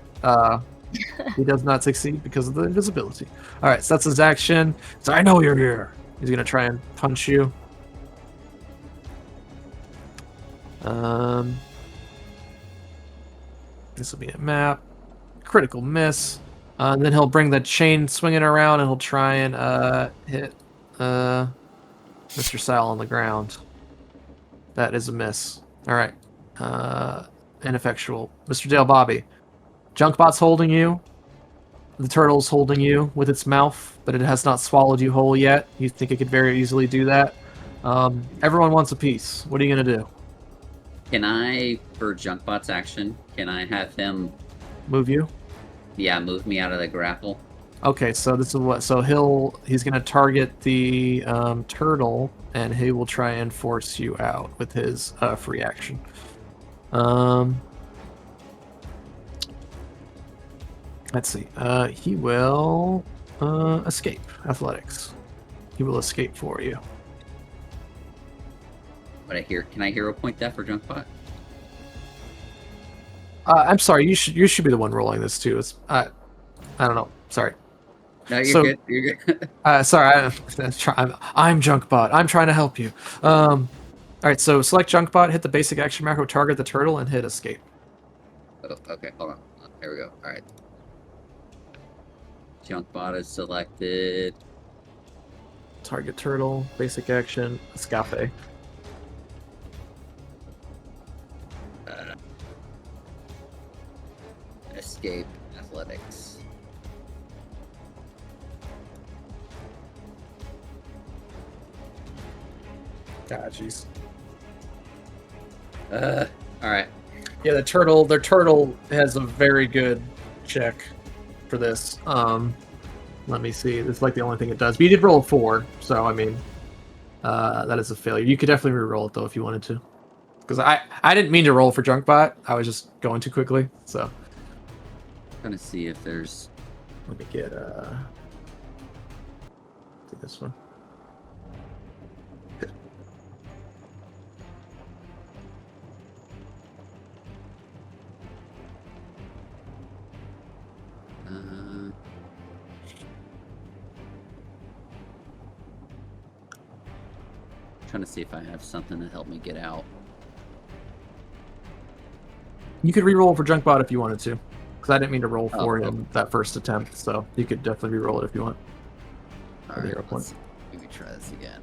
Speaker 2: He does not succeed because of the invisibility. Alright, so that's his action. So I know you're here. He's going to try and punch you. This will be a map. Critical miss. And then he'll bring the chain swinging around and he'll try and hit Mr. Sal on the ground. That is a miss. Alright. Ineffectual. Mr. Dale Bobby. Junkbot's holding you. The turtle's holding you with its mouth, but it has not swallowed you whole yet. You think it could very easily do that. Everyone wants a piece. What are you going to do?
Speaker 3: Can I, for Junkbot's action, can I have him...
Speaker 2: Move you?
Speaker 3: Yeah, move me out of the grapple.
Speaker 2: Okay, so this is what... So he's going to target the turtle, and he will try and force you out with his free action. Let's see. He will escape athletics. He will escape for you.
Speaker 3: Can I hero point that for Junkbot?
Speaker 2: I'm sorry. You should be the one rolling this too. It's I don't know. Sorry.
Speaker 3: No, you're good. You're good.
Speaker 2: Sorry. I'm Junkbot. I'm trying to help you. All right. So select Junkbot, hit the basic action macro, target the turtle, and hit escape.
Speaker 3: Oh, okay, hold on. Here we go. All right. Junkbot is selected.
Speaker 2: Target turtle, basic action, escape.
Speaker 3: Escape athletics.
Speaker 2: Ah, jeez.
Speaker 3: All right.
Speaker 2: Yeah, their turtle has a very good check for this. Let me see. It's like the only thing it does. But you did roll a 4, so I mean, that is a failure. You could definitely re-roll it though if you wanted to. Because I didn't mean to roll for Junkbot. I was just going too quickly. So
Speaker 3: I'm gonna see if there's.
Speaker 2: let me get this one.
Speaker 3: Trying to see if I have something to help me get out.
Speaker 2: You could re-roll for Junkbot if you wanted to. Because I didn't mean to roll for
Speaker 3: Oh.
Speaker 2: him that first attempt. So you could definitely re-roll it if you want.
Speaker 3: All right, let's maybe try this again.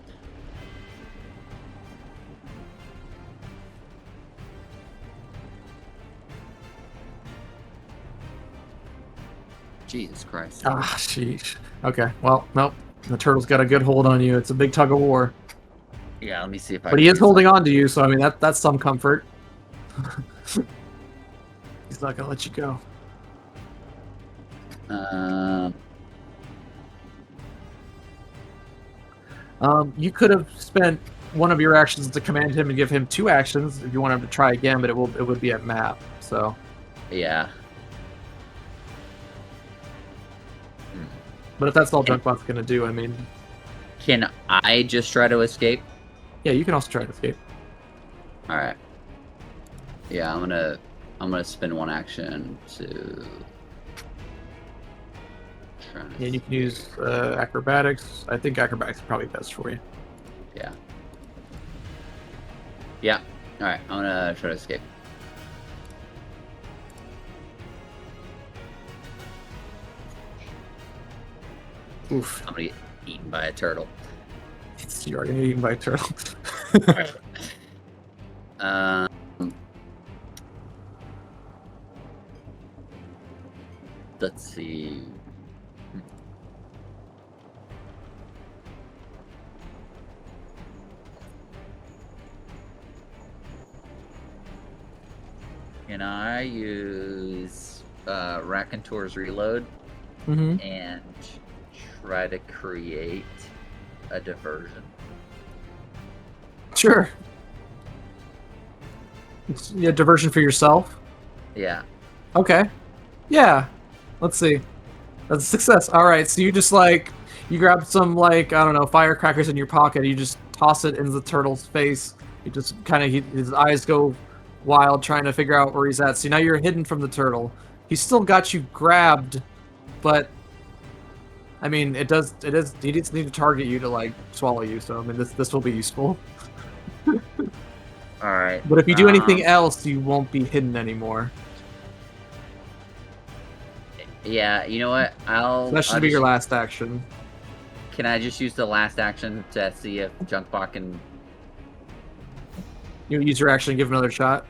Speaker 3: Jesus Christ.
Speaker 2: Ah, sheesh. Okay, well, nope. The turtle's got a good hold on you. It's a big tug of war.
Speaker 3: Yeah, let me see if I.
Speaker 2: But he is holding on to you, so I mean that's some comfort. He's not gonna let you go. You could have spent one of your actions to command him and give him 2 actions if you want him to try again, but it would be at map. So
Speaker 3: Yeah.
Speaker 2: but if that's all Junkbot's gonna do, I mean,
Speaker 3: Can I just try to escape?
Speaker 2: yeah, you can also try to escape.
Speaker 3: All right. Yeah, I'm gonna spend 1 action to. Try to
Speaker 2: Yeah, you can use acrobatics. I think acrobatics is probably best for you.
Speaker 3: Yeah. Yeah. All right. I'm gonna try to escape.
Speaker 2: Oof.
Speaker 3: I'm gonna get eaten by a turtle.
Speaker 2: You are gonna get eaten by a turtle.
Speaker 3: Um. Let's see. Can I use Raconteur's Reload
Speaker 2: Mm-hmm.
Speaker 3: and try to create a diversion?
Speaker 2: Sure. Yeah, diversion for yourself.
Speaker 3: Yeah.
Speaker 2: Okay. Yeah. Let's see. That's a success. All right. So you just you grab some I don't know, firecrackers in your pocket. You just toss it in the turtle's face. You just kind of his eyes go wild, trying to figure out where he's at. So now you're hidden from the turtle. He's still got you grabbed, but I mean, he does need to target you to swallow you. So I mean, this will be useful.
Speaker 3: All right.
Speaker 2: But if you do anything else, you won't be hidden anymore.
Speaker 3: Yeah, you know what?
Speaker 2: So that should be your last action.
Speaker 3: Can I just use the last action to see if Junkbot can?
Speaker 2: You use your action and give another shot.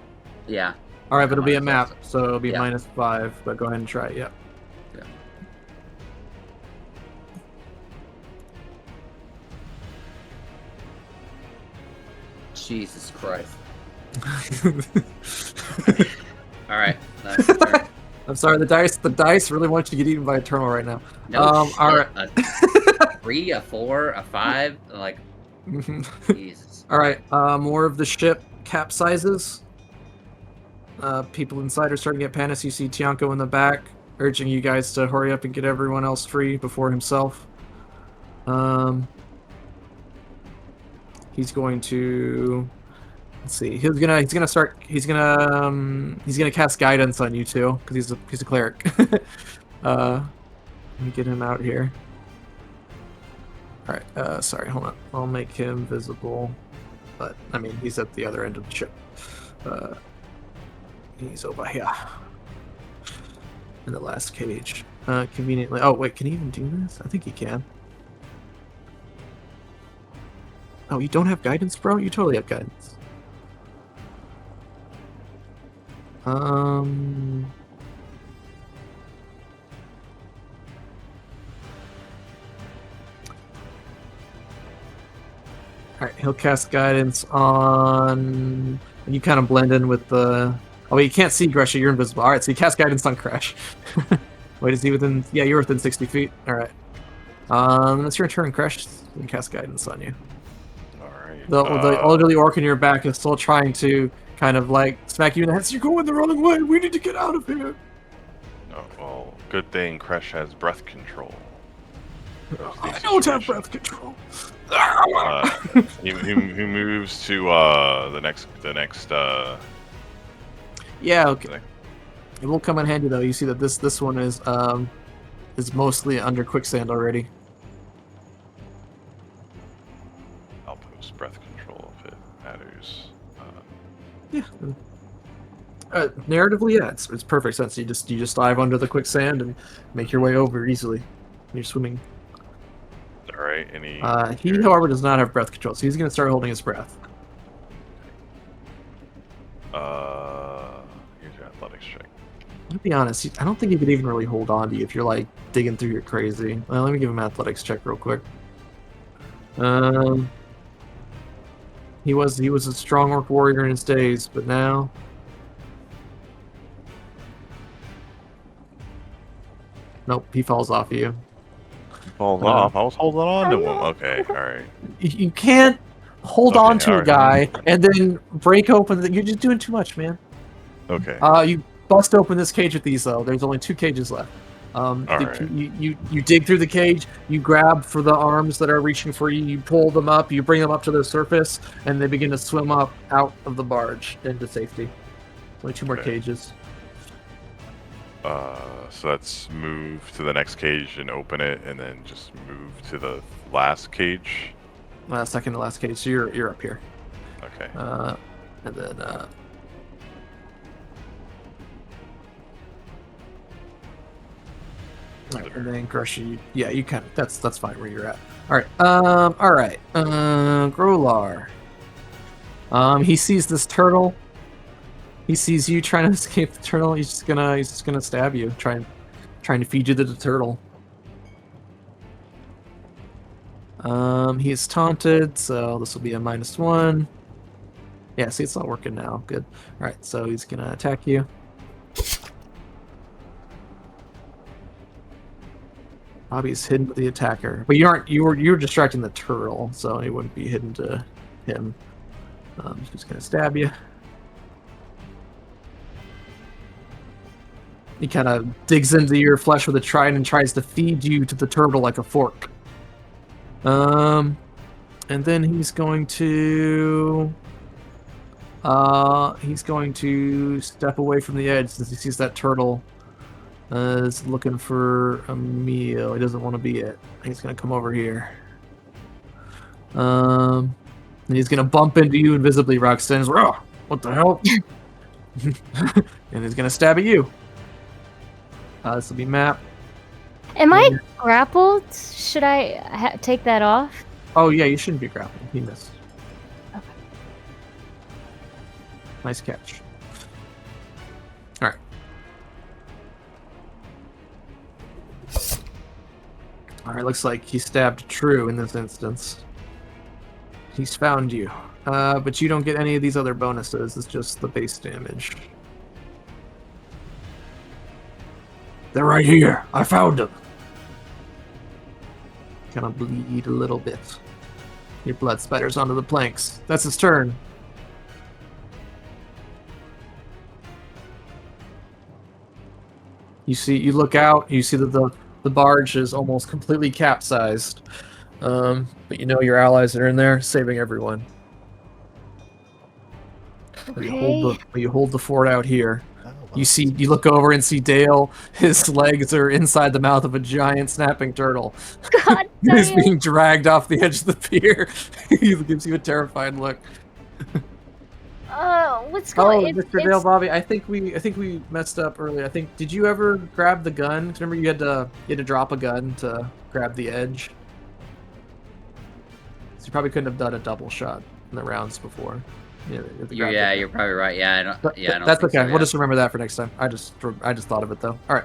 Speaker 3: Yeah.
Speaker 2: All right, but it'll be a
Speaker 3: Minus
Speaker 2: map,
Speaker 3: five.
Speaker 2: so it'll be
Speaker 3: Yeah.
Speaker 2: -5. But go ahead and try it. Yeah.
Speaker 3: Yeah. Jesus Christ. All right. That's the turn.
Speaker 2: I'm sorry. The dice really want you to get eaten by a turtle right now.
Speaker 3: No
Speaker 2: All
Speaker 3: shit.
Speaker 2: right.
Speaker 3: A 3, a 4, a 5. Like, Jesus.
Speaker 2: All right. More of the ship capsizes. People inside are starting to get panicked. You see Tianko in the back, urging you guys to hurry up and get everyone else free before himself. He's going to Let's see. He's gonna cast guidance on you two because he's a cleric. Let me get him out here. All right. Sorry. Hold on. I'll make him visible. But I mean, he's at the other end of the ship. He's over here in the last cage. Conveniently. Oh wait, can he even do this? I think he can. Oh, you don't have guidance, bro? You totally have guidance. Alright, he'll cast guidance on... And you kind of blend in with the... Oh, wait, you can't see Gresha, you're invisible. Alright, so he casts guidance on Crash. Wait, is he within... Yeah, you're within 60 feet. Alright. It's your turn, Crash. He can cast guidance on you.
Speaker 5: Alright.
Speaker 2: The elderly orc in your back is still trying to kind of like smack you in the head. You're going the wrong way. We need to get out of here.
Speaker 5: Oh, well, good thing Crash has breath control.
Speaker 2: I don't have breath control.
Speaker 5: He moves to the next.
Speaker 2: Yeah, okay. It will come in handy though. You see that this one is mostly under quicksand already.
Speaker 5: I'll post breath control if it matters.
Speaker 2: Yeah. Narratively, yeah, it's perfect sense. You just dive under the quicksand and make your way over easily. You're swimming.
Speaker 5: All right. Any?
Speaker 2: He, however, does not have breath control, so he's going to start holding his breath.
Speaker 5: Here's your athletics check.
Speaker 2: To be honest, I don't think he could even really hold on to you if you're like digging through your crazy. Well, let me give him an athletics check real quick. He was a strong orc warrior in his days, but now. Nope, he falls off of you.
Speaker 5: Falls off. I was holding on to him. Okay, all right.
Speaker 2: You can't hold on to a guy and then break open. You're just doing too much, man.
Speaker 5: Okay.
Speaker 2: You bust open this cage with these though. There's only 2 cages left.
Speaker 5: Right.
Speaker 2: You dig through the cage. You grab for the arms that are reaching for you. You pull them up. You bring them up to the surface, and they begin to swim up out of the barge into safety. Only 2 more cages.
Speaker 5: So let's move to the next cage and open it, and then just move to the last cage.
Speaker 2: Second to last cage. So you're up here.
Speaker 5: Okay.
Speaker 2: And then right, and then Grushy, yeah, you kind of that's fine where you're at. All right. Grolar. He sees this turtle. He sees you trying to escape the turtle. He's just gonna stab you, trying to feed you the turtle. He is taunted, so this will be a -1. Yeah, see, it's not working now. Good. All right, so he's gonna attack you. Bobby's hidden to the attacker, but you aren't. You were distracting the turtle, so he wouldn't be hidden to him. He's gonna stab you. He kind of digs into your flesh with a trident and tries to feed you to the turtle like a fork. And then he's going to step away from the edge since he sees that turtle is looking for a meal. He doesn't want to be it. He's gonna come over here. And he's gonna bump into you invisibly, Roxanne. He's like, oh, what the hell? And he's gonna stab at you. This will be map.
Speaker 6: Am I grappled? Should I take that off?
Speaker 2: Oh yeah, you shouldn't be grappled. He missed.
Speaker 6: Okay.
Speaker 2: Nice catch. All right. All right. Looks like he stabbed true in this instance. He's found you, but you don't get any of these other bonuses. It's just the base damage. They're right here. I found them. Gonna bleed a little bit. Your blood spatters onto the planks. That's his turn. You look out. You see that the barge is almost completely capsized. But you know your allies are in there, saving everyone. You hold the fort out here.
Speaker 1: Oh, well,
Speaker 2: You look over and see Dale. His legs are inside the mouth of a giant snapping turtle.
Speaker 6: God
Speaker 2: He's
Speaker 6: damn.
Speaker 2: being dragged off the edge of the pier. He gives you a terrified look.
Speaker 6: What's going?
Speaker 2: Mr. Dale, Bobby, I think we messed up earlier. Did you ever grab the gun? 'Cause remember you had to drop a gun to grab the edge. So you probably couldn't have done a double shot in the rounds before.
Speaker 3: Yeah, you're probably right. Yeah, I don't. Yeah, I don't.
Speaker 2: That's
Speaker 3: think
Speaker 2: okay.
Speaker 3: So,
Speaker 2: We'll just remember that for next time. I just thought of it though. All right.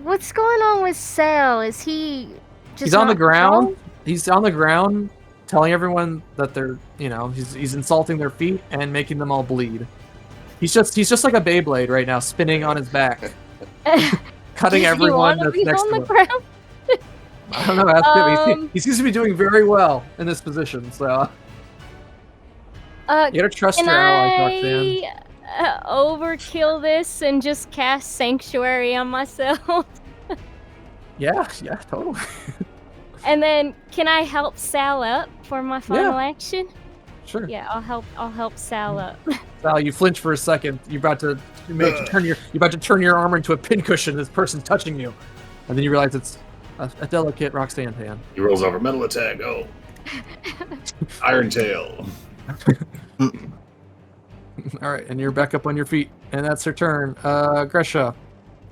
Speaker 6: What's going on with Sal? Is he just
Speaker 2: He's on the
Speaker 6: not
Speaker 2: ground.
Speaker 6: controlled?
Speaker 2: He's on the ground, telling everyone that they're, he's insulting their feet and making them all bleed. He's just like a Beyblade right now, spinning on his back, cutting
Speaker 6: Do you
Speaker 2: everyone
Speaker 6: wanna
Speaker 2: that's
Speaker 6: be
Speaker 2: next
Speaker 6: on
Speaker 2: to
Speaker 6: the
Speaker 2: him.
Speaker 6: ground?
Speaker 2: I don't know. Ask him. He seems to be doing very well in this position. So you gotta trust
Speaker 6: Can
Speaker 2: your allies, Roxanne.
Speaker 6: I overkill this and just cast Sanctuary on myself?
Speaker 2: Yeah, totally.
Speaker 6: And then can I help Sal up for my final action?
Speaker 2: Sure.
Speaker 6: Yeah, I'll help Sal up.
Speaker 2: Sal, you flinch for a second. You're about to turn your armor into a pincushion. This person's touching you, and then you realize it's a delicate Roxanne hand.
Speaker 4: He rolls over. Metal attack. Oh. Iron Tail.
Speaker 2: All right, and you're back up on your feet, and that's her turn. Gresha,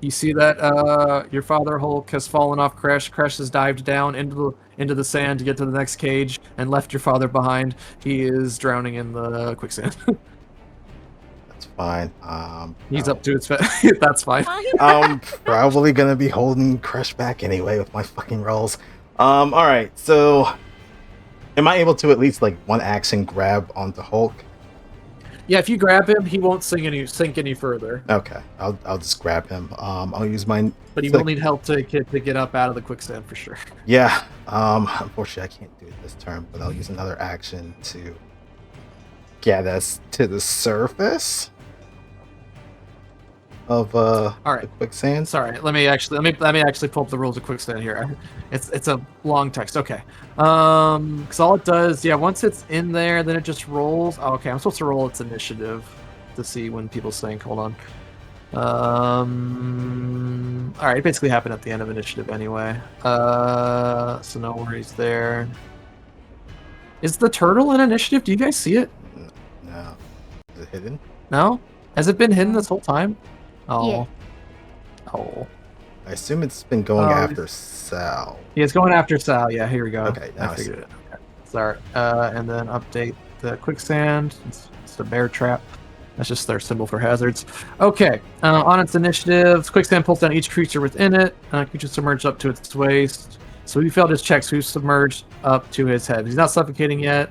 Speaker 2: you see that your father Hulk has fallen off. Crash has dived down into the sand to get to the next cage and left your father behind. He is drowning in the quicksand.
Speaker 1: That's fine.
Speaker 2: He's up to his That's fine.
Speaker 1: I'm probably gonna be holding Crush back anyway with my fucking rolls. All right. So, am I able to at least like one action grab onto Hulk?
Speaker 2: Yeah, if you grab him, he won't sink any further.
Speaker 1: Okay, I'll just grab him. I'll use mine.
Speaker 2: But he will need help to get up out of the quicksand for sure.
Speaker 1: Yeah. Unfortunately, I can't do it this turn, but I'll use another action to get us to the surface of
Speaker 2: all right,
Speaker 1: the quicksand.
Speaker 2: Sorry, let me actually pull up the rules of quicksand here. It's a long text. Okay. Because all it does, once it's in there, then it just rolls. Oh, okay, I'm supposed to roll its initiative to see when people sink. Hold on. All right, it basically happened at the end of initiative anyway. So no worries there. Is the turtle in initiative? Do you guys see it?
Speaker 1: No. Is it hidden?
Speaker 2: No? Has it been hidden this whole time? Oh.
Speaker 6: Yeah.
Speaker 2: Oh.
Speaker 1: I assume it's been going after Sal.
Speaker 2: Yeah, it's going after Sal. Yeah, here we go.
Speaker 1: Okay, now
Speaker 2: I figured it. Okay. Sorry. And then update the quicksand. It's a bear trap. That's just their symbol for hazards. Okay. On its initiative, quicksand pulls down each creature within it. Creature submerged up to its waist. So he failed his checks. Who's submerged up to his head? He's not suffocating yet.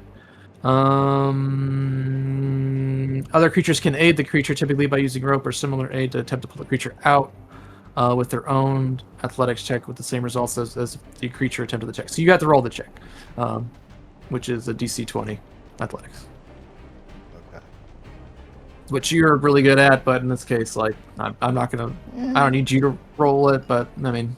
Speaker 2: Other creatures can aid the creature, typically by using rope or similar aid to attempt to pull the creature out with their own athletics check with the same results as the creature attempted the check. So you have to roll the check, which is a DC 20 athletics.
Speaker 1: Okay.
Speaker 2: Which you're really good at, but in this case, like, I'm not going to... I don't need you to roll it, but, I mean...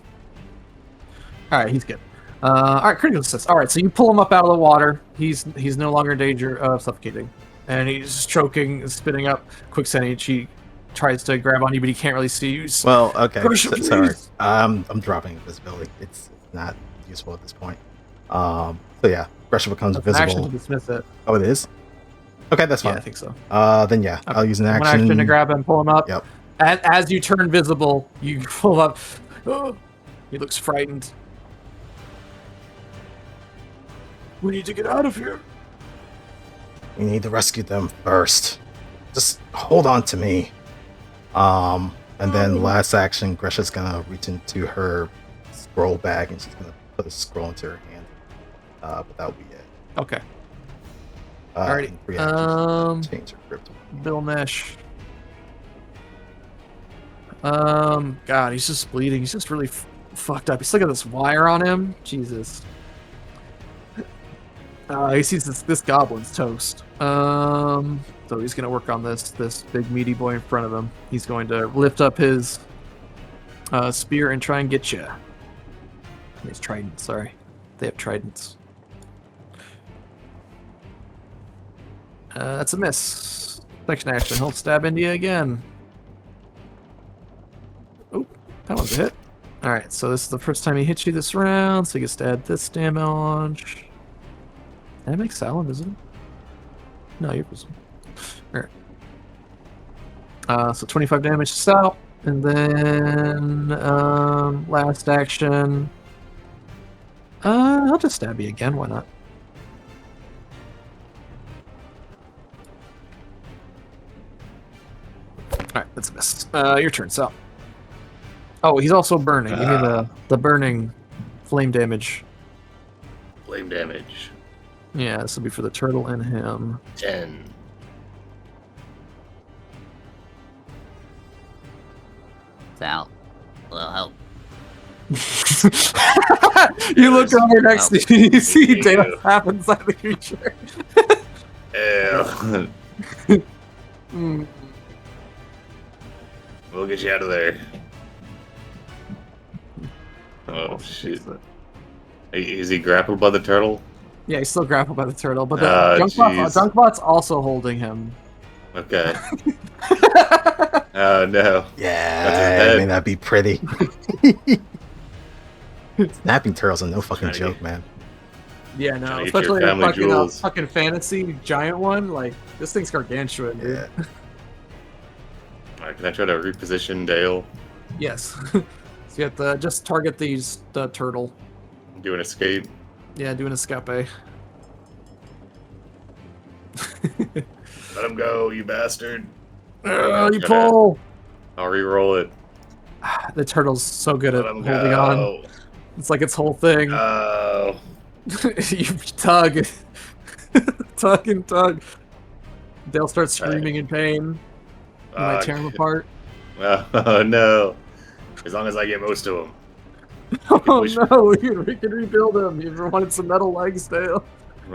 Speaker 2: Alright, he's good. Alright, critical success. Alright, so you pull him up out of the water. He's no longer in danger of suffocating. And he's choking, spitting up quicksand. He tries to grab on you, but he can't really see you.
Speaker 1: Well, okay. Sorry.
Speaker 2: Please.
Speaker 1: I'm dropping invisibility. It's not useful at this point. So yeah, Gresha becomes
Speaker 2: That's an
Speaker 1: visible.
Speaker 2: action to dismiss it.
Speaker 1: Oh, it is? Okay, that's fine.
Speaker 2: Yeah, I think so.
Speaker 1: Then yeah,
Speaker 2: Okay.
Speaker 1: I'll use an
Speaker 2: One
Speaker 1: action.
Speaker 2: action to grab him, pull him up.
Speaker 1: Yep.
Speaker 2: As you turn visible, you pull up. He looks frightened. We need to get out of here.
Speaker 1: We need to rescue them first. Just hold on to me. And then last action, Gresha's gonna reach into her scroll bag and she's gonna put a scroll into her hand. But that'll be it.
Speaker 2: Okay.
Speaker 1: Alright. Change her grip to
Speaker 2: Bill Nash. God, he's just bleeding. He's just really fucked up. He's looking at this wire on him. Jesus. He sees this goblin's toast. So he's gonna work on this big meaty boy in front of him. He's going to lift up his spear and try and get you. His trident, sorry. They have tridents. That's a miss. Section action. He'll stab into you again. Oh, that one's a hit. Alright, so this is the first time he hits you this round, so he gets to add this damage. That makes Salad, isn't it? No, you're visible. Alright. So 25 damage to Sal. And then last action. I'll just stab you again, why not? Alright, that's a miss. Your turn, Sal. Oh, he's also burning. Give me the burning flame damage.
Speaker 4: Flame damage.
Speaker 2: Yeah, this will be for the turtle and him.
Speaker 4: 10.
Speaker 3: Sal, will help.
Speaker 2: You look over next to you, you see Dale half inside the creature.
Speaker 4: Ew. We'll get you out of there. Oh shit. Is he grappled by the turtle?
Speaker 2: Yeah, he's still grappled by the turtle, but the
Speaker 4: jeez.
Speaker 2: Junkbot's also holding him.
Speaker 4: Okay. Oh no.
Speaker 1: Yeah, it may not be pretty. Snapping turtles are no fucking joke, man.
Speaker 2: Yeah, no,
Speaker 4: Trying to get your
Speaker 2: especially a
Speaker 4: family
Speaker 2: fucking,
Speaker 4: jewels.
Speaker 2: fucking fantasy giant one. Like, this thing's gargantuan, dude.
Speaker 1: Yeah.
Speaker 4: Alright, can I try to reposition Dale?
Speaker 2: Yes. So you have to just target the turtle.
Speaker 4: Do an escape?
Speaker 2: Yeah, do an escape.
Speaker 4: Let him go, you bastard.
Speaker 2: You pull!
Speaker 4: I'll re-roll it.
Speaker 2: The turtle's so good at
Speaker 4: Let him
Speaker 2: holding on. It's like its whole thing.
Speaker 4: Oh.
Speaker 2: You tug. Tug and tug. They'll start screaming in pain. You might tear them apart.
Speaker 4: Oh no. As long as I get most of them.
Speaker 2: Oh no, we can rebuild him. You ever wanted some metal legs, Dale?
Speaker 4: You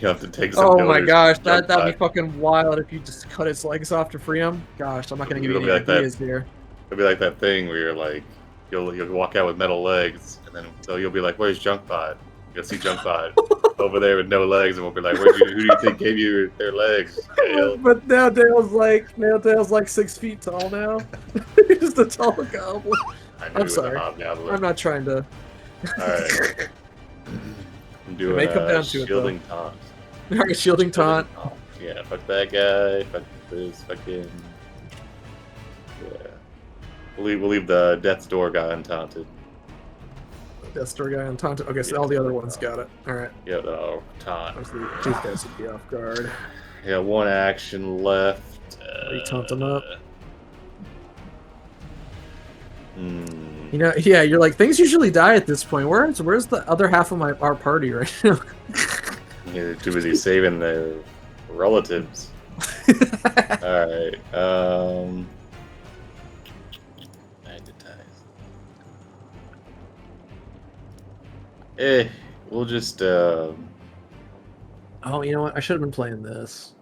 Speaker 4: have to take some
Speaker 2: Oh my
Speaker 4: donors
Speaker 2: gosh,
Speaker 4: to
Speaker 2: that'd
Speaker 4: jump
Speaker 2: be
Speaker 4: back.
Speaker 2: fucking wild if you just cut his legs off to free him. Gosh, I'm not gonna give you
Speaker 4: It'll
Speaker 2: any
Speaker 4: be like that.
Speaker 2: ideas here.
Speaker 4: It'll be like that thing where you're like, you'll walk out with metal legs, and then you'll be like, "Where's Junkbot?" You'll see Junkbot over there with no legs, and we'll be like, who do you think gave you their legs? Dale?
Speaker 2: But now Dale's like 6 feet tall now. He's just a tall goblin.
Speaker 4: I knew
Speaker 2: I'm
Speaker 4: it was
Speaker 2: sorry.
Speaker 4: a hobgoblin.
Speaker 2: I'm not trying to.
Speaker 4: Alright. I'm doing
Speaker 2: may come down to it,
Speaker 4: shielding taunt.
Speaker 2: Alright, shielding taunt.
Speaker 4: Yeah, fuck that guy. Fuck this fucking. Yeah. We'll leave the death's door guy untaunted.
Speaker 2: Death Star guy on taunt. Okay, so all the other ones got it. Alright.
Speaker 4: Yeah, no, taunt.
Speaker 2: Obviously, these guys would be off guard.
Speaker 4: Yeah, one action left.
Speaker 2: You taunt them up.
Speaker 4: Hmm.
Speaker 2: You know, yeah, you're like, things usually die at this point. Where's the other half of our party right now?
Speaker 4: They're too busy saving their relatives. Alright, we'll just,
Speaker 2: Oh, you know what? I should have been playing this.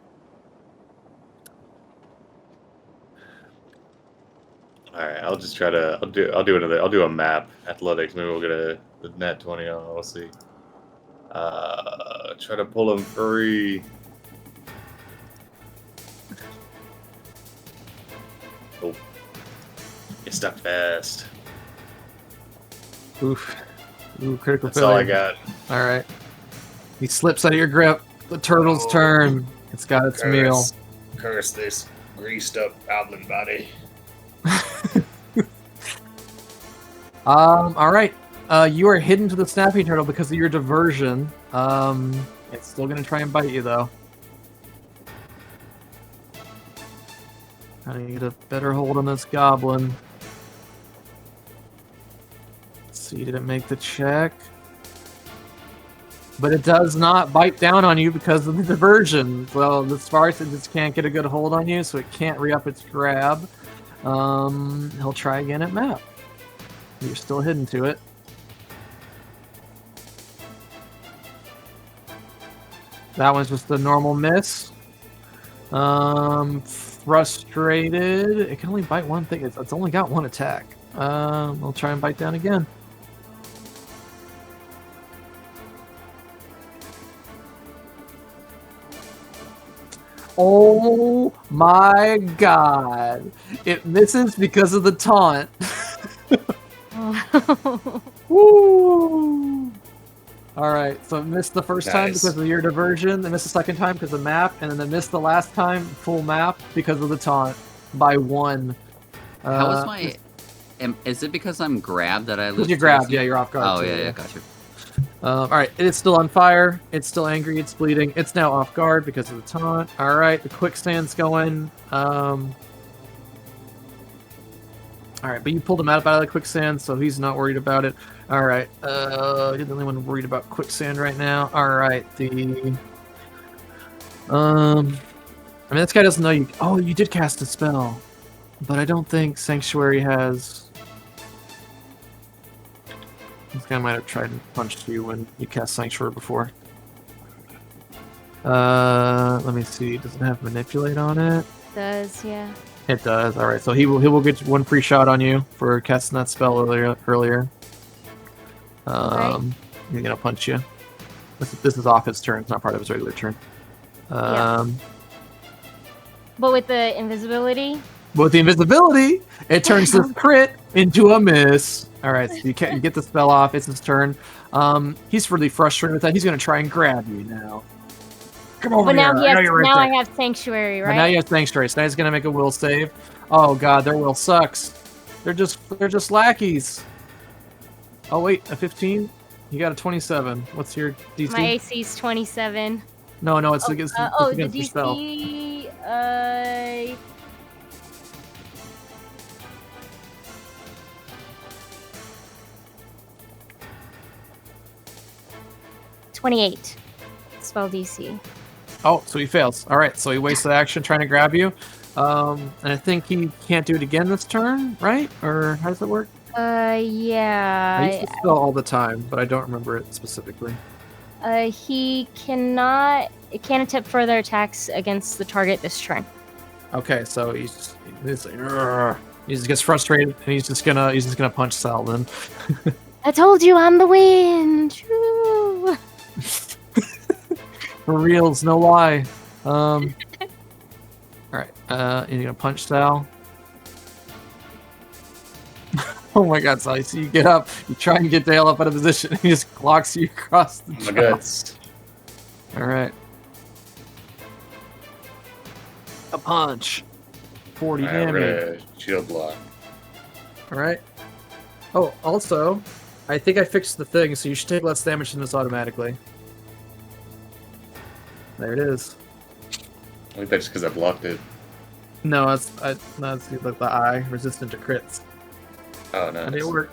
Speaker 4: Alright, I'll just try to, I'll do a map, athletics, maybe we'll get a net 20 on, we'll see. Try to pull him free. Oh. Get stuck fast.
Speaker 2: Oof. Ooh, critical
Speaker 4: That's all I
Speaker 2: failure.
Speaker 4: got.
Speaker 2: Alright. He slips out of your grip. The turtle's turn. It's got its meal.
Speaker 4: Curse this greased up goblin body.
Speaker 2: Alright. You are hidden to the snapping turtle because of your diversion. It's still gonna try and bite you though. Trying to get a better hold on this goblin. Let's see, did it make the check? But it does not bite down on you because of the diversion. Well, the Spartan just can't get a good hold on you, so it can't re-up its grab. He'll try again at map. You're still hidden to it. That one's just a normal miss. Frustrated. It can only bite one thing. It's only got one attack. We'll try and bite down again. Oh my god. It misses because of the taunt. Woo! Alright, so it missed the first time because of your diversion, it missed the second time because of the map, and then it missed the last time full map because of the taunt by 1.
Speaker 3: How was my... Is it because I'm grabbed that I lose?
Speaker 2: Because you're grabbed, yeah, you're off guard.
Speaker 3: Oh,
Speaker 2: too,
Speaker 3: yeah, gotcha.
Speaker 2: Alright, it's still on fire, it's still angry, it's bleeding, it's now off guard because of the taunt. Alright, the quicksand's going. Alright, but you pulled him out of the quicksand, so he's not worried about it. Alright, you're the only one worried about quicksand right now. Alright, I mean, this guy doesn't know you... Oh, you did cast a spell. But I don't think Sanctuary has... This guy might have tried to punch you when you cast Sanctuary before. Let me see. Does it have Manipulate on it?
Speaker 6: Does, yeah.
Speaker 2: It does. Alright, so he will get 1 free shot on you for casting that spell earlier.
Speaker 6: Right.
Speaker 2: He's gonna punch you. This is off his turn. It's not part of his regular turn.
Speaker 6: But with the invisibility?
Speaker 2: But with the invisibility, it turns this crit into a miss. Alright, so you get the spell off. It's his turn. He's really frustrated with that. He's gonna try and grab you now. Come over
Speaker 6: but now
Speaker 2: here.
Speaker 6: Now I have Sanctuary, right?
Speaker 2: But now you have Sanctuary, so now he's gonna make a will save. Oh god, their will sucks. They're just lackeys. Oh wait, a 15? You got a 27. What's your DC?
Speaker 6: My AC's 27.
Speaker 2: No, it's against, it's against
Speaker 6: the
Speaker 2: the spell.
Speaker 6: DC, 28. Spell DC.
Speaker 2: Oh, so he fails. Alright, so he wasted action trying to grab you. And I think he can't do it again this turn, right? Or how does it work?
Speaker 6: Yeah.
Speaker 2: I used to spell all the time, but I don't remember it specifically.
Speaker 6: He can't attempt further attacks against the target this turn.
Speaker 2: Okay, so he's like, "Rrr." He just gets frustrated, and he's just gonna punch Sal then.
Speaker 6: I told you I'm the wind. Woo.
Speaker 2: For reals, no lie. Alright, you're gonna punch Sal. Oh my god, Sal, you see you get up, you try and get Dale up out of position, and he just clocks you across the
Speaker 4: My guts.
Speaker 2: Alright. A punch. 40
Speaker 4: Alright, we're
Speaker 2: damage.
Speaker 4: gonna shield block.
Speaker 2: Alright. Oh, also, I think I fixed the thing, so you should take less damage than this automatically. There it is.
Speaker 4: I think that's because I blocked it.
Speaker 2: No, it's the eye, resistant to crits.
Speaker 4: Oh, no.
Speaker 2: And it worked.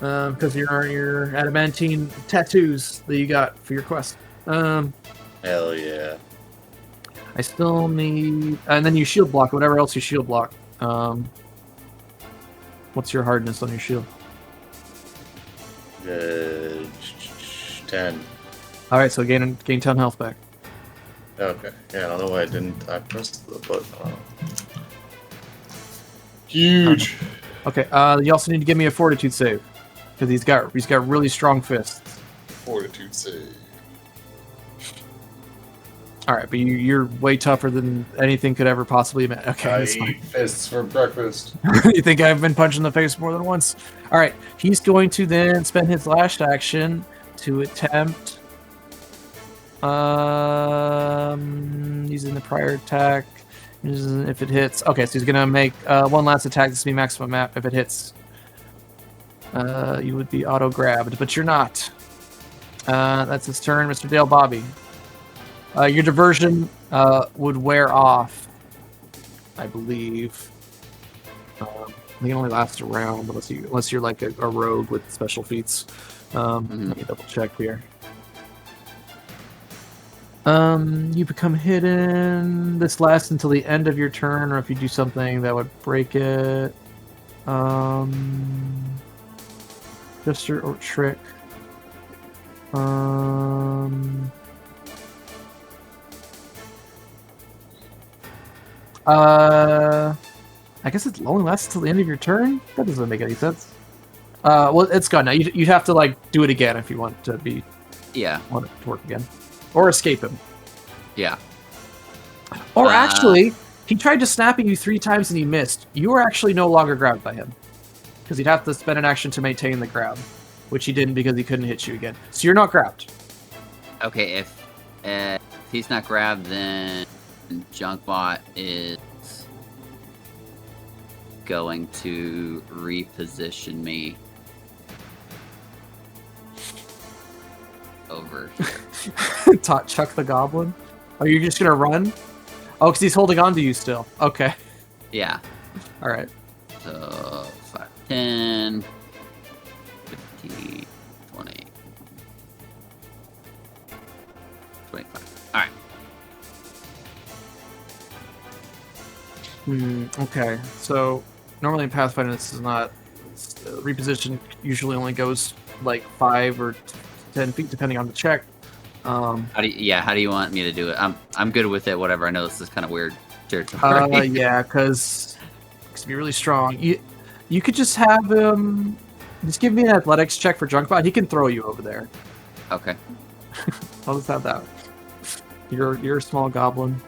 Speaker 2: Because your adamantine tattoos that you got for your quest.
Speaker 4: Hell yeah.
Speaker 2: I still need... And then you shield block, whatever else you shield block. What's your hardness on your shield?
Speaker 4: 10.
Speaker 2: Alright, so gain 10 health back.
Speaker 4: Okay. Yeah, I don't know why I pressed the button. Oh. Huge.
Speaker 2: Okay, you also need to give me a fortitude save. Because he's got really strong fists.
Speaker 4: Fortitude save.
Speaker 2: Alright, but you're way tougher than anything could ever possibly imagine. Okay,
Speaker 4: I
Speaker 2: that's fine.
Speaker 4: eat fists for breakfast.
Speaker 2: You think I've been punched in the face more than once? Alright, he's going to then spend his last action to attempt... using the prior attack. If it hits... Okay, so he's going to make one last attack. This will be maximum map. If it hits, you would be auto-grabbed, but you're not. That's his turn, Mr. Dale Bobby. Your diversion would wear off, I believe. I think it only lasts a round unless you're like a rogue with special feats. Let me double check here. You become hidden. This lasts until the end of your turn, or if you do something that would break it. Gesture or trick. I guess it only lasts till the end of your turn? That doesn't make any sense. Well, it's gone now. You'd have to, like, do it again if you want to be...
Speaker 3: Yeah.
Speaker 2: Want it to work again. Or escape him.
Speaker 3: Yeah.
Speaker 2: Or actually, he tried to snapping you 3 times and he missed. You are actually no longer grabbed by him. Because he'd have to spend an action to maintain the grab. Which he didn't because he couldn't hit you again. So you're not grabbed.
Speaker 3: Okay, if he's not grabbed, then Junkbot is going to reposition me over.
Speaker 2: Chuck the Goblin? Are you just gonna run? Oh, because he's holding on to you still. Okay.
Speaker 3: Yeah.
Speaker 2: Alright.
Speaker 3: So 5, 10, 15, 20, 25. Alright.
Speaker 2: Okay. So normally in Pathfinder this is not reposition usually only goes like 5 or 10 feet depending on the check.
Speaker 3: How do you want me to do it? I'm good with it, whatever. I know this is kind of weird territory.
Speaker 2: Yeah, because to be really strong. You could just have him just give me an athletics check for Junkbot. He can throw you over there.
Speaker 3: Okay.
Speaker 2: I'll just have that. You're a small goblin.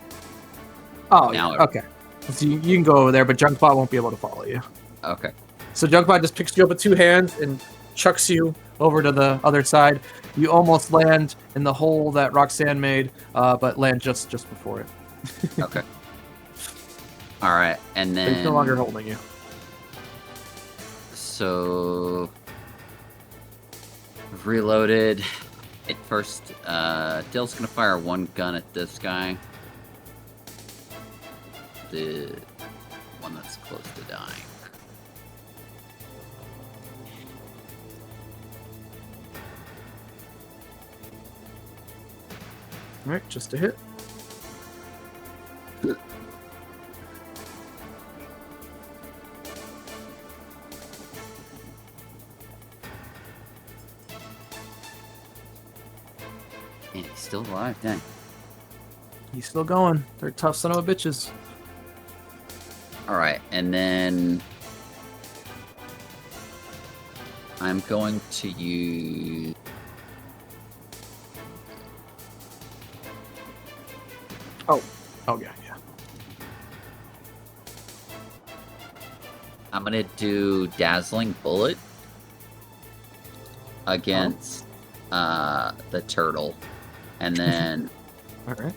Speaker 2: Oh,
Speaker 3: Now
Speaker 2: yeah. Okay. So you can go over there, but Junkbot won't be able to follow you.
Speaker 3: Okay.
Speaker 2: So Junkbot just picks you up with 2 hands and chucks you over to the other side. You almost land in the hole that Roxanne made, but land just before it.
Speaker 3: Okay. All right, and then
Speaker 2: But he's no longer holding you.
Speaker 3: So reloaded. At first, Dill's gonna fire 1 gun at this guy. The one that's close to dying.
Speaker 2: Alright, just a hit.
Speaker 3: And he's still alive, dang.
Speaker 2: He's still going. They're tough son of a bitches.
Speaker 3: Alright, and then I'm going to use
Speaker 2: Oh yeah.
Speaker 3: I'm gonna do Dazzling Bullet against the turtle. And then
Speaker 2: Alright.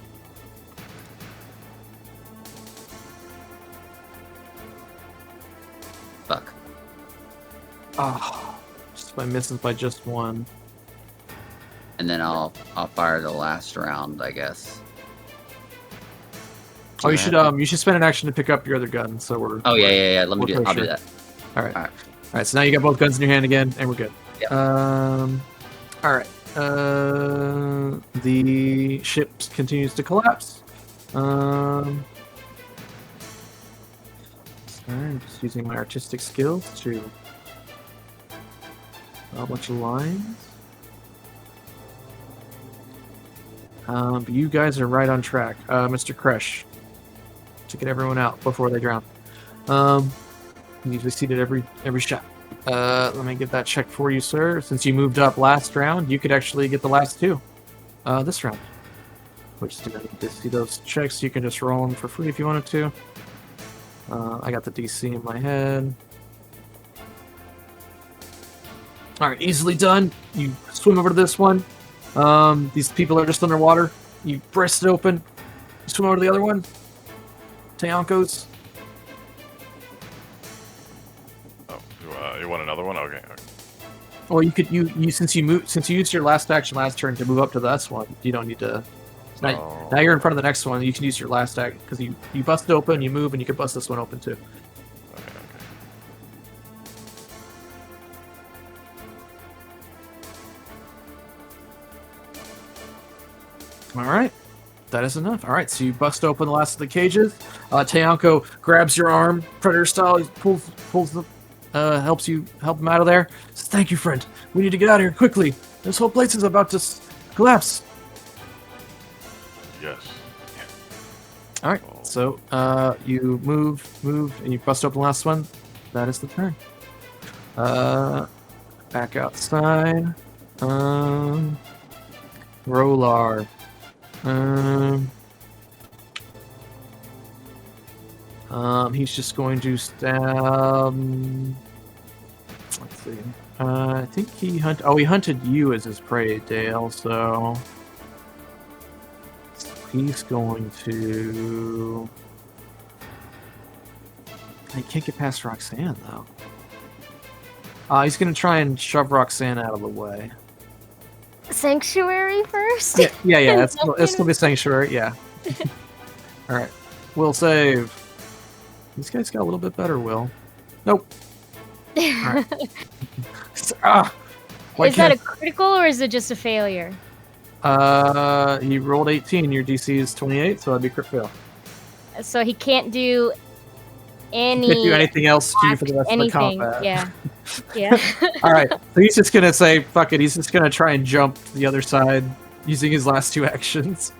Speaker 3: fuck.
Speaker 2: Oh, just by misses by just 1.
Speaker 3: And then I'll fire the last round, I guess.
Speaker 2: Oh, you should spend an action to pick up your other gun. So we're.
Speaker 3: Oh yeah. I'll
Speaker 2: we're
Speaker 3: do
Speaker 2: sure.
Speaker 3: that.
Speaker 2: All right.
Speaker 3: All right.
Speaker 2: All right. So now you got both guns in your hand again, and we're good.
Speaker 3: Yep.
Speaker 2: All right. The ship continues to collapse. Sorry, I'm just using my artistic skills to draw a bunch of lines. But you guys are right on track, Mr. Kresh, to get everyone out before they drown. You've succeeded every shot. Let me get that check for you, sir. Since you moved up last round, you could actually get the last 2 this round. Which do I need to see those checks? You can just roll them for free if you wanted to. I got the DC in my head. Alright, easily done. You swim over to this one. These people are just underwater. You burst it open. You swim over to the other one. Teonko's.
Speaker 5: Oh, you want another one? Okay.
Speaker 2: Or you could since you used your last action last turn to move up to this one, you don't need to. Now you're in front of the next one. You can use your last act because you bust it open, you move, and you can bust this one open too.
Speaker 5: Okay.
Speaker 2: All right, that is enough. All right, so you bust open the last of the cages. Teonko grabs your arm, predator style. He pulls the help him out of there. Says, "Thank you, friend. We need to get out of here quickly. This whole place is about to collapse."
Speaker 5: Yes.
Speaker 2: All right, so you move, and you bust open the last one. That is the turn. Back outside. Rolar. He's just going to stab. Let's see. I think he hunted you as his prey, Dale. So he's going to. He can't get past Roxanne though. He's going to try and shove Roxanne out of the way.
Speaker 6: Sanctuary first?
Speaker 2: Yeah. It's gonna be Sanctuary, yeah. Alright. Will save. These guys got a little bit better, Will. Nope. Alright.
Speaker 6: Is that a critical or is it just a failure?
Speaker 2: He rolled 18. Your DC is 28, so that'd be crit fail.
Speaker 6: So he can't do any.
Speaker 2: Can't do anything else to you for the rest of the combat.
Speaker 6: Yeah.
Speaker 2: Alright, so he's just gonna say, fuck it, he's just gonna try and jump to the other side using his last 2 actions.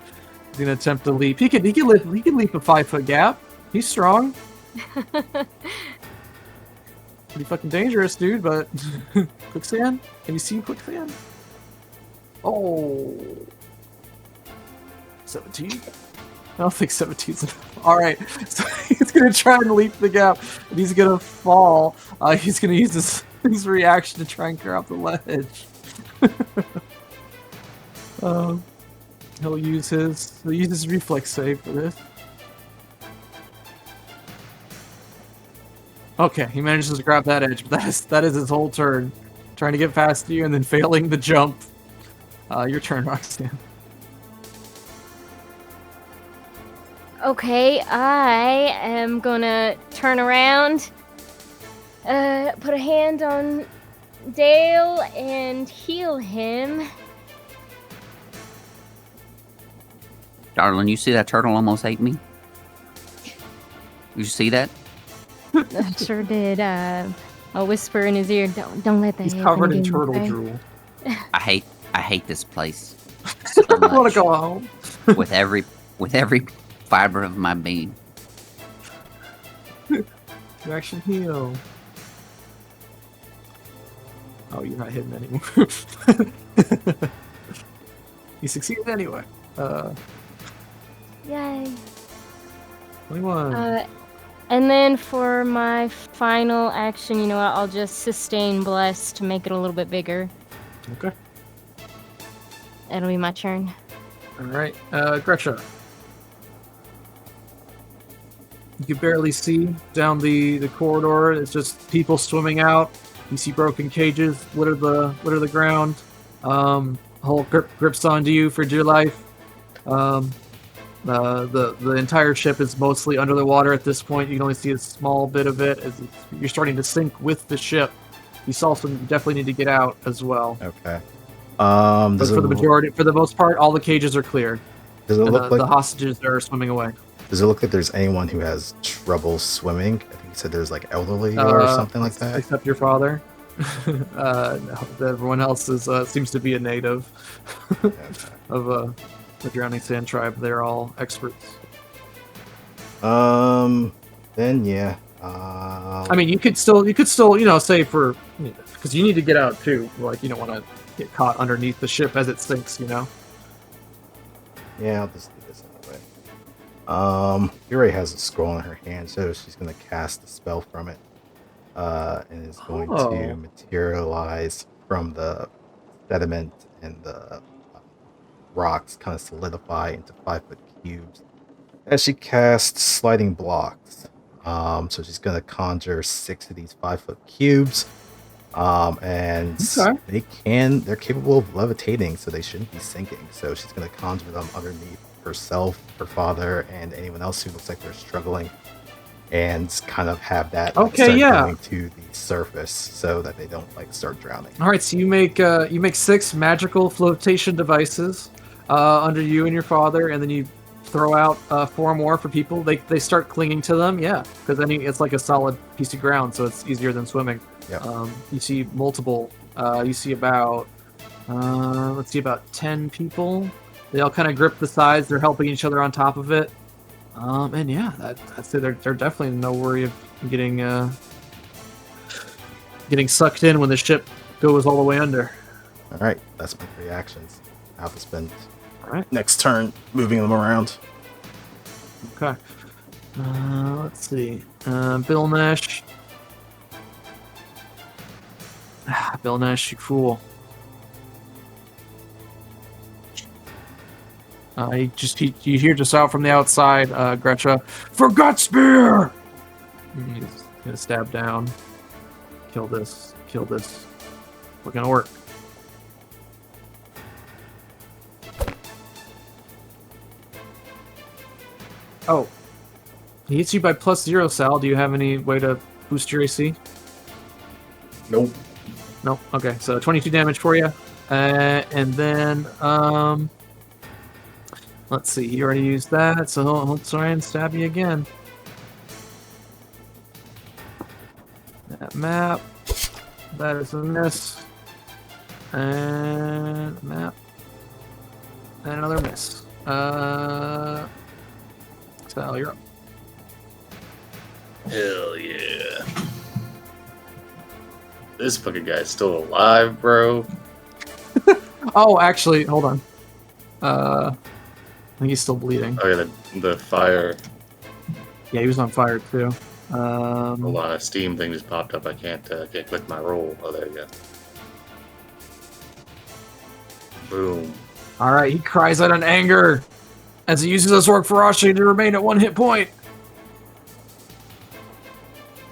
Speaker 2: He's gonna attempt to leap. He can leap a 5-foot gap. He's strong. Pretty fucking dangerous, dude, but quicksand? Have you seen quicksand? Oh. 17? I don't think 17's enough. Alright, so he's gonna try and leap the gap, and he's gonna fall. He's gonna use his reaction to try and clear off the ledge. He'll use his reflex save for this. Okay, he manages to grab that edge, but that is his whole turn. Trying to get past you and then failing the jump. Your turn, Roxanne.
Speaker 6: Okay, I am gonna turn around, put a hand on Dale and heal him.
Speaker 3: Darling, you see that turtle almost ate me? You see that?
Speaker 6: I sure did. I'll whisper in his ear, don't let that
Speaker 2: He's
Speaker 6: happen
Speaker 2: covered in
Speaker 6: again,
Speaker 2: turtle
Speaker 6: okay?
Speaker 2: drool.
Speaker 3: I hate this place so
Speaker 2: I want
Speaker 3: much
Speaker 2: to go home.
Speaker 3: with every fiber of my being.
Speaker 2: Reaction heal. Oh, you're not hitting anymore. He succeeded anyway.
Speaker 6: Yay.
Speaker 2: 21.
Speaker 6: And then for my final action, you know what? I'll just sustain bless to make it a little bit bigger.
Speaker 2: Okay.
Speaker 6: That'll be my turn.
Speaker 2: Alright, Gretcha. You can barely see down the corridor. It's just people swimming out. You see broken cages litter the ground. Hulk grips onto you for dear life. The entire ship is mostly under the water at this point. You can only see a small bit of it as you're starting to sink with the ship. You also definitely need to get out as well.
Speaker 1: Okay.
Speaker 2: But for the most part, all the cages are cleared.
Speaker 1: Does it look like
Speaker 2: the hostages are swimming away?
Speaker 1: Does it look like there's anyone who has trouble swimming? I think you said there's like elderly or something like that.
Speaker 2: Except your father. No, everyone else seems to be a native of the Drowning Sand tribe. They're all experts.
Speaker 1: Then yeah.
Speaker 2: I mean, you could still, say for, because you need to get out too. Like, you don't want to get caught underneath the ship as it sinks,
Speaker 1: Yeah, I'll just do this anyway. Fury has a scroll in her hand, so she's gonna cast a spell from it. And is going to materialize from the sediment and the rocks, kind of solidify into 5-foot cubes. As she casts sliding blocks. So she's gonna conjure 6 of these 5-foot cubes. And they're capable of levitating, so they shouldn't be sinking. So she's gonna conjure them underneath herself, her father, and anyone else who looks like they're struggling, and kind of have that start going to the surface so that they don't start drowning.
Speaker 2: All right, so you make 6 magical flotation devices under you and your father, and then you throw out 4 more for people. They start clinging to them, because then it's like a solid piece of ground, so it's easier than swimming.
Speaker 1: Yeah.
Speaker 2: You see multiple. You see about 10 people. They all kind of grip the sides. They're helping each other on top of it. And yeah, I'd say they're definitely in no worry of getting sucked in when the ship goes all the way under.
Speaker 1: All right, that's my 3 actions. I'll have to spend
Speaker 2: all right
Speaker 1: next turn moving them around.
Speaker 2: Okay. Let's see. Bill Nash. Bill Nash, you fool. You hear just out from the outside, Gretcha, for gut spear! He's gonna stab down. Kill this. We're gonna work. Oh. He hits you by +0, Sal. Do you have any way to boost your AC?
Speaker 4: Nope.
Speaker 2: Nope. Okay, so 22 damage for you. And then, let's see. You already used that, so he'll try and stab you again. That map. That is a miss. And map. And another miss. Sal, you're up.
Speaker 4: Hell yeah. This fucking guy's still alive, bro.
Speaker 2: Oh, actually, hold on. I think he's still bleeding.
Speaker 4: Oh yeah, the fire.
Speaker 2: Yeah, he was on fire too.
Speaker 4: Hold on, a Steam thing just popped up. I can't click my roll. Oh, there you go. Boom.
Speaker 2: All right, he cries out in anger as he uses his orc ferocity to remain at 1 hit point.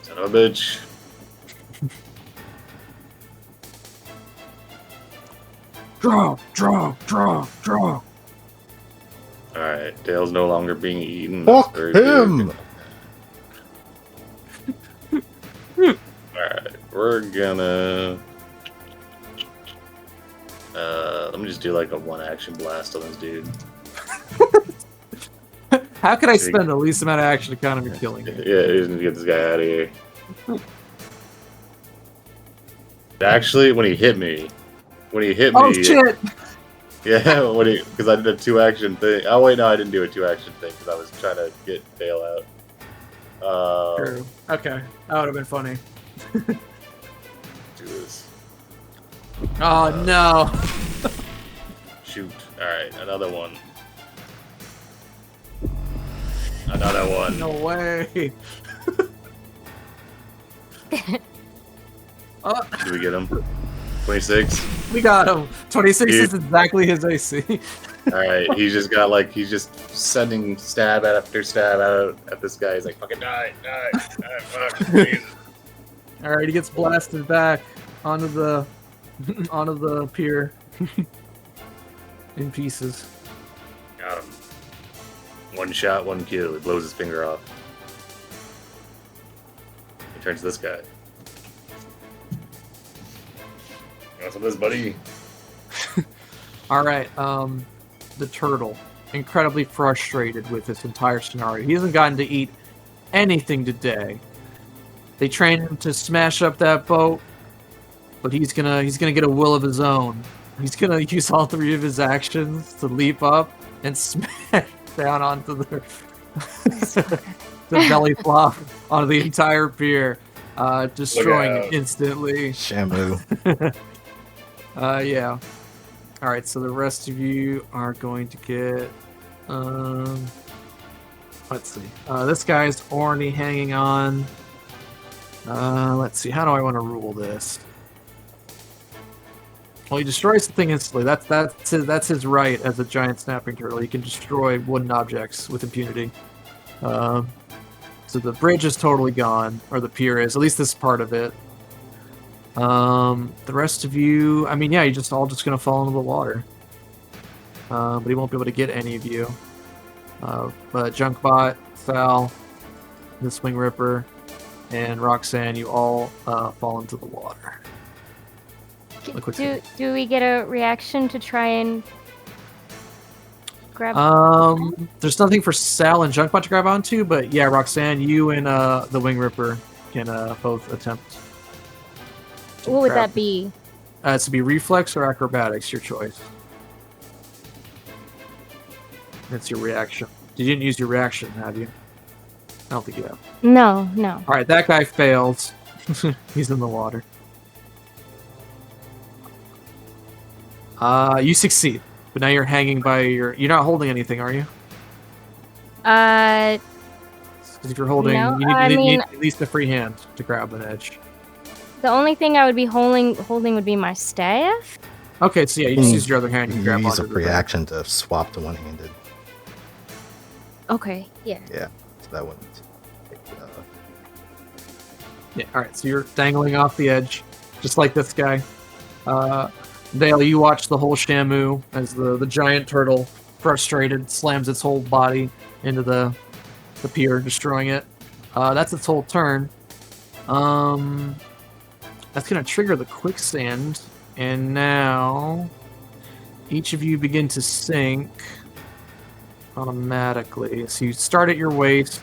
Speaker 4: Son of a bitch.
Speaker 2: Draw.
Speaker 4: Alright, Dale's no longer being eaten.
Speaker 1: Fuck
Speaker 4: That's very
Speaker 1: him!
Speaker 4: good. Alright, we're gonna... let me just do like a one-action blast on this dude.
Speaker 2: How can I spend the least amount of action economy killing you?
Speaker 4: Yeah, he's gonna get this guy out of here. Actually, when he hit me...
Speaker 2: Oh shit!
Speaker 4: Yeah, because I did a 2-action thing. Oh wait, no, I didn't do a 2-action thing because I was trying to get Dale out.
Speaker 2: True. Okay, that would have been funny.
Speaker 4: Do this.
Speaker 2: Oh no!
Speaker 4: Shoot. Alright, another one. Another one.
Speaker 2: No way!
Speaker 4: Do we get him? 26?
Speaker 2: We got him. 26
Speaker 4: Dude.
Speaker 2: is exactly his AC.
Speaker 4: Alright, he's just sending stab after stab out at this guy. He's like, fucking die, fuck, Jesus.
Speaker 2: All right, he gets blasted back onto the pier in pieces.
Speaker 4: Got him. One shot, one kill. He blows his finger off. He turns to this guy. You want some of this, buddy?
Speaker 2: All right, the turtle, incredibly frustrated with this entire scenario. He hasn't gotten to eat anything today. They trained him to smash up that boat, but he's gonna get a will of his own. He's gonna use all 3 of his actions to leap up and smash down onto the belly flop onto the entire pier, destroying it instantly.
Speaker 1: Shamu.
Speaker 2: Yeah. All right, so the rest of you are going to get. Let's see. This guy's already hanging on. Let's see. How do I want to rule this? Well, he destroys the thing instantly. That's his right as a giant snapping turtle. He can destroy wooden objects with impunity. So the bridge is totally gone, or the pier is. At least this part of it. The rest of you, I mean, yeah, you're all just gonna fall into the water. But he won't be able to get any of you. But Junkbot, Sal, the Swing Ripper, and Roxanne, you all fall into the water.
Speaker 6: Do we get a reaction to try and grab?
Speaker 2: There's nothing for Sal and Junkbot to grab onto, but yeah, Roxanne, you and the Wing Ripper can both attempt.
Speaker 6: What would that be?
Speaker 2: It's to be reflex or acrobatics, your choice. That's your reaction. You didn't use your reaction, have you? I don't think you have.
Speaker 6: No.
Speaker 2: All right, that guy fails. He's in the water. You succeed, but now you're hanging by your. You're not holding anything, are you? Because if you're holding,
Speaker 6: No,
Speaker 2: you need,
Speaker 6: I
Speaker 2: you need
Speaker 6: mean-
Speaker 2: at least a free hand to grab an edge.
Speaker 6: The only thing I would be holding would be my staff.
Speaker 2: Okay, so yeah, you just use your other hand. You
Speaker 1: You
Speaker 2: can grab
Speaker 1: use a
Speaker 2: onto the
Speaker 1: free
Speaker 2: thing.
Speaker 1: action to swap to one-handed.
Speaker 6: Okay, yeah.
Speaker 1: Yeah, so that one.
Speaker 2: Yeah. All right. So you're dangling off the edge, just like this guy. Dale, you watch the whole Shamu as the giant turtle, frustrated, slams its whole body into the pier, destroying it. That's its whole turn. That's gonna trigger the quicksand, and now each of you begin to sink automatically. So you start at your waist.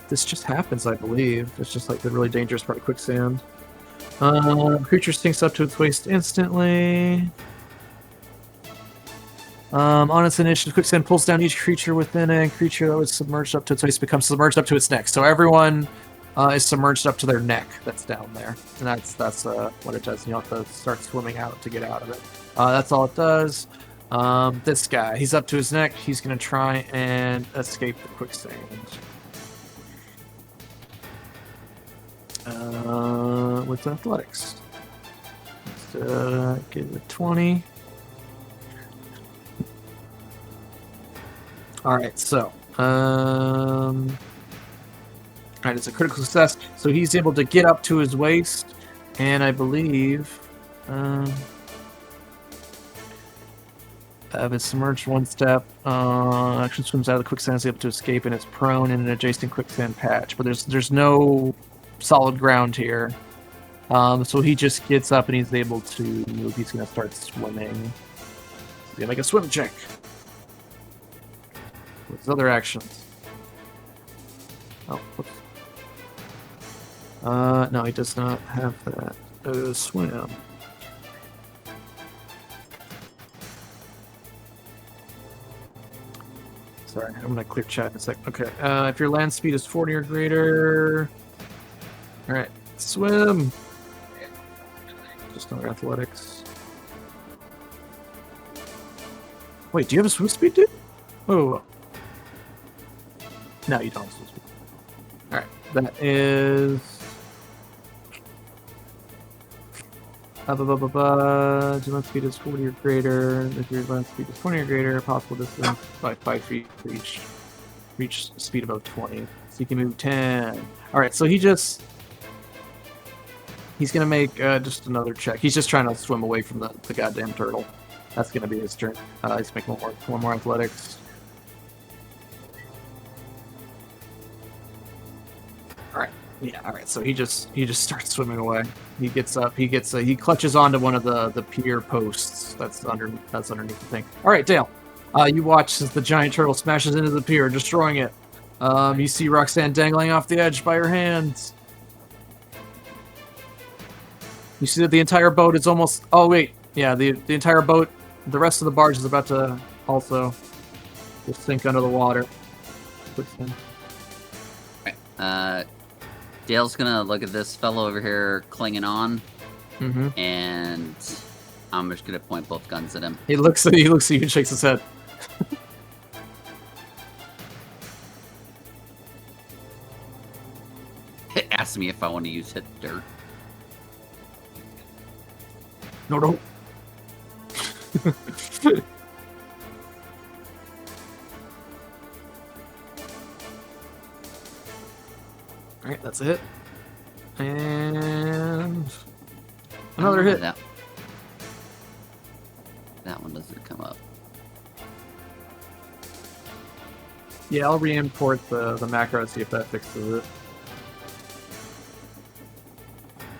Speaker 2: This just happens, I believe. It's just like the really dangerous part of quicksand. Creature sinks up to its waist instantly. On its initiative, quicksand pulls down each creature within it, and creature that was submerged up to its waist becomes submerged up to its neck. So everyone is submerged up to their neck that's down there. And that's what it does. You have to start swimming out to get out of it. That's all it does. This guy, he's up to his neck. He's going to try and escape the quicksand. With athletics. Let's get a 20. Alright, so alright, it's a critical success. So he's able to get up to his waist, and I believe if it's submerged one step, action swims out of the quicksand, is able to escape, and it's prone in an adjacent quicksand patch. But there's no solid ground here. So he just gets up and he's able to move. He's gonna start swimming. He's gonna make a swim check with his other actions. Oh, whoops. No, he does not have that. Swim. Sorry, I'm gonna clear chat in a sec. Okay, if your land speed is 40 or greater, all right, swim. Just another athletics. Wait, do you have a swim speed, dude? Oh, no, you don't have swim speed. All right, that is. Your land speed is 40 or greater. If your land speed is 20 or greater, possible distance by 5 feet for each. Reach speed above 20. So you can move 10. All right, so he's gonna make just another check. He's just trying to swim away from the goddamn turtle. That's gonna be his turn. He's making one more athletics. All right. Yeah, all right. So he just starts swimming away. He gets up. He clutches onto one of the pier posts that's underneath the thing. All right, Dale. You watch as the giant turtle smashes into the pier, destroying it. You see Roxanne dangling off the edge by her hands. You see that the entire boat is almost. Oh wait, yeah. The entire boat, the rest of the barge is about to also just sink under the water.
Speaker 3: Dale's gonna look at this fellow over here clinging on,
Speaker 2: Mm-hmm.
Speaker 3: and I'm just gonna point both guns at him.
Speaker 2: He looks at you and shakes his head.
Speaker 3: Ask me if I want to use hit dirt.
Speaker 2: No. Alright, that's a hit. And another hit.
Speaker 3: That one doesn't come up.
Speaker 2: Yeah, I'll re-import the macro, see if that fixes it.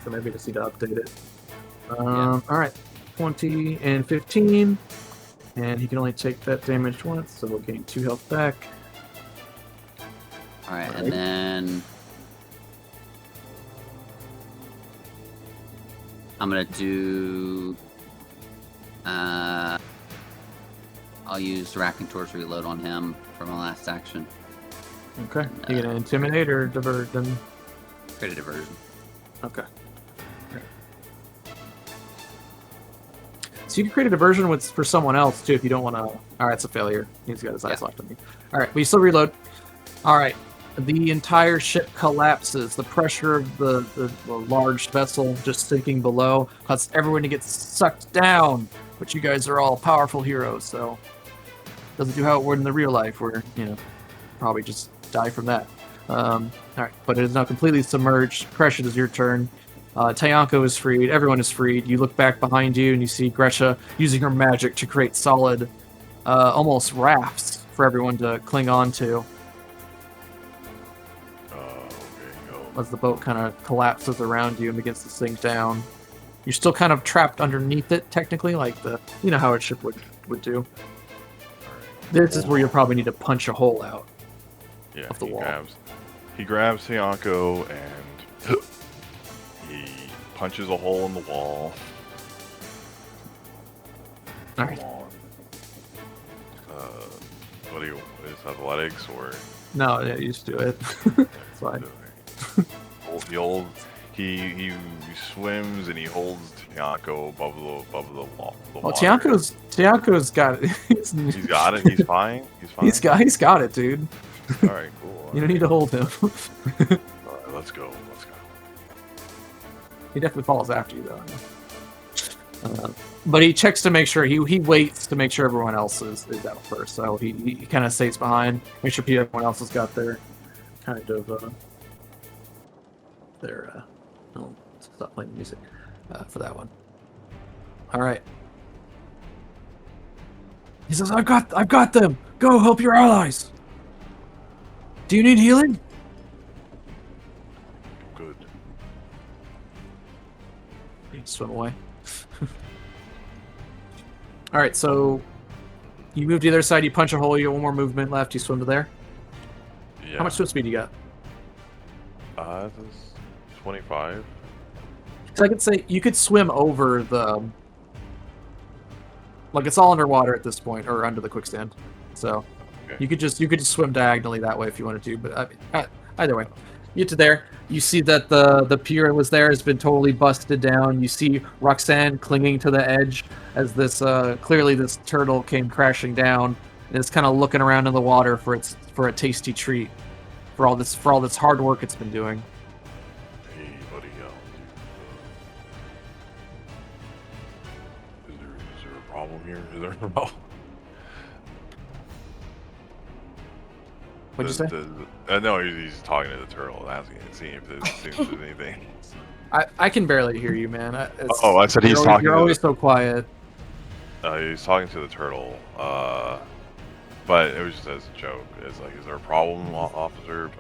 Speaker 2: So maybe just need to update it. Alright, 20 and 15. And he can only take that damage once, so we'll gain 2 health back.
Speaker 3: Alright, and then I'm gonna do I'll use Racking Torch Reload on him for my last action.
Speaker 2: Okay. You gonna intimidate or divert them?
Speaker 3: Create a diversion.
Speaker 2: Okay. So you can create a diversion for someone else too if you don't want to. All right, it's a failure. He's got his eyes locked on me. All right, but you still reload. All right, the entire ship collapses. The pressure of the large vessel just sinking below causes everyone to get sucked down. But you guys are all powerful heroes, so doesn't do how it would in the real life, where probably just die from that. All right, but it is now completely submerged. Crush, it is your turn. Tayanko is freed. Everyone is freed. You look back behind you and you see Gresha using her magic to create solid, almost rafts for everyone to cling on to. As the boat kind of collapses around you and begins to sink down. You're still kind of trapped underneath it, technically, like how a ship would do. This is where you'll probably need to punch a hole out of the wall.
Speaker 5: He grabs Tayanko and he punches a hole in the wall.
Speaker 2: All right.
Speaker 5: What do you? Is athletics or?
Speaker 2: No, yeah, you just do it. It's fine.
Speaker 5: He swims and he holds Tayanko above the wall.
Speaker 2: Well, Tayanko's got it.
Speaker 5: He's got it. He's fine.
Speaker 2: He's got it, dude.
Speaker 5: All right, cool.
Speaker 2: You don't need to hold him.
Speaker 5: All right, let's go.
Speaker 2: He definitely follows after you, though. But he checks to make sure. He waits to make sure everyone else is out first. So he kind of stays behind, make sure everyone else has got their kind of I'll stop playing the music for that one. All right. He says, "I've got them. Go help your allies. Do you need healing?"
Speaker 5: Good.
Speaker 2: Swim away. All right, so you move to the other side. You punch a hole. You got one more movement left. You swim to there.
Speaker 5: Yeah.
Speaker 2: How much swim speed you got?
Speaker 5: This is 25.
Speaker 2: So I could say you could swim over the. Like it's all underwater at this point, or under the quicksand. So
Speaker 5: Okay.
Speaker 2: you could just swim diagonally that way if you wanted to. But either way, you get to there. You see that the pier that was there has been totally busted down. You see Roxanne clinging to the edge as this clearly this turtle came crashing down and is kind of looking around in the water for a tasty treat for all this hard work it's been doing.
Speaker 5: Hey, buddy, is there a problem here? Is there a problem?
Speaker 2: What'd you say?
Speaker 5: No, he's talking to the turtle, asking, seeing if there's anything.
Speaker 2: I can barely hear you, man.
Speaker 5: I said he's talking.
Speaker 2: You're always so quiet.
Speaker 5: He's talking to the turtle, but it was just as a joke. It's like, is there a problem, officer?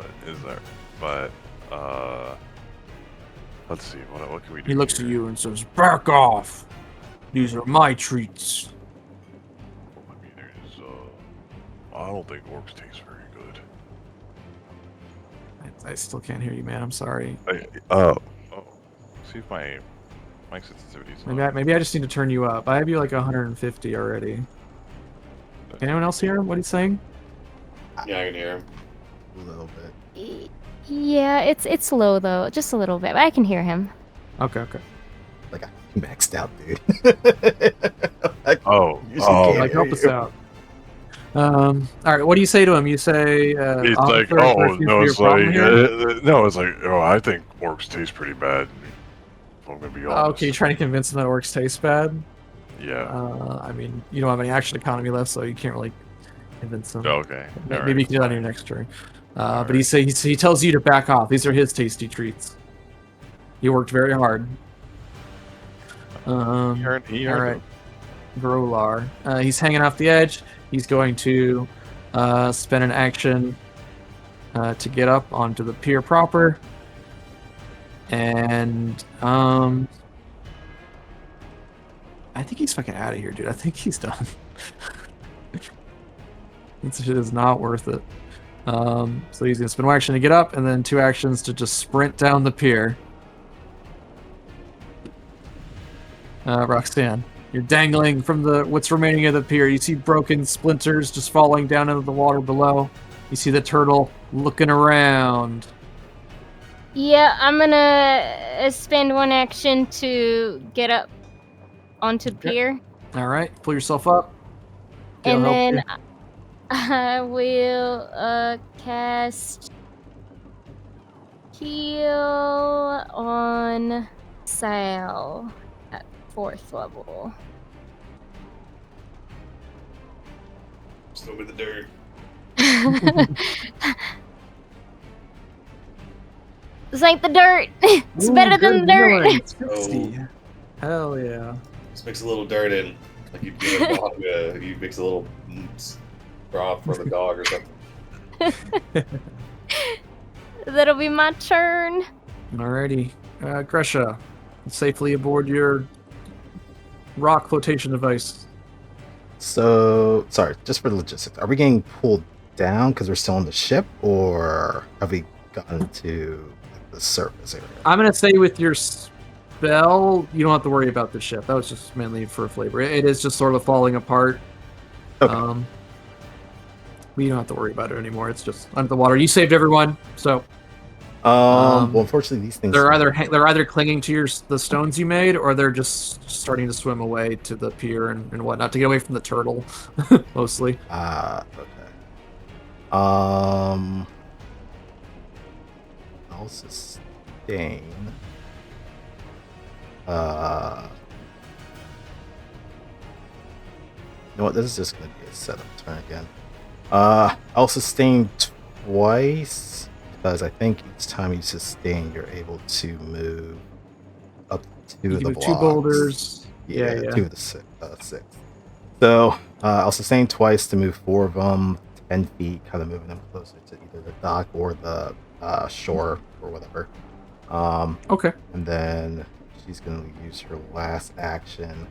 Speaker 5: Let's see, what can we do?
Speaker 2: He looks at you and says, "Back off. These are my treats."
Speaker 5: I mean, I don't think Orcs taste very good.
Speaker 2: I still can't hear you, man. I'm sorry.
Speaker 5: See if my sensitivity's
Speaker 2: Maybe I just need to turn you up. I have you like 150 already. Can anyone else hear what he's saying?
Speaker 4: Yeah, I can hear him.
Speaker 1: A little bit.
Speaker 6: Yeah, it's low though, just a little bit, but I can hear him.
Speaker 2: Okay.
Speaker 1: Like I maxed out, dude.
Speaker 2: Like help us out. All right, what do you say to him? You say,
Speaker 5: he's like, I think Orcs taste pretty bad. If I'm gonna be honest.
Speaker 2: Okay, you're trying to convince him that Orcs taste bad?
Speaker 5: Yeah.
Speaker 2: I mean, you don't have any action economy left, so you can't really convince him.
Speaker 5: Okay.
Speaker 2: Maybe you can do that on your next turn. But he tells you to back off. These are his tasty treats. He worked very hard. All right. Grolar. He's hanging off the edge. He's going to spend an action to get up onto the pier proper. And I think he's fucking out of here, dude. I think he's done. This shit is not worth it. So he's gonna spend one action to get up, and then 2 actions to just sprint down the pier. Roxanne, you're dangling from what's remaining of the pier. You see broken splinters just falling down into the water below. You see the turtle looking around.
Speaker 6: Yeah, I'm gonna spend one action to get up onto the pier.
Speaker 2: All right, pull yourself up. Dale,
Speaker 6: And
Speaker 2: help
Speaker 6: then
Speaker 2: you.
Speaker 6: I will cast heal on Sal at 4th level.
Speaker 4: Still with the dirt.
Speaker 6: This ain't the dirt. It's
Speaker 2: Ooh,
Speaker 6: better than
Speaker 2: good
Speaker 6: the dirt.
Speaker 2: healing, 60. Hell yeah.
Speaker 4: Just mix a little dirt in, like you'd give a dog. You mix a little broth for the dog or something.
Speaker 6: That'll be my turn.
Speaker 2: Alrighty. Gresha, safely aboard your rock flotation device.
Speaker 1: So, sorry, just for the logistics, are we getting pulled down because we're still on the ship, or have we gotten to the surface area?
Speaker 2: I'm going to say with your spell, you don't have to worry about the ship. That was just mainly for flavor. It is just sort of falling apart.
Speaker 1: Okay.
Speaker 2: We don't have to worry about it anymore. It's just under the water. You saved everyone, so...
Speaker 1: well, unfortunately, these things...
Speaker 2: They're either clinging to the stones you made, or they're just starting to swim away to the pier and whatnot to get away from the turtle, mostly.
Speaker 1: Okay. I'll sustain. You know what? This is just going to be a setup turn again. I'll sustain twice, because I think each time you sustain, you're able to move up to the blocks.
Speaker 2: 2 boulders.
Speaker 1: Yeah, 2 of the 6. So I'll sustain twice to move 4 of them 10 feet, kind of moving them closer to either the dock or the shore or whatever.
Speaker 2: Okay.
Speaker 1: And then she's going to use her last action.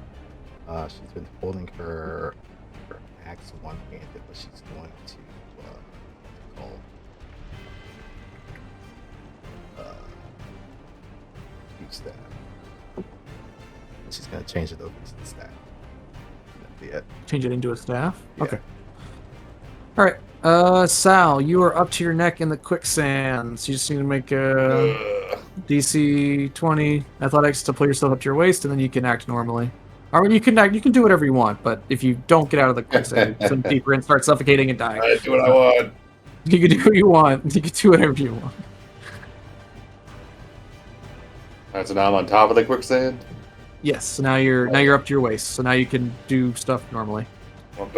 Speaker 1: She's been holding her axe one-handed, but she's going to use that. She's going to change it over to the staff. That'll be it.
Speaker 2: Change it into a staff?
Speaker 1: Yeah.
Speaker 2: Okay. All right. Sal, you are up to your neck in the quicksand. So you just need to make a DC 20 athletics to pull yourself up to your waist, and then you can act normally. Or you can do whatever you want, but if you don't get out of the quicksand, swim deeper and start suffocating and dying.
Speaker 4: I do what I want.
Speaker 2: You can do what you want. You can do whatever you want.
Speaker 4: Alright, so now I'm on top of the quicksand?
Speaker 2: Yes, so now you're up to your waist, so now you can do stuff normally.
Speaker 4: Am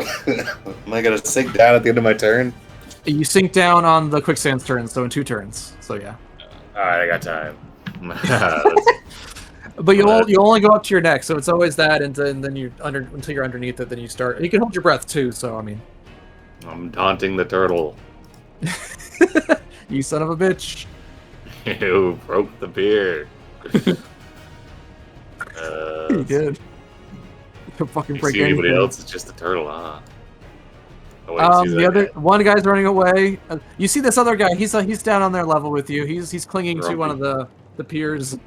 Speaker 4: I gonna sink down at the end of my turn?
Speaker 2: You sink down on the quicksand's turn, so in 2 turns. So yeah.
Speaker 4: Alright, I got time.
Speaker 2: But you'll only go up to your neck, so it's always that, and then you until you're underneath it, then you start. You can hold your breath too, so I mean.
Speaker 4: I'm taunting the turtle.
Speaker 2: You son of a bitch!
Speaker 4: You broke the beer.
Speaker 2: You did. You fucking
Speaker 4: You
Speaker 2: break
Speaker 4: see anybody
Speaker 2: anything.
Speaker 4: else? It's just the turtle, huh? Oh, wait,
Speaker 2: The other one guy's running away. You see this other guy? He's down on their level with you. He's clinging to one of the piers.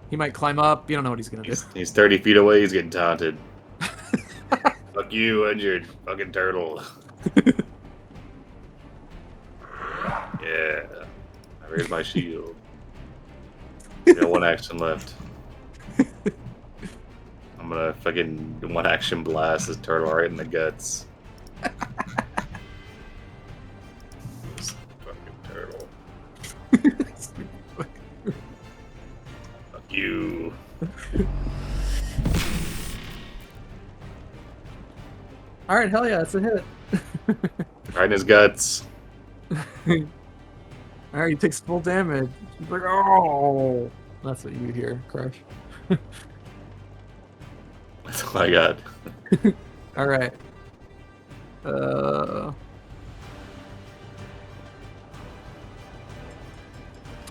Speaker 2: He might climb up. You don't know what he's gonna do.
Speaker 4: He's 30 feet away. He's getting taunted. Fuck you and your fucking turtle. Yeah. I raised my shield. You got 1 action left. I'm gonna fucking 1 action blast this turtle right in the guts. This fucking turtle. Fuck you.
Speaker 2: Alright, hell yeah, it's a hit.
Speaker 4: Right in his guts.
Speaker 2: Alright, he takes full damage. He's like, oh! That's what you hear, Crush.
Speaker 4: That's all I got.
Speaker 2: Alright.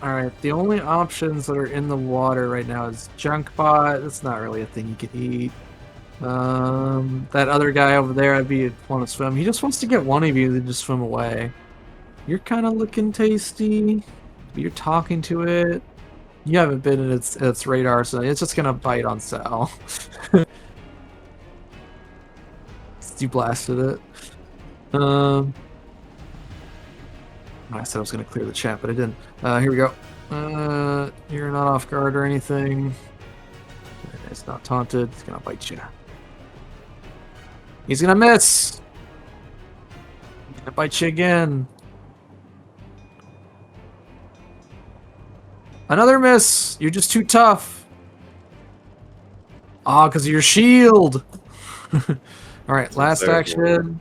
Speaker 2: Alright, the only options that are in the water right now is Junkbot. That's not really a thing you can eat. That other guy over there, I'd want to swim. He just wants to get one of you to just swim away. You're kind of looking tasty. You're talking to it. You haven't been in its radar, so it's just gonna bite on Sal. You blasted it. I said I was gonna clear the chat, but I didn't. Here we go. You're not off guard or anything. It's not taunted. It's gonna bite you. He's gonna miss. He's gonna bite you again. Another miss. You're just too tough. Ah, because of your shield. All right, last action.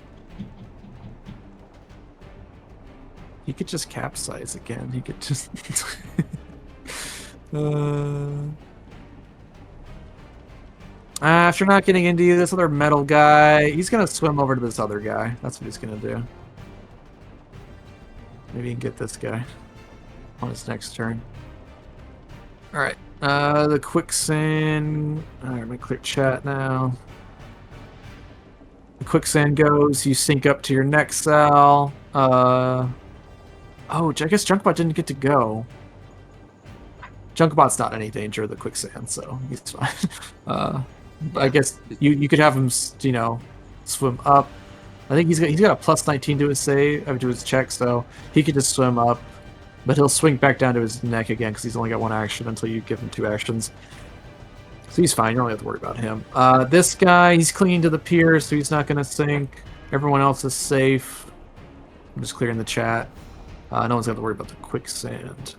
Speaker 2: He could just capsize again. He could just. After not getting into you, this other metal guy, he's gonna swim over to this other guy. That's what he's gonna do. Maybe he can get this guy on his next turn. All right, the quicksand. All right, let me clear chat now. The quicksand goes. You sync up to your next cell. Oh, I guess Junkbot didn't get to go. Junkbot's not in any danger of the quicksand, so he's fine. I guess you could have him, you know, swim up. I think he's got a plus 19 to his save, to his check, so he could just swim up. But he'll swing back down to his neck again because he's only got one action until you give him 2 actions. So he's fine. You don't really have to worry about him. This guy, he's clinging to the pier, so he's not going to sink. Everyone else is safe. I'm just clearing the chat. No one's got to worry about the quicksand.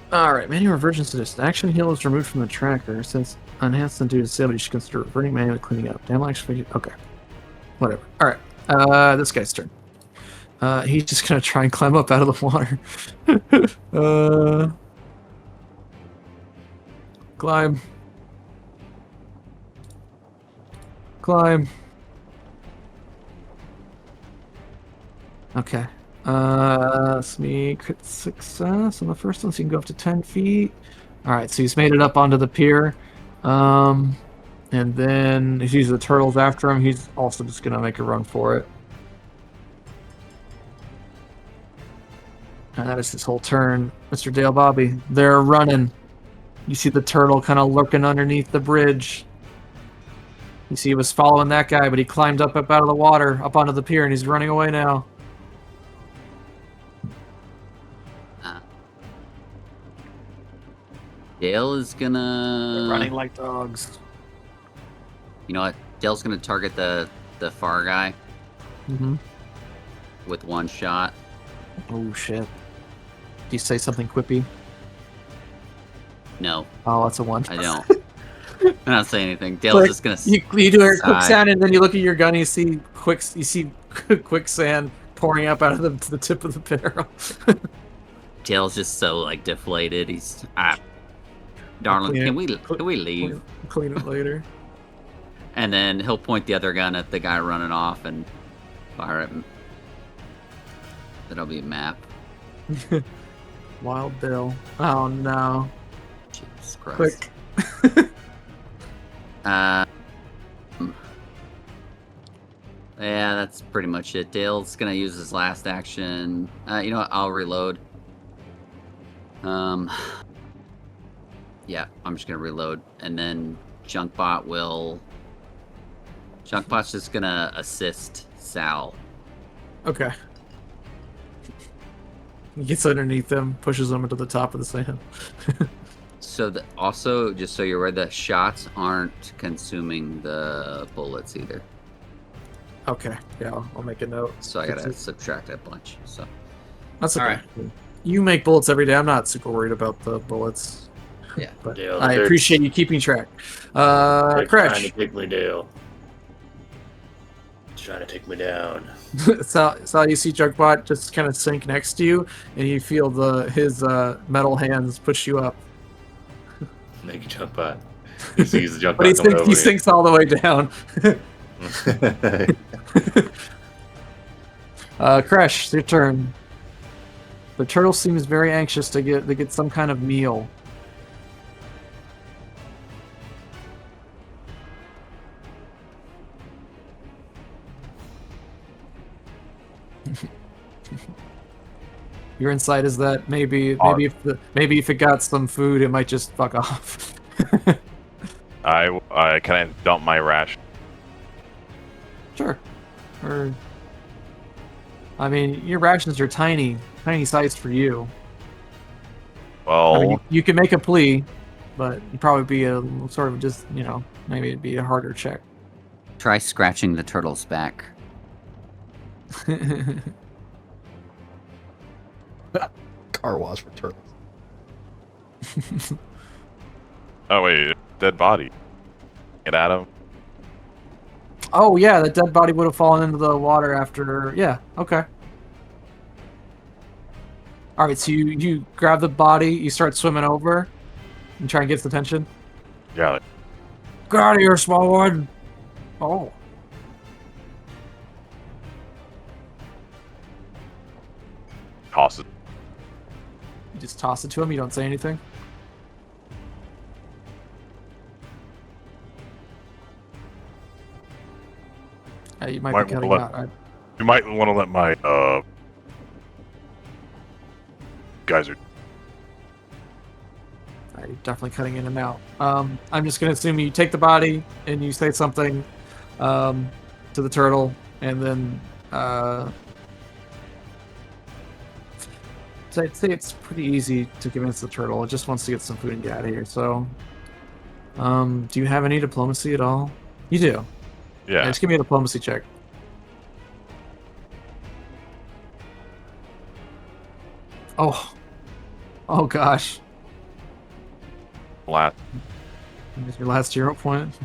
Speaker 2: Alright, manual reversion suggests action heal is removed from the tracker. Since enhanced and due to disability, you should consider reverting manually cleaning up. Damn action. Okay. Whatever. Alright. This guy's turn. He's just gonna try and climb up out of the water. Climb. Climb. Okay. Let's me crit success on the first one, so you can go up to 10 feet. Alright, so he's made it up onto the pier. And then he sees the turtles after him. He's also just gonna make a run for it. And that is his whole turn. Mr. Dale Bobby, they're running. You see the turtle kind of lurking underneath the bridge. You see he was following that guy, but he climbed up out of the water, up onto the pier, and he's running away now.
Speaker 3: Dale is gonna...
Speaker 2: They're running like dogs.
Speaker 3: You know what? Dale's gonna target the far guy. With 1 shot.
Speaker 2: Oh, shit. Do you say something quippy?
Speaker 3: No.
Speaker 2: Oh, that's a 1.
Speaker 3: I don't. I'm not saying anything. Dale's just gonna...
Speaker 2: You do a quicksand, and then you look at your gun, and you see quicksand pouring up out of the tip of the barrel.
Speaker 3: Dale's just so, like, deflated. He's... Darling, can we leave?
Speaker 2: Clean it later.
Speaker 3: And then he'll point the other gun at the guy running off and fire at him. That'll be a map.
Speaker 2: Wild Bill. Oh no.
Speaker 3: Jesus Christ.
Speaker 2: Quick.
Speaker 3: Yeah, that's pretty much it. Dale's gonna use his last action. You know what? I'll reload. Yeah, I'm just gonna reload, and then Junkbot's just gonna assist Sal.
Speaker 2: Okay. He gets underneath them, pushes them into the top of the sand.
Speaker 3: So also, just so you're aware, the shots aren't consuming the bullets either.
Speaker 2: Okay, yeah, I'll make a note.
Speaker 3: So I gotta subtract a bunch. So
Speaker 2: that's okay.
Speaker 3: All right.
Speaker 2: You make bullets every day. I'm not super worried about the bullets.
Speaker 3: Yeah,
Speaker 2: but
Speaker 4: Dale,
Speaker 2: I appreciate you keeping track.
Speaker 4: Trying
Speaker 2: Crash.
Speaker 4: to take me, Dale. Trying to take me down.
Speaker 2: So you see Junkbot just kind of sink next to you, and you feel his metal hands push you up.
Speaker 4: Thank you, Junkbot. He sees the Junkbot
Speaker 2: But
Speaker 4: coming over.
Speaker 2: he sinks all the way down. Crash, it's your turn. The turtle seems very anxious to get some kind of meal. Your insight is that maybe if it got some food, it might just fuck off.
Speaker 5: Can I dump my ration?
Speaker 2: Sure. Or, I mean, your rations are tiny sized for you.
Speaker 5: Well,
Speaker 2: I mean, you can make a plea, but it'd probably be a sort of just, maybe it'd be a harder check.
Speaker 3: Try scratching the turtle's back.
Speaker 1: Car wash for turtles.
Speaker 5: oh wait, dead body. Get at him.
Speaker 2: Oh yeah, the dead body would have fallen into the water after. Yeah, okay. All right, so you grab the body, you start swimming over, and try and get its attention.
Speaker 5: Yeah.
Speaker 2: Get out of here, small one. Oh.
Speaker 5: Toss it.
Speaker 2: You just toss it to him. You don't say anything. You might be cutting out.
Speaker 5: You might want to let my guys are.
Speaker 2: You're definitely cutting in and out. I'm just gonna assume you take the body and you say something to the turtle, and then so I'd say it's pretty easy to convince the turtle. It just wants to get some food and get out of here. So, do you have any diplomacy at all? You do.
Speaker 5: Yeah.
Speaker 2: Just give me a diplomacy check. Oh gosh.
Speaker 5: Last.
Speaker 2: Here's your last 0 point.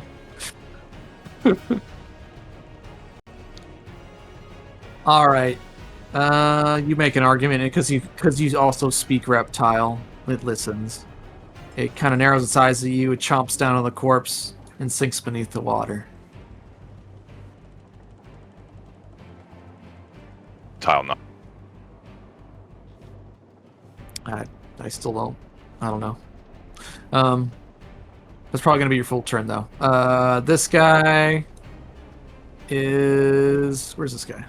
Speaker 2: All right. You make an argument because you also speak reptile. It listens. It kind of narrows its eyes at you. It chomps down on the corpse and sinks beneath the water.
Speaker 5: Tile not.
Speaker 2: I still don't. I don't know. That's probably gonna be your full turn though. This guy is where's this guy?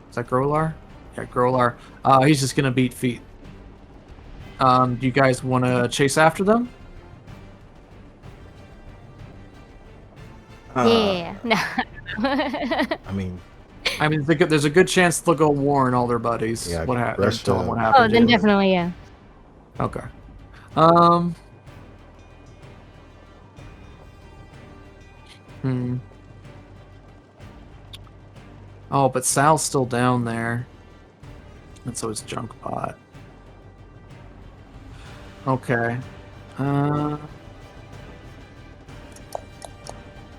Speaker 2: Is that Grolar? Yeah, Grolar. He's just gonna beat feet. Do you guys want to chase after them?
Speaker 6: Yeah. No.
Speaker 1: I mean,
Speaker 2: there's a good chance they'll go warn all their buddies.
Speaker 1: Yeah,
Speaker 2: What happened? Tell them what
Speaker 6: Oh,
Speaker 2: happened.
Speaker 6: then definitely, yeah.
Speaker 2: Okay. Oh, but Sal's still down there. And so is Junkbot. Okay. I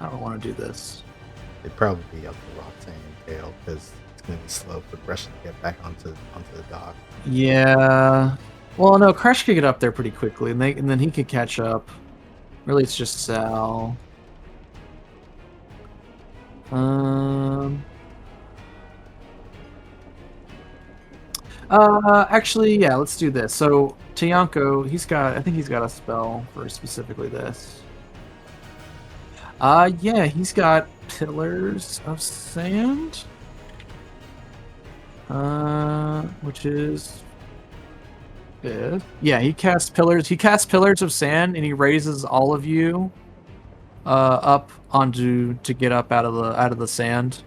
Speaker 2: don't want to do this.
Speaker 1: it'd probably be up to Roxanne and Kale because it's going to be slow progression to get back onto the dock.
Speaker 2: Yeah. Well, no, Crash could get up there pretty quickly, and then he could catch up. Really, it's just Sal. Actually, yeah, let's do this. So, Tianko, I think he's got a spell for specifically this. Yeah, he's got Pillars of Sand. Which is good. Yeah, he casts Pillars of Sand, and he raises all of you up to get up out of the sand.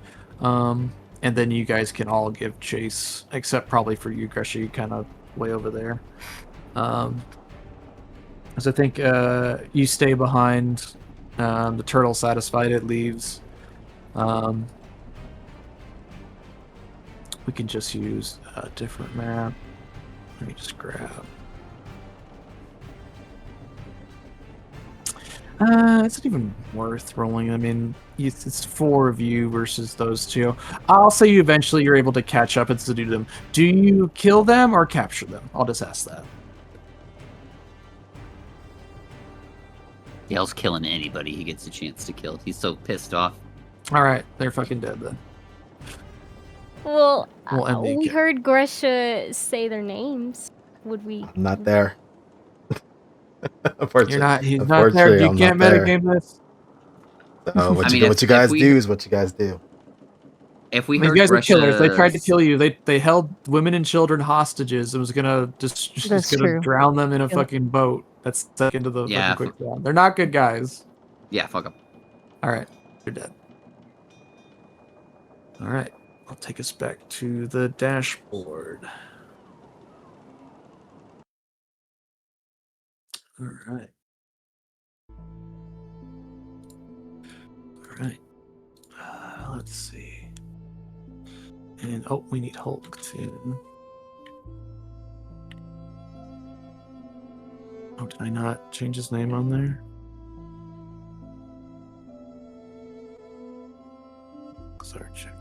Speaker 2: And then you guys can all give chase, except probably for you, Gresha, you kind of way over there. So I think you stay behind. The turtle satisfied, it leaves. We can just use a different map. Let me just grab. It's not even worth rolling. I mean, it's 4 of you versus those 2. I'll say you're able to catch up and subdue them. Do you kill them or capture them? I'll just ask that.
Speaker 3: Dale's killing anybody he gets a chance to kill. He's so pissed off.
Speaker 2: All right, they're fucking dead then.
Speaker 6: Well,
Speaker 2: We'll end the
Speaker 6: we
Speaker 2: game.
Speaker 6: heard Gresha say their names. Would we?
Speaker 1: I'm not there. Unfortunately,
Speaker 2: He's not there. You
Speaker 1: I'm
Speaker 2: can't
Speaker 1: not there.
Speaker 2: metagame this.
Speaker 1: So what
Speaker 3: I mean,
Speaker 1: you
Speaker 3: if
Speaker 1: guys
Speaker 3: we-
Speaker 1: do is what you guys do.
Speaker 3: If we
Speaker 2: These
Speaker 3: heard
Speaker 2: guys are killers. They
Speaker 3: Gresha-
Speaker 2: tried to kill you. They held women and children hostages and was gonna just
Speaker 6: That's
Speaker 2: gonna
Speaker 6: true.
Speaker 2: drown them in a
Speaker 6: Yeah.
Speaker 2: fucking boat that's stuck into the
Speaker 3: Yeah,
Speaker 2: fucking quicksand. They're not good guys.
Speaker 3: Yeah, fuck him.
Speaker 2: All right, you're dead. All right, I'll take us back to the dashboard. All right. All right. Let's see. And we need Hulk too. Oh, did I not change his name on there? Sorry, check.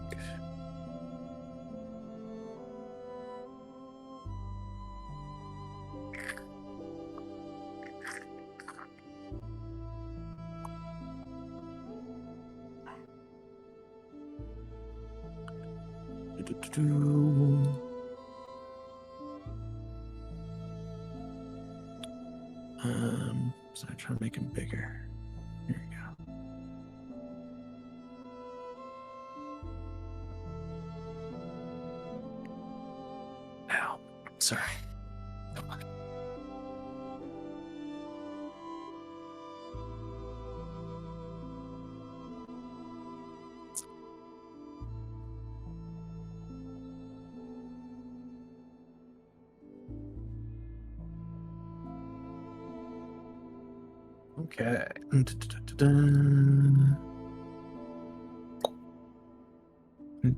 Speaker 2: So I try to make him bigger. Here we go. Ow. Sorry. Come on. Okay. It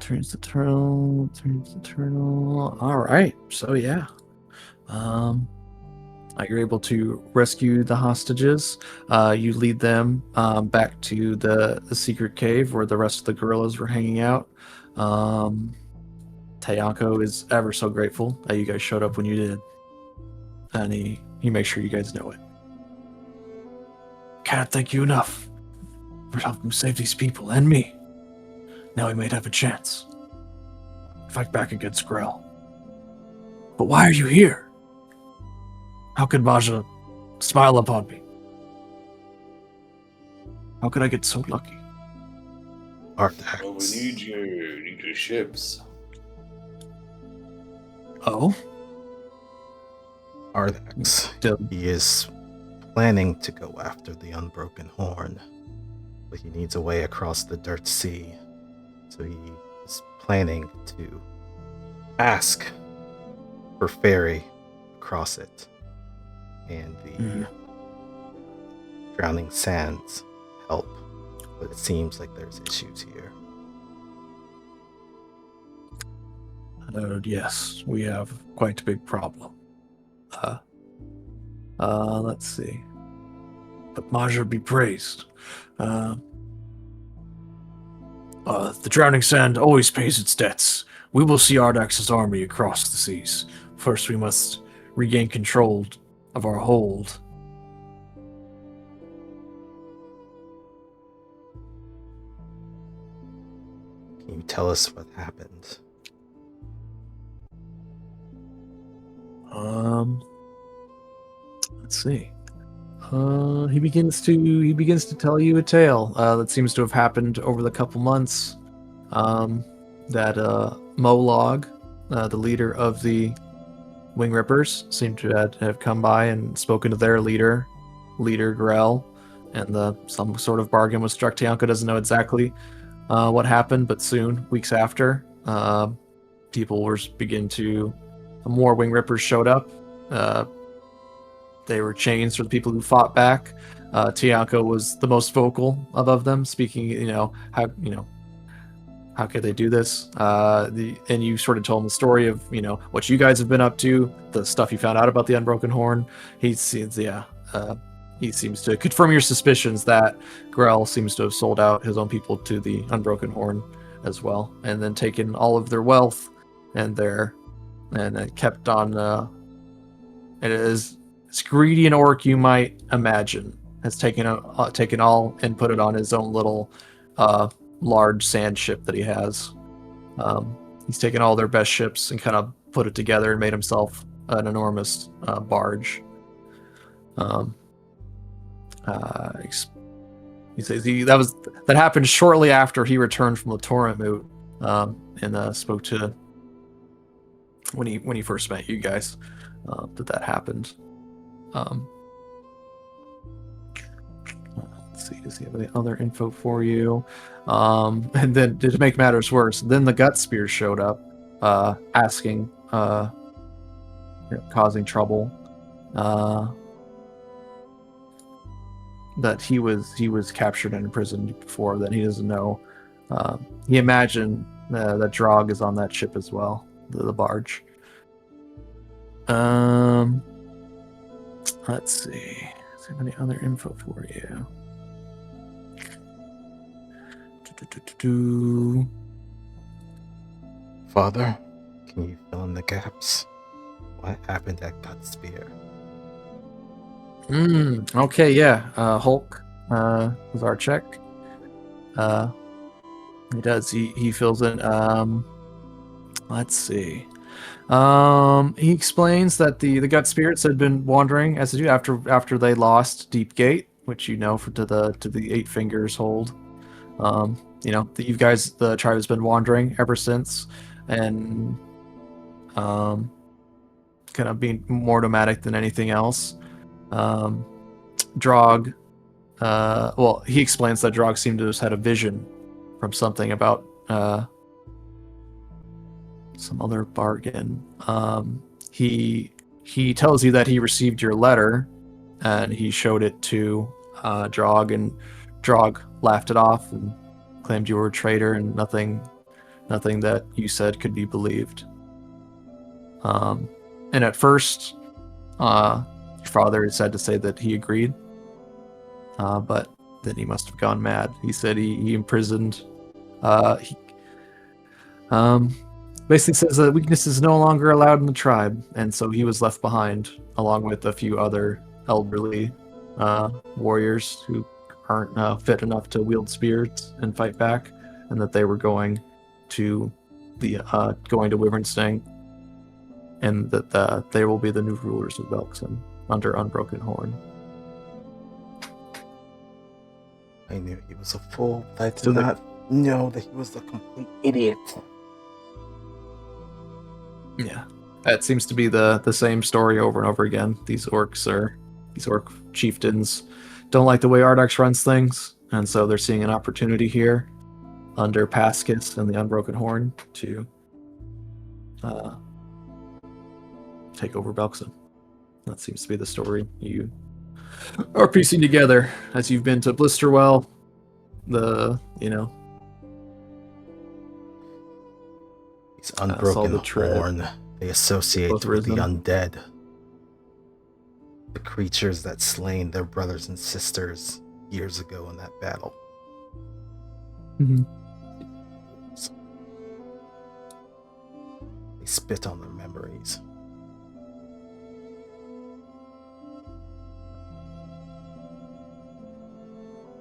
Speaker 2: turns the turtle. All right. So yeah. You're able to rescue the hostages. You lead them back to the secret cave where the rest of the gorillas were hanging out. Tayanko is ever so grateful that you guys showed up when you did. And he makes sure you guys know it. Can't thank you enough for helping save these people and me. Now we might have a chance. Fight back against Grell. But why are you here? How could Maja smile upon me? How could I get so lucky?
Speaker 1: Artifacts.
Speaker 4: Well, we need your ships.
Speaker 2: Oh?
Speaker 1: Artifacts. He is planning to go after the Unbroken Horn, but he needs a way across the Dirt Sea. So he is planning to ask for ferry across it. And the Drowning Sands help, but it seems like there's issues here.
Speaker 2: Yes, we have quite a big problem. Let's see. But Maja be praised. The Drowning Sand always pays its debts. We will see Ardax's army across the seas. First, we must regain control of our hold.
Speaker 1: Can you tell us what happened?
Speaker 2: Let's see. He begins to tell you a tale that seems to have happened over the couple months. That Molog, the leader of the Wing Rippers, seemed to have come by and spoken to their leader Grell, and some sort of bargain was struck. Tianko doesn't know exactly what happened, but soon, weeks after, more Wing Rippers showed up. They were chains for the people who fought back. Tianko was the most vocal of them, speaking, how could they do this? And you sort of told him the story of, what you guys have been up to, the stuff you found out about the Unbroken Horn. He seems to confirm your suspicions that Grell seems to have sold out his own people to the Unbroken Horn as well, and then taken all of their wealth and kept on. It is as greedy an orc you might imagine has taken all and put it on his own little large sand ship that he has. He's taken all their best ships and kind of put it together and made himself an enormous barge. He says that happened shortly after he returned from Latorimoot, and spoke to when he first met you guys. That happened. Let's let's see, does he have any other info for you? And then to make matters worse, then the gut spear showed up, asking, causing trouble. That he was captured and imprisoned before. That he doesn't know. He imagined that Drog is on that ship as well, the barge. Let's see. Is there any other info for you?
Speaker 1: Father, can you fill in the gaps? What happened at Gut Spear?
Speaker 2: Okay, yeah. Hulk was our check. He does. He fills in. Let's see. He explains that the gut spirits had been wandering as they do after they lost Deep Gate, which to the Eight Fingers hold. That you guys, the tribe has been wandering ever since, and kind of being more nomadic than anything else. Drog, he explains that Drog seemed to have had a vision from something about some other bargain. He tells you that he received your letter, and he showed it to Drog, and Drog laughed it off and claimed you were a traitor, and nothing that you said could be believed. And at first, your father had to say that he agreed, but then he must have gone mad. He said he imprisoned. Basically says that weakness is no longer allowed in the tribe, and so he was left behind along with a few other elderly warriors who aren't fit enough to wield spears and fight back, and that they were going to Wyvernsting, and that they will be the new rulers of Belkzen under Unbroken Horn.
Speaker 1: I knew he was a fool, but I did not know that he was a complete idiot.
Speaker 2: Yeah, that seems to be the same story over and over again. These orc chieftains don't like the way Ardax runs things, and so they're seeing an opportunity here under Pascus and the Unbroken Horn to take over Belkzen. That seems to be the story you are piecing together as you've been to Blisterwell.
Speaker 1: These Unbroken Horn, they associate with the undead. The creatures that slain their brothers and sisters years ago in that battle.
Speaker 2: Mm-hmm.
Speaker 1: They spit on their memories.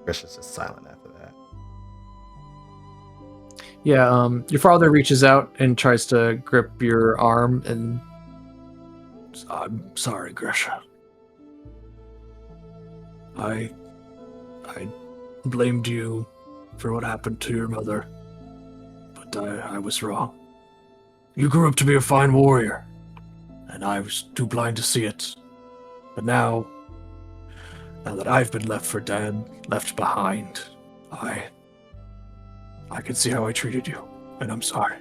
Speaker 1: Grish is just silent after that.
Speaker 2: Yeah, your father reaches out and tries to grip your arm, and I'm sorry, Grisha. I blamed you for what happened to your mother, but I was wrong. You grew up to be a fine warrior, and I was too blind to see it. But now that I've been left behind, I can see how I treated you, and I'm sorry.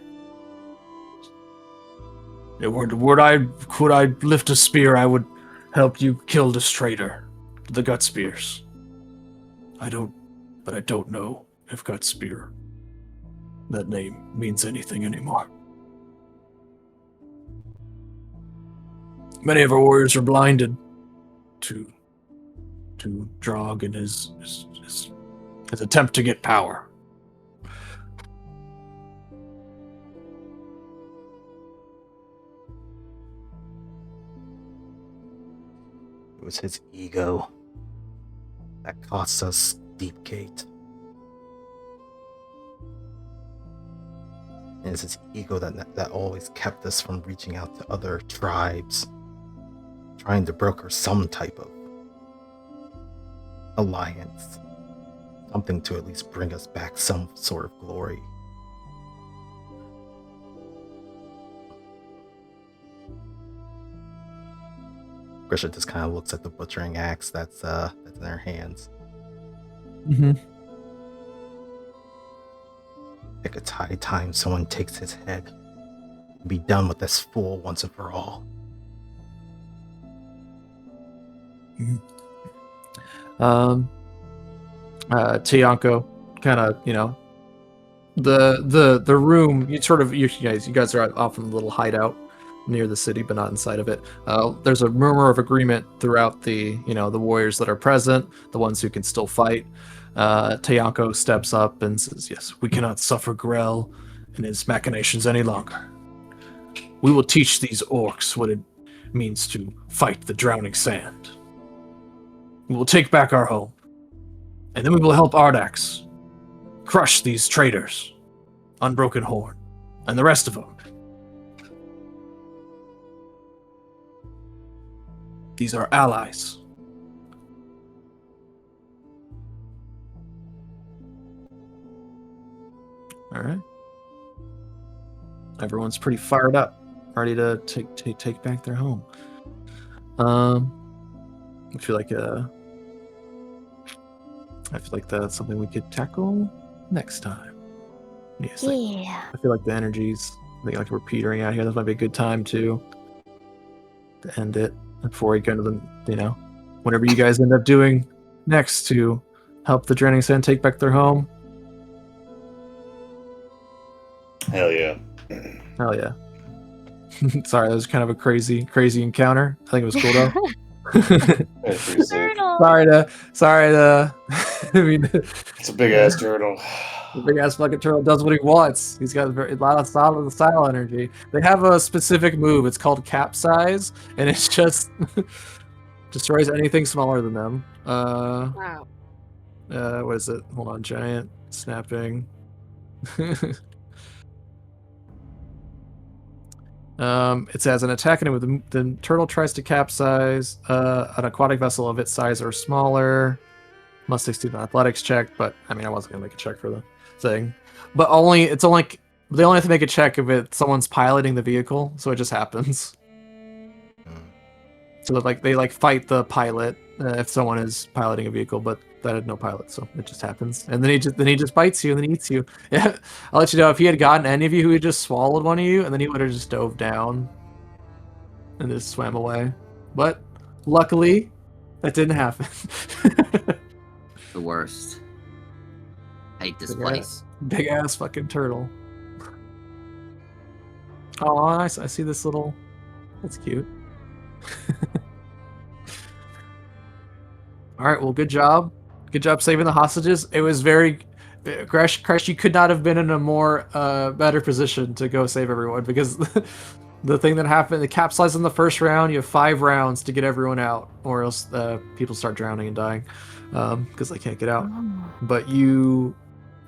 Speaker 2: Could I lift a spear, I would help you kill this traitor, the Gut Spears. I don't know if Gut Spear, that name, means anything anymore. Many of our warriors are blinded to Drog and his attempt to get power.
Speaker 1: It was his ego that cost us Deep Gate. And it's his ego that always kept us from reaching out to other tribes, trying to broker some type of alliance, something to at least bring us back some sort of glory. Grisha just kind of looks at the butchering axe that's in their hands.
Speaker 2: Mm-hmm.
Speaker 1: I think it's high time someone takes his head. Be done with this fool once and for all.
Speaker 2: Tianko kind of, the room, you guys are off in a little hideout near the city, but not inside of it. There's a murmur of agreement throughout the warriors that are present, the ones who can still fight. Tianko steps up and says, "Yes, we cannot suffer Grell and his machinations any longer. We will teach these orcs what it means to fight the drowning sand. We will take back our home, and then we will help Ardax crush these traitors, Unbroken Horn, and the rest of them. These are allies." All right. Everyone's pretty fired up, ready to take back their home. I feel like that's something we could tackle next time. Yes,
Speaker 6: Yeah.
Speaker 2: I feel like the energies, like we're petering out here. This might be a good time to end it before we go to the, whatever you guys end up doing next to help the Drowning Sand take back their home.
Speaker 4: Hell yeah.
Speaker 2: Hell yeah. Sorry, that was kind of a crazy encounter. I think it was cool though.
Speaker 4: That's pretty sick.
Speaker 2: sorry to I mean,
Speaker 4: It's a big ass turtle.
Speaker 2: the big ass fucking turtle does what he wants. He's got a lot of style energy. They have a specific move. It's called capsize, and it's just destroys anything smaller than them.
Speaker 6: Wow.
Speaker 2: What is it? Hold on, giant snapping. It says an attack and with the turtle tries to capsize an aquatic vessel of its size or smaller. Must succeed an athletics check, but I mean I wasn't gonna make a check for the thing. But they only have to make a check if someone's piloting the vehicle, so it just happens. So they fight the pilot if someone is piloting a vehicle, but that had no pilot, so it just happens. And then he just bites you and then eats you. Yeah, I'll let you know if he had gotten any of you who had just swallowed one of you, and then he would have just dove down and just swam away. But luckily, that didn't happen.
Speaker 3: The worst. I hate this place.
Speaker 2: Big ass fucking turtle. Oh, nice. I see this little. That's cute. All right. Well, good job. Good job saving the hostages. It was very. Crash, you could not have been in a more better position to go save everyone because the thing that happened, the capsized in the first round, you have 5 rounds to get everyone out, or else people start drowning and dying because they can't get out. But you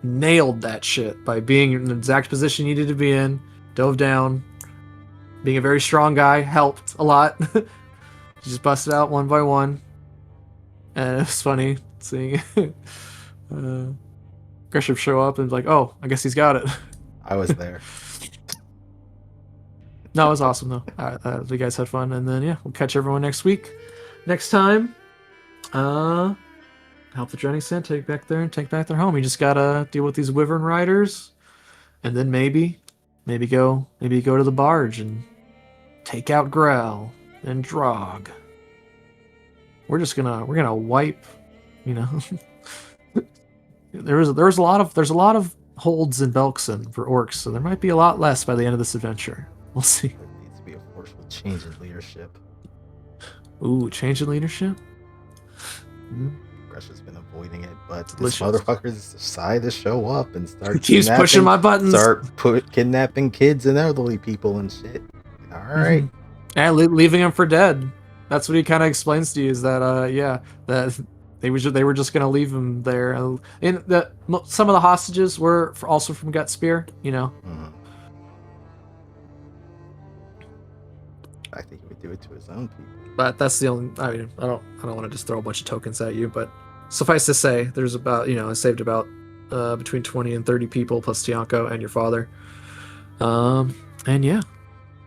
Speaker 2: nailed that shit by being in the exact position you needed to be in, dove down, being a very strong guy helped a lot. You just busted out one by one, and it was funny seeing Gresham show up and like, oh, I guess he's got it.
Speaker 1: I was there.
Speaker 2: No, it was awesome though. You guys had fun, and then yeah, we'll catch everyone next week. Next time, help the Drowning Sand take back their home. You just gotta deal with these Wyvern riders, and then maybe go to the barge and take out Grell and Drog. We're gonna wipe, There's a lot of holds in Belkzen for orcs, so there might be a lot less by the end of this adventure. We'll see.
Speaker 1: There needs to be a forceful change in leadership.
Speaker 2: Ooh, change in leadership?
Speaker 1: Russia's been avoiding it, but
Speaker 2: Delicious.
Speaker 1: this motherfuckers decide to show up and start
Speaker 2: Keeps pushing my buttons.
Speaker 1: Kidnapping kids and elderly people and shit. All right.
Speaker 2: And leaving them for dead. That's what he kind of explains to you, is that that they were just gonna leave him there. And that some of the hostages were also from Gutspear,
Speaker 1: I think he would do it to his own people.
Speaker 2: But that's the only. I mean, I don't want to just throw a bunch of tokens at you, but suffice to say, there's about I saved about between 20 and 30 people plus Tianko and your father. And yeah,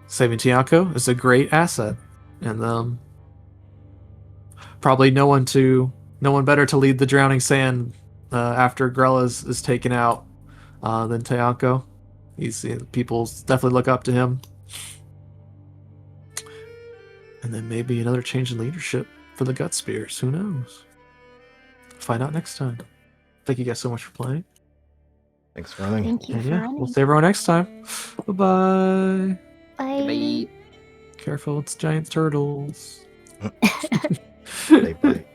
Speaker 2: saving Tianko is a great asset, and probably no one better to lead the Drowning Sand after Grella is taken out, then Tayanko. People definitely look up to him. And then maybe another change in leadership for the Gut Spears. Who knows? Find out next time. Thank you guys so much for playing.
Speaker 1: Thanks for running.
Speaker 6: Thank you
Speaker 2: And
Speaker 6: for
Speaker 2: yeah,
Speaker 6: running.
Speaker 2: we'll see everyone next time. Bye-bye.
Speaker 6: Bye.
Speaker 3: Bye.
Speaker 2: Careful, it's giant turtles.
Speaker 1: They bite.